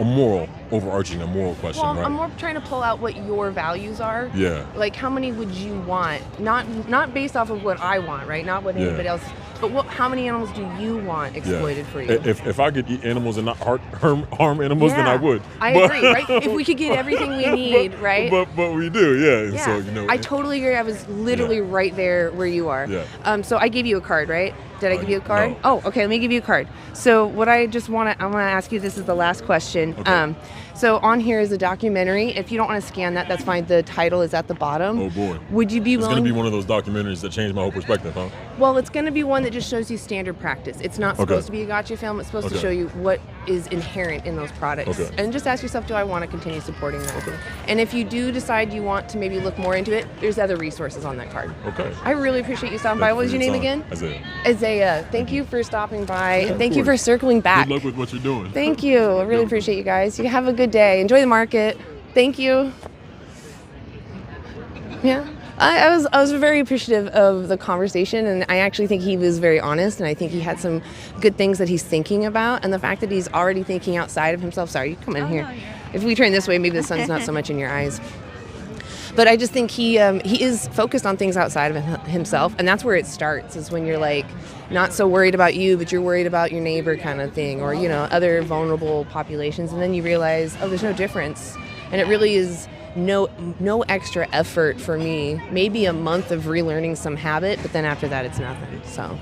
moral, overarching a moral question, well, right? I'm more trying to pull out what your values are. Yeah. Like, how many would you want? Not based off of what I want, right? Not what anybody else. But how many animals do you want exploited for you? If I could eat animals and not harm animals, then I would. I agree, right? If we could get everything we need, right? But we do, yeah. And so I totally agree. I was literally right there where you are. Yeah. So I gave you a card, right? Did I give you a card? No. Oh, okay. Let me give you a card. So what I want to ask you, this is the last question. Okay. So on here is a documentary. If you don't want to scan that, that's fine. The title is at the bottom. Oh boy. Would you be It's willing? going to be one of those documentaries that changed my whole perspective, huh? Well, it's going to be one that just shows you standard practice. It's not supposed to be a gotcha film. It's supposed to show you what is inherent in those products. Okay. And just ask yourself, do I want to continue supporting that? And if you do decide you want to maybe look more into it, there's other resources on that card. Okay. I really appreciate you stopping by. What was your name again? Isaiah. Isaiah. Thank you for stopping by. And thank you for circling back. Good luck with what you're doing. Thank you. I really appreciate you guys. You have a good day. Enjoy the market. Thank you. Yeah. I was very appreciative of the conversation, and I actually think he was very honest, and I think he had some good things that he's thinking about, and the fact that he's already thinking outside of himself. Sorry, you come in here. If we turn this way, maybe the sun's not so much in your eyes. But I just think he is focused on things outside of himself, and that's where it starts, is when you're like not so worried about you, but you're worried about your neighbor kind of thing, or, you know, other vulnerable populations, and then you realize, oh, there's no difference. And it really is no extra effort for me. Maybe a month of relearning some habit, but then after that, it's nothing. So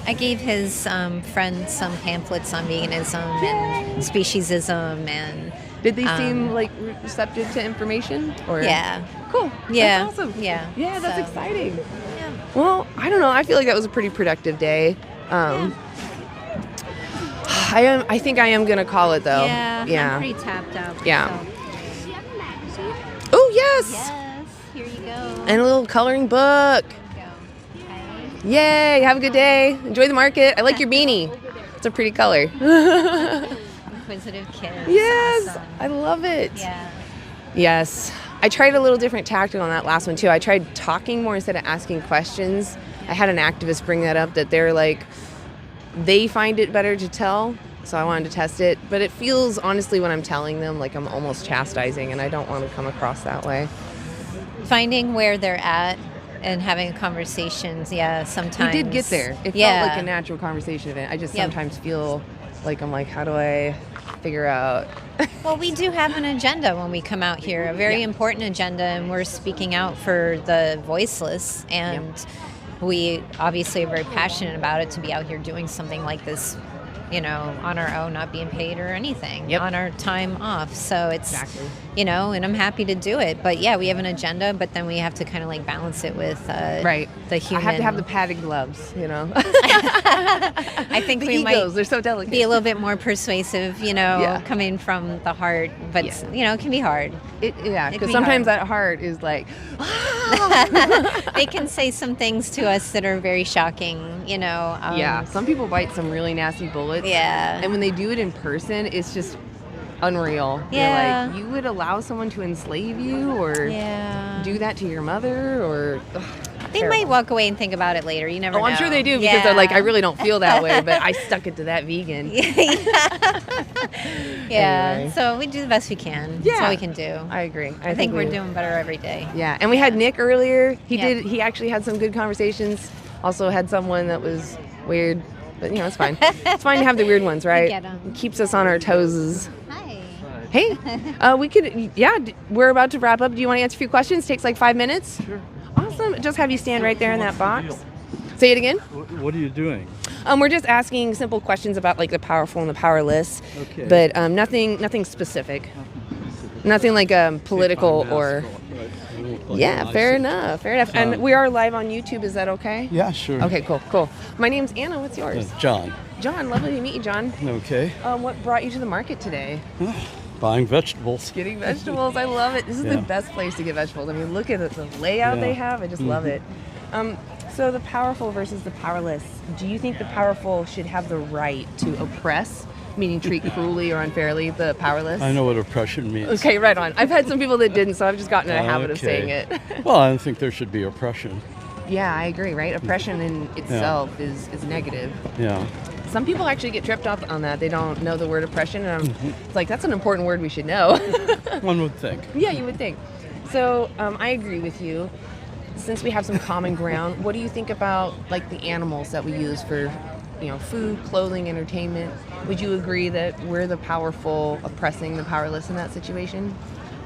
I gave his friends some pamphlets on veganism and speciesism, and did they seem like receptive to information? Or yeah, cool. Yeah, that's awesome. Yeah, that's so, exciting. Yeah. Well, I don't know. I feel like that was a pretty productive day. I think I am gonna call it though. Yeah. I'm pretty tapped out. Yeah. So. Oh yes. Yes. Here you go. And a little coloring book. Yay! Have a good day. Enjoy the market. I like your beanie. It's a pretty color. Inquisitive kids. Yes, Awesome. I love it. Yeah. Yes. I tried a little different tactic on that last one too. I tried talking more instead of asking questions. I had an activist bring that up, that they're like, they find it better to tell, so I wanted to test it. But it feels, honestly, when I'm telling them, like I'm almost chastising, and I don't want to come across that way. Finding where they're at and having conversations, sometimes. We did get there. It felt like a natural conversation event. I just sometimes feel like I'm like, how do I figure out? Well, we do have an agenda when we come out here, a very important agenda, and we're speaking out for the voiceless, and we obviously are very passionate about it, to be out here doing something like this, you know, on our own, not being paid or anything, on our time off. So it's, you know, and I'm happy to do it. But yeah, we have an agenda, but then we have to kind of like balance it with the human. I have to have the padded gloves, you know. I think the we egos, might they're so delicate. Be a little bit more persuasive, you know, coming from the heart. But, you know, it can be hard. Because sometimes that heart is like, they can say some things to us that are very shocking, you know. Some people bite some really nasty bullets. Yeah. And when they do it in person, it's just unreal. Yeah. You're like, you would allow someone to enslave you or do that to your mother, or they might walk away and think about it later. You never know. I'm sure they do, because they're like, I really don't feel that way, but I stuck it to that vegan. Anyway. So we do the best we can. That's all we can do. I agree. I think we're doing better every day. Yeah. And we had Nick earlier. He actually had some good conversations. Also had someone that was weird, but you know, it's fine. It's fine to have the weird ones, right? get 'em. It keeps us on our toes. Hey, we could, we're about to wrap up. Do you want to answer a few questions? Takes like 5 minutes. Sure. Awesome. Just have you stand right there in that box. Say it again. What are you doing? We're just asking simple questions about like the powerful and the powerless. Okay. But nothing specific. Nothing like political or. Yeah, fair enough. Fair enough. And we are live on YouTube. Is that okay? Yeah, sure. Okay, cool. My name's Anna. What's yours? John. John, lovely to meet you, John. Okay. What brought you to the market today? Buying vegetables. Getting vegetables. I love it. This is the best place to get vegetables. I mean, look at the layout they have. I just love it. So the powerful versus the powerless. Do you think the powerful should have the right to oppress, meaning treat cruelly or unfairly the powerless? I know what oppression means. Okay, right on. I've had some people that didn't, so I've just gotten in a habit of saying it. Well, I don't think there should be oppression. Yeah, I agree, right? Oppression in itself is negative. Yeah. Some people actually get tripped up on that. They don't know the word oppression, and it's like, that's an important word we should know. One would think. Yeah, you would think. So I agree with you. Since we have some common ground, what do you think about like the animals that we use for, you know, food, clothing, entertainment? Would you agree that we're the powerful oppressing the powerless in that situation?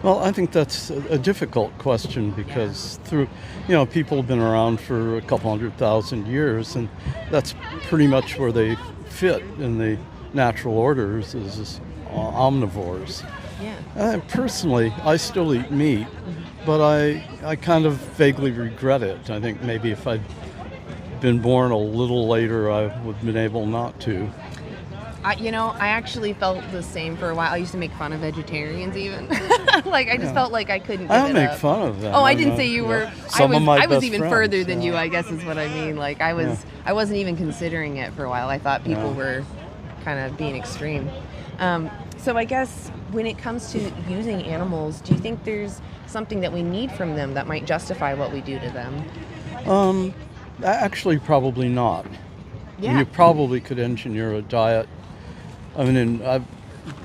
Well, I think that's a difficult question because people have been around for a couple 100,000 years, and that's pretty much where they fit in the natural orders as omnivores. Yeah. Personally, I still eat meat, but I kind of vaguely regret it. I think maybe if I'd been born a little later, I would have been able not to. I actually felt the same for a while. I used to make fun of vegetarians even. I just felt like I couldn't give I don't it make up. fun of them. Oh, I didn't say you were. Some of my I was best even friends, further than you, I guess is what I mean. I wasn't even considering it for a while. I thought people were kind of being extreme. So I guess when it comes to using animals, do you think there's something that we need from them that might justify what we do to them? Actually, probably not. Yeah. You probably could engineer a diet. I mean, I've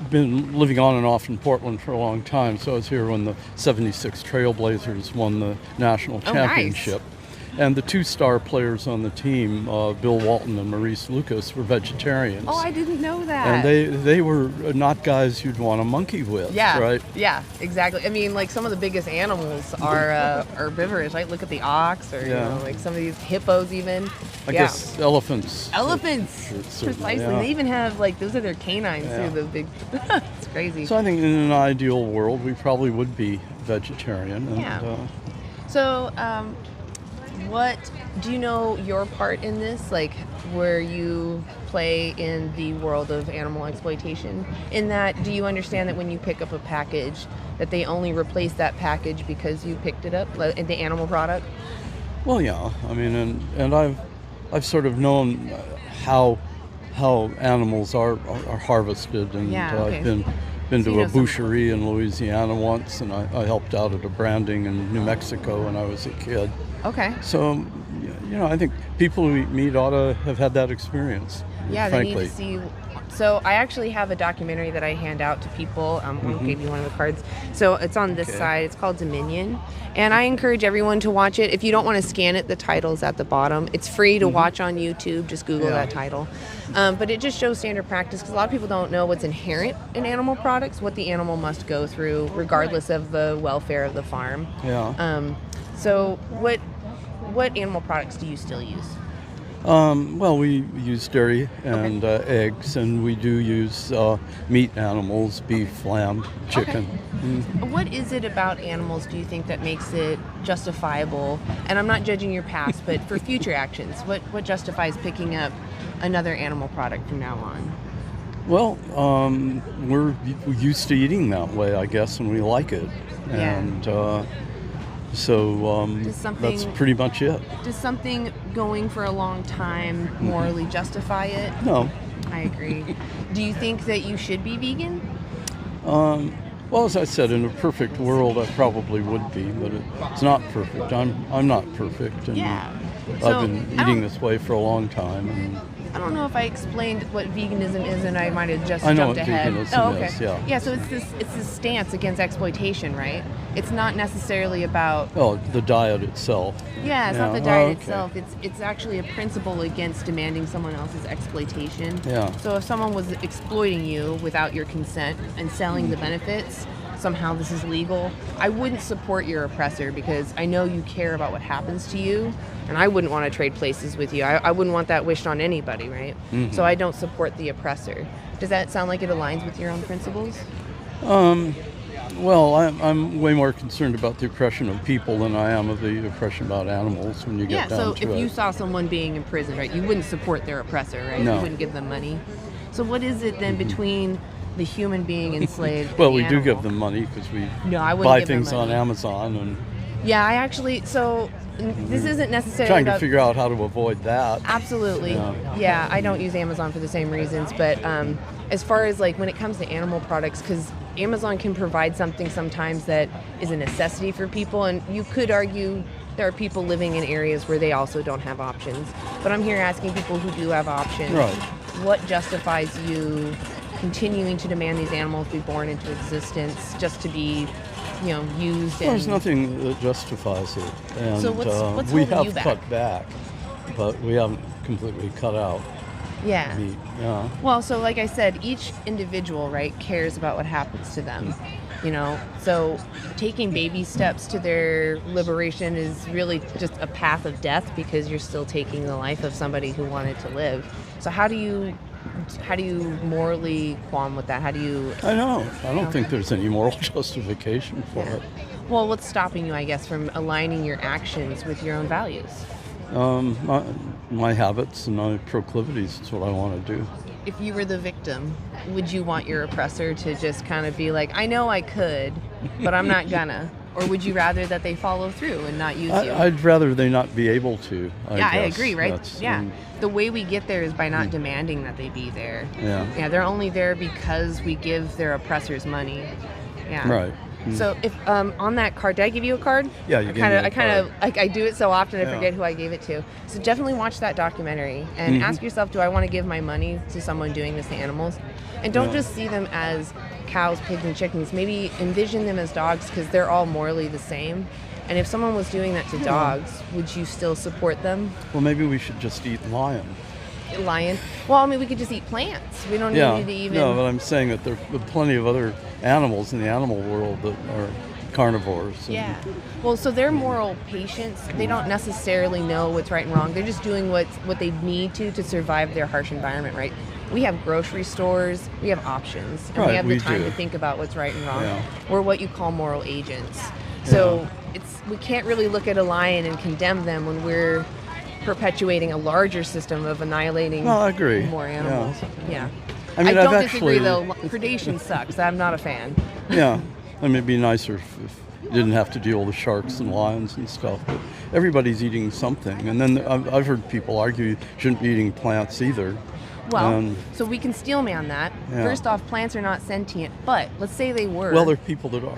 been living on and off in Portland for a long time, so I was here when the 76 Trailblazers won the national championship. Nice. And the 2-star players on the team, Bill Walton and Maurice Lucas, were vegetarians. Oh, I didn't know that. And they were not guys you'd want to monkey with, yeah, right? Yeah, exactly. I mean, some of the biggest animals are herbivorous, right? Look at the ox, or some of these hippos even. I guess elephants. Elephants, precisely. Yeah. They even have those are their canines too. The big, it's crazy. So I think in an ideal world, we probably would be vegetarian. And, yeah. So, what do you know your part in this? Where you play in the world of animal exploitation? In that, do you understand that when you pick up a package, that they only replace that package because you picked it up, the animal product? Well, yeah. I mean, and I've sort of known how animals are harvested, and I've been to a boucherie in Louisiana once, and I helped out at a branding in New Mexico when I was a kid. Okay. So, I think people who eat meat ought to have had that experience. Yeah, frankly. They need to see. So I actually have a documentary that I hand out to people. I'll give you one of the cards. So it's on this side. It's called Dominion. And I encourage everyone to watch it. If you don't want to scan it, the title's at the bottom. It's free to watch on YouTube. Just Google that title. But it just shows standard practice, because a lot of people don't know what's inherent in animal products, what the animal must go through, regardless of the welfare of the farm. Yeah. So what animal products do you still use? Well, we use dairy and eggs, and we do use meat animals, beef, lamb, chicken. Okay. What is it about animals, do you think, that makes it justifiable? And I'm not judging your past, but for future actions, what justifies picking up another animal product from now on? Well, we're used to eating that way, I guess, and we like it. Yeah. And so that's pretty much it. Does something going for a long time morally justify it? No. I agree. Do you think that you should be vegan? Well, as I said, in a perfect world, I probably would be, but it's not perfect. I'm not perfect, and I've been eating this way for a long time. And I don't know if I explained what veganism is, and I might have just I know jumped what ahead. veganism is, Yeah, so it's this stance against exploitation, right? It's not necessarily about the diet itself. Yeah, it's not the diet itself. It's actually a principle against demanding someone else's exploitation. Yeah. So if someone was exploiting you without your consent and selling the benefits, somehow this is legal, I wouldn't support your oppressor, because I know you care about what happens to you, and I wouldn't want to trade places with you. I wouldn't want that wished on anybody, right? Mm-hmm. So I don't support the oppressor. Does that sound like it aligns with your own principles? Well, I'm way more concerned about the oppression of people than I am of the oppression about animals when you get down to it. Yeah, so if you saw someone being in prison, right, you wouldn't support their oppressor, right? No. You wouldn't give them money. So what is it then between the human being enslaved well, and the we do animal? give them money because we I wouldn't buy give them things on money. Amazon, and Yeah, I actually, so this isn't necessarily trying about, to figure out how to avoid that. Absolutely. Yeah, I don't use Amazon for the same reasons, but as far as when it comes to animal products, because Amazon can provide something sometimes that is a necessity for people, and you could argue there are people living in areas where they also don't have options. But I'm here asking people who do have options, Right. What justifies you continuing to demand these animals be born into existence just to be, used? Well, there's nothing that justifies it, and So what's we holding have you back? cut back, but we haven't completely cut out. Yeah. meat. Yeah. Well, so like I said, each individual, right, cares about what happens to them. You know, so taking baby steps to their liberation is really just a path of death because you're still taking the life of somebody who wanted to live. So how do you morally qualm with that? How do you? I don't think there's any moral justification for it. Well, what's stopping you, I guess, from aligning your actions with your own values? My habits and my proclivities is what I want to do. If you were the victim, would you want your oppressor to just kind of be like, I know I could, but I'm not gonna? Or would you rather that they follow through and not use you? I'd rather they not be able to. I agree, right? The way we get there is by not demanding that they be there. Yeah, they're only there because we give their oppressors money. Yeah. Right. So if on that card, did I give you a card? Yeah, you gave me a card. I do it so often I forget who I gave it to. So definitely watch that documentary and ask yourself, do I want to give my money to someone doing this to animals? And don't just see them as cows, pigs, and chickens. Maybe envision them as dogs because they're all morally the same. And if someone was doing that to dogs, would you still support them? Well, maybe we should just eat lion. Lion? Well, I mean, we could just eat plants. We don't need to even... No, but I'm saying that there are plenty of other animals in the animal world that are carnivores. Yeah. Well, so their moral patience, they don't necessarily know what's right and wrong. They're just doing what they need to survive their harsh environment, right? We have grocery stores, we have options, and we have the time to think about what's right and wrong. Yeah. We're what you call moral agents. So we can't really look at a lion and condemn them when we're perpetuating a larger system of annihilating I agree. More animals. Yeah. I mean, I don't disagree, though. Predation sucks. I'm not a fan. Yeah. I mean, it'd be nicer if you didn't have to deal with sharks and lions and stuff. But everybody's eating something. And then I've heard people argue you shouldn't be eating plants either. Well, so we can steel man that. Yeah. First off, plants are not sentient, but let's say they were. Well, there are people that are,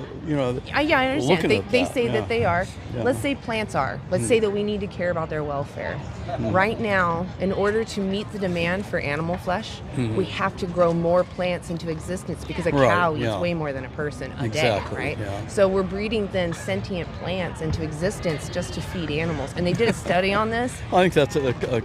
I understand. They say that they are. Yeah. Let's say plants are. Let's say that we need to care about their welfare. Right now, in order to meet the demand for animal flesh, we have to grow more plants into existence because a cow eats way more than a person a day, right? Yeah. So we're breeding then sentient plants into existence just to feed animals. And they did a study on this. I think that's a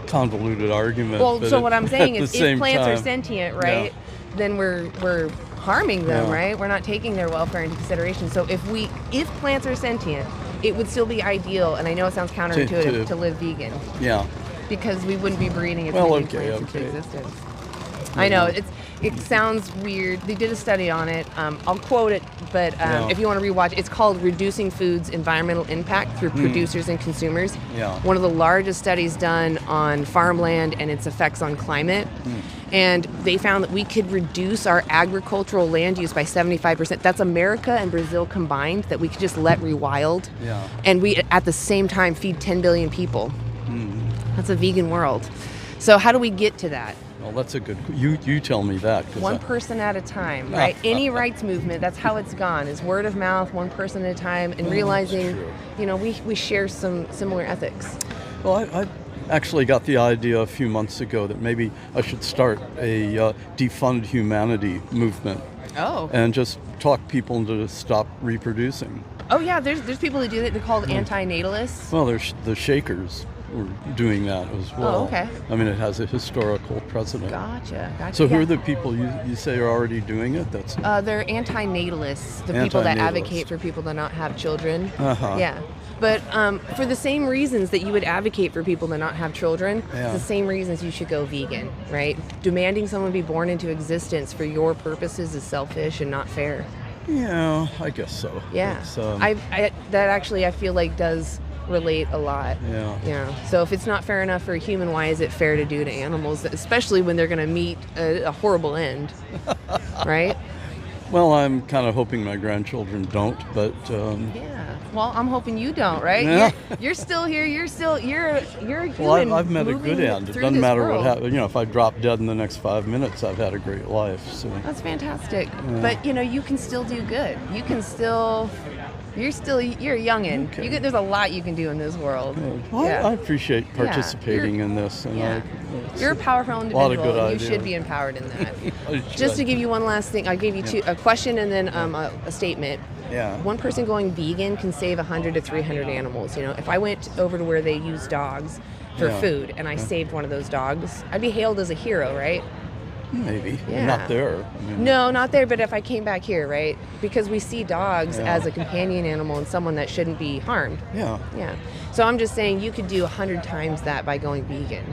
convoluted argument. Well, so what I'm saying is if plants are sentient, right, then we're harming them, right? We're not taking their welfare into consideration. So if plants are sentient, it would still be ideal, and I know it sounds counterintuitive, to live vegan. Yeah. Because we wouldn't be breeding as many plants into existence. I know, it sounds weird. They did a study on it. I'll quote it, but if you want to rewatch, it's called Reducing Food's Environmental Impact Through Producers and Consumers. Yeah. One of the largest studies done on farmland and its effects on climate. And they found that we could reduce our agricultural land use by 75%. That's America and Brazil combined, that we could just let rewild. Yeah. And we, at the same time, feed 10 billion people. That's a vegan world. So how do we get to that? Well, that's a good. You tell me that. One person at a time, right? Any rights movement, that's how it's gone. Is word of mouth, one person at a time, and realizing, we share some similar ethics. Well, I actually got the idea a few months ago that maybe I should start a defund humanity movement. Oh. And just talk people into stop reproducing. Oh yeah, there's people that do that. They're called anti-natalists. Well, there's the Shakers. Were doing that as well. Oh, okay. I mean, it has a historical precedent. Gotcha. So who are the people you say are already doing it? They're anti-natalists, the people that advocate for people to not have children. Yeah. But for the same reasons that you would advocate for people to not have children, it's the same reasons you should go vegan, right? Demanding someone be born into existence for your purposes is selfish and not fair. Yeah, I guess so. Yeah. That actually I feel like does relate a lot. Yeah. So if it's not fair enough for a human, why is it fair to do to animals, especially when they're going to meet a horrible end, right? Well, I'm kind of hoping my grandchildren don't, but yeah. Well, I'm hoping you don't, right? Yeah. You're still here. You're a human. Well, I've met a good end. It doesn't matter what happens. If I drop dead in the next 5 minutes, I've had a great life. So that's fantastic. Yeah. But you can still do good. You can still. You're a youngin'. Okay. There's a lot you can do in this world. Well, I appreciate participating in this. And you're a powerful individual. A lot of good ideas. You should be empowered in that. Just to give you one last thing, I gave you a question and then a statement. Yeah. One person going vegan can save 100 to 300 animals. If I went over to where they use dogs, for food, and I saved one of those dogs, I'd be hailed as a hero, right? Maybe. Yeah. Not there. I mean, No, not there, but if I came back here, right? Because we see dogs as a companion animal and someone that shouldn't be harmed. Yeah. Yeah. So I'm just saying you could do 100 times that by going vegan.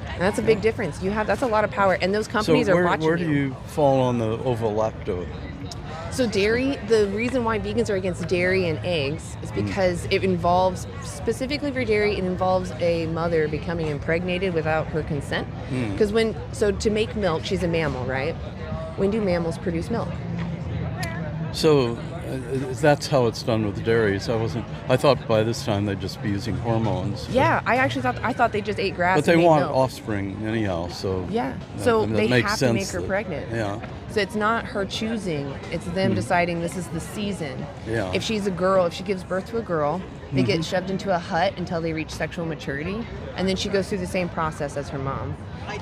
And that's a big difference. That's a lot of power. And those companies are watching where do you fall on the ovo-lacto? So dairy, the reason why vegans are against dairy and eggs is because it involves, specifically for dairy, it involves a mother becoming impregnated without her consent. Because to make milk, she's a mammal, right? When do mammals produce milk? So that's how it's done with dairies. I thought by this time they'd just be using hormones. Yeah, I thought they just ate grass. But they and made want milk. offspring anyhow, so Yeah, so they have to make her that, pregnant. Yeah. So it's not her choosing, it's them deciding this is the season. Yeah. If she's a girl, if she gives birth to a girl, they get shoved into a hut until they reach sexual maturity, and then she goes through the same process as her mom.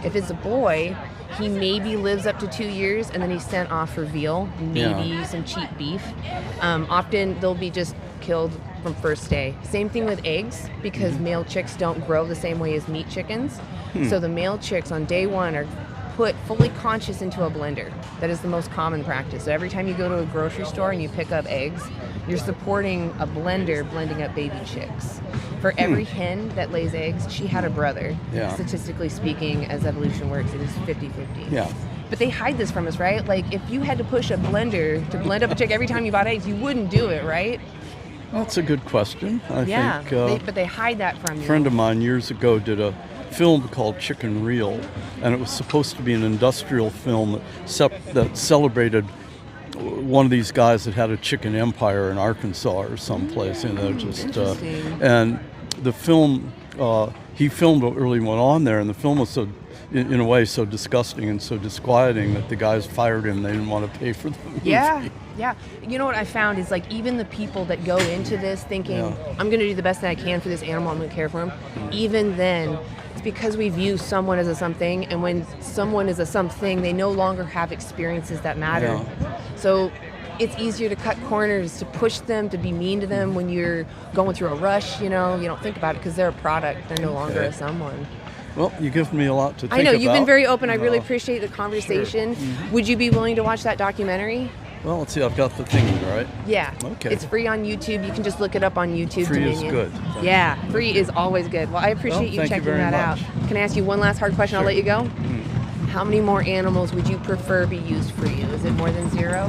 If it's a boy, he maybe lives up to 2 years, and then he's sent off for veal, maybe some cheap beef. Often they'll be just killed from first day. Same thing with eggs, because male chicks don't grow the same way as meat chickens. So the male chicks on day one are put fully conscious into a blender. That is the most common practice. So every time you go to a grocery store and you pick up eggs, you're supporting a blender blending up baby chicks. For every hen that lays eggs, she had a brother. Yeah. Statistically speaking, as evolution works, it is 50-50. Yeah. But they hide this from us, right? Like, if you had to push a blender to blend up a chick every time you bought eggs, you wouldn't do it, right? That's a good question. I think. But they hide that from you. A friend of mine years ago did a film called Chicken Reel, and it was supposed to be an industrial film that celebrated one of these guys that had a chicken empire in Arkansas or someplace, and the film he filmed what really went on there, and the film was so, in a way, so disgusting and so disquieting that the guys fired him. They didn't want to pay for the movie. Yeah. You know what I found is, like, even the people that go into this thinking, I'm going to do the best that I can for this animal, I'm going to care for him, even then, it's because we view someone as a something, and when someone is a something, they no longer have experiences that matter. Yeah. So it's easier to cut corners, to push them, to be mean to them when you're going through a rush, you don't think about it because they're a product, they're no longer a someone. Well, you give me a lot to think about. I know, you've been very open. I really appreciate the conversation. Sure. Would you be willing to watch that documentary? Well, let's see, I've got the thing, right? Yeah. Okay. It's free on YouTube. You can just look it up on YouTube. Free Dominion. is good. Yeah, free is always good. Well, I appreciate you checking that out. Can I ask you one last hard question? Sure. I'll let you go. How many more animals would you prefer be used for you? Is it more than 0?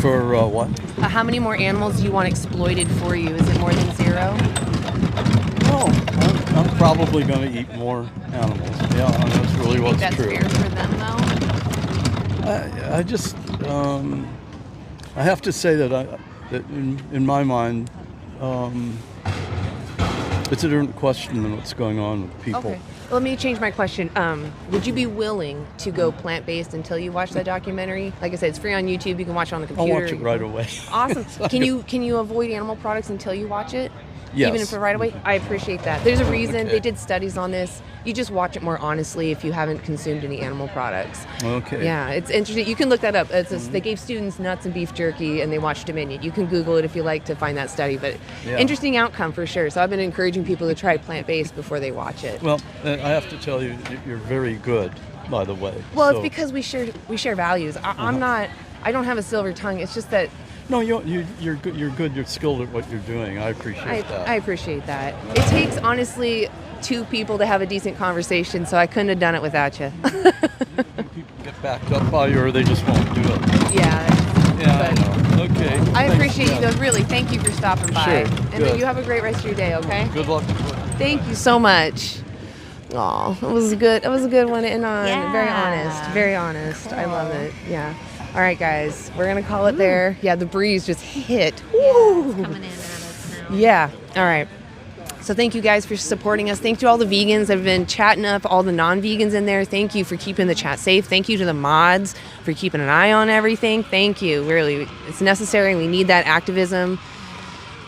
For what? How many more animals do you want exploited for you? Is it more than 0? Oh, I'm probably going to eat more animals. Yeah, that's really what's that's true. That's fair for them, though? I just, I have to say that in my mind, it's a different question than what's going on with people. Okay. Well, let me change my question. Would you be willing to go plant-based until you watch that documentary? Like I said, it's free on YouTube. You can watch it on the computer. I'll watch it right away. Awesome. Can you avoid animal products until you watch it? Yes. Even if it's right away? I appreciate that. There's a reason. They did studies on this. You just watch it more honestly if you haven't consumed any animal products. Okay. Yeah, it's interesting. You can look that up. They gave students nuts and beef jerky, and they watched Dominion. You can Google it if you like to find that study. But interesting outcome for sure. So I've been encouraging people to try plant-based before they watch it. Well, I have to tell you, you're very good, by the way. Well, it's because we share values. I don't have a silver tongue. It's just that. No, you're good. You're good. You're skilled at what you're doing. I appreciate that. I appreciate that. It takes, honestly, 2 people to have a decent conversation, so I couldn't have done it without you. People get backed up by you, or they just won't do it. Yeah. Yeah. I know. Okay. I appreciate you, though. Really, thank you for stopping by. Sure. And then you have a great rest of your day. Okay. Good luck. Thank you so much. Oh, it was good. It was a good one to end on. Very honest. Very honest. I love it. Yeah. All right, guys, we're going to call it there. Yeah, the breeze just hit. It's coming in at us now. Yeah. All right. So thank you guys for supporting us. Thank you to all the vegans that have been chatting up, all the non-vegans in there. Thank you for keeping the chat safe. Thank you to the mods for keeping an eye on everything. Thank you. Really, it's necessary. We need that activism.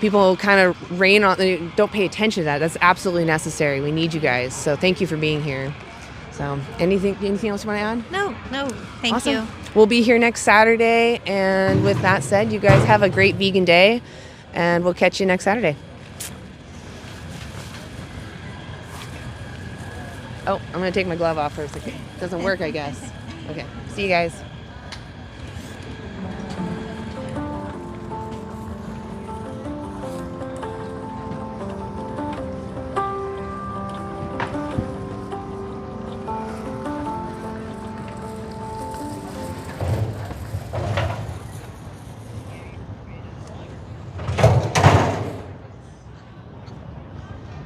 People kind of don't pay attention to that. That's absolutely necessary. We need you guys. So thank you for being here. So anything else you want to add? No. Thank you. We'll be here next Saturday. And with that said, you guys have a great vegan day. And we'll catch you next Saturday. Oh, I'm going to take my glove off for a second. Doesn't work, I guess. Okay. See you guys.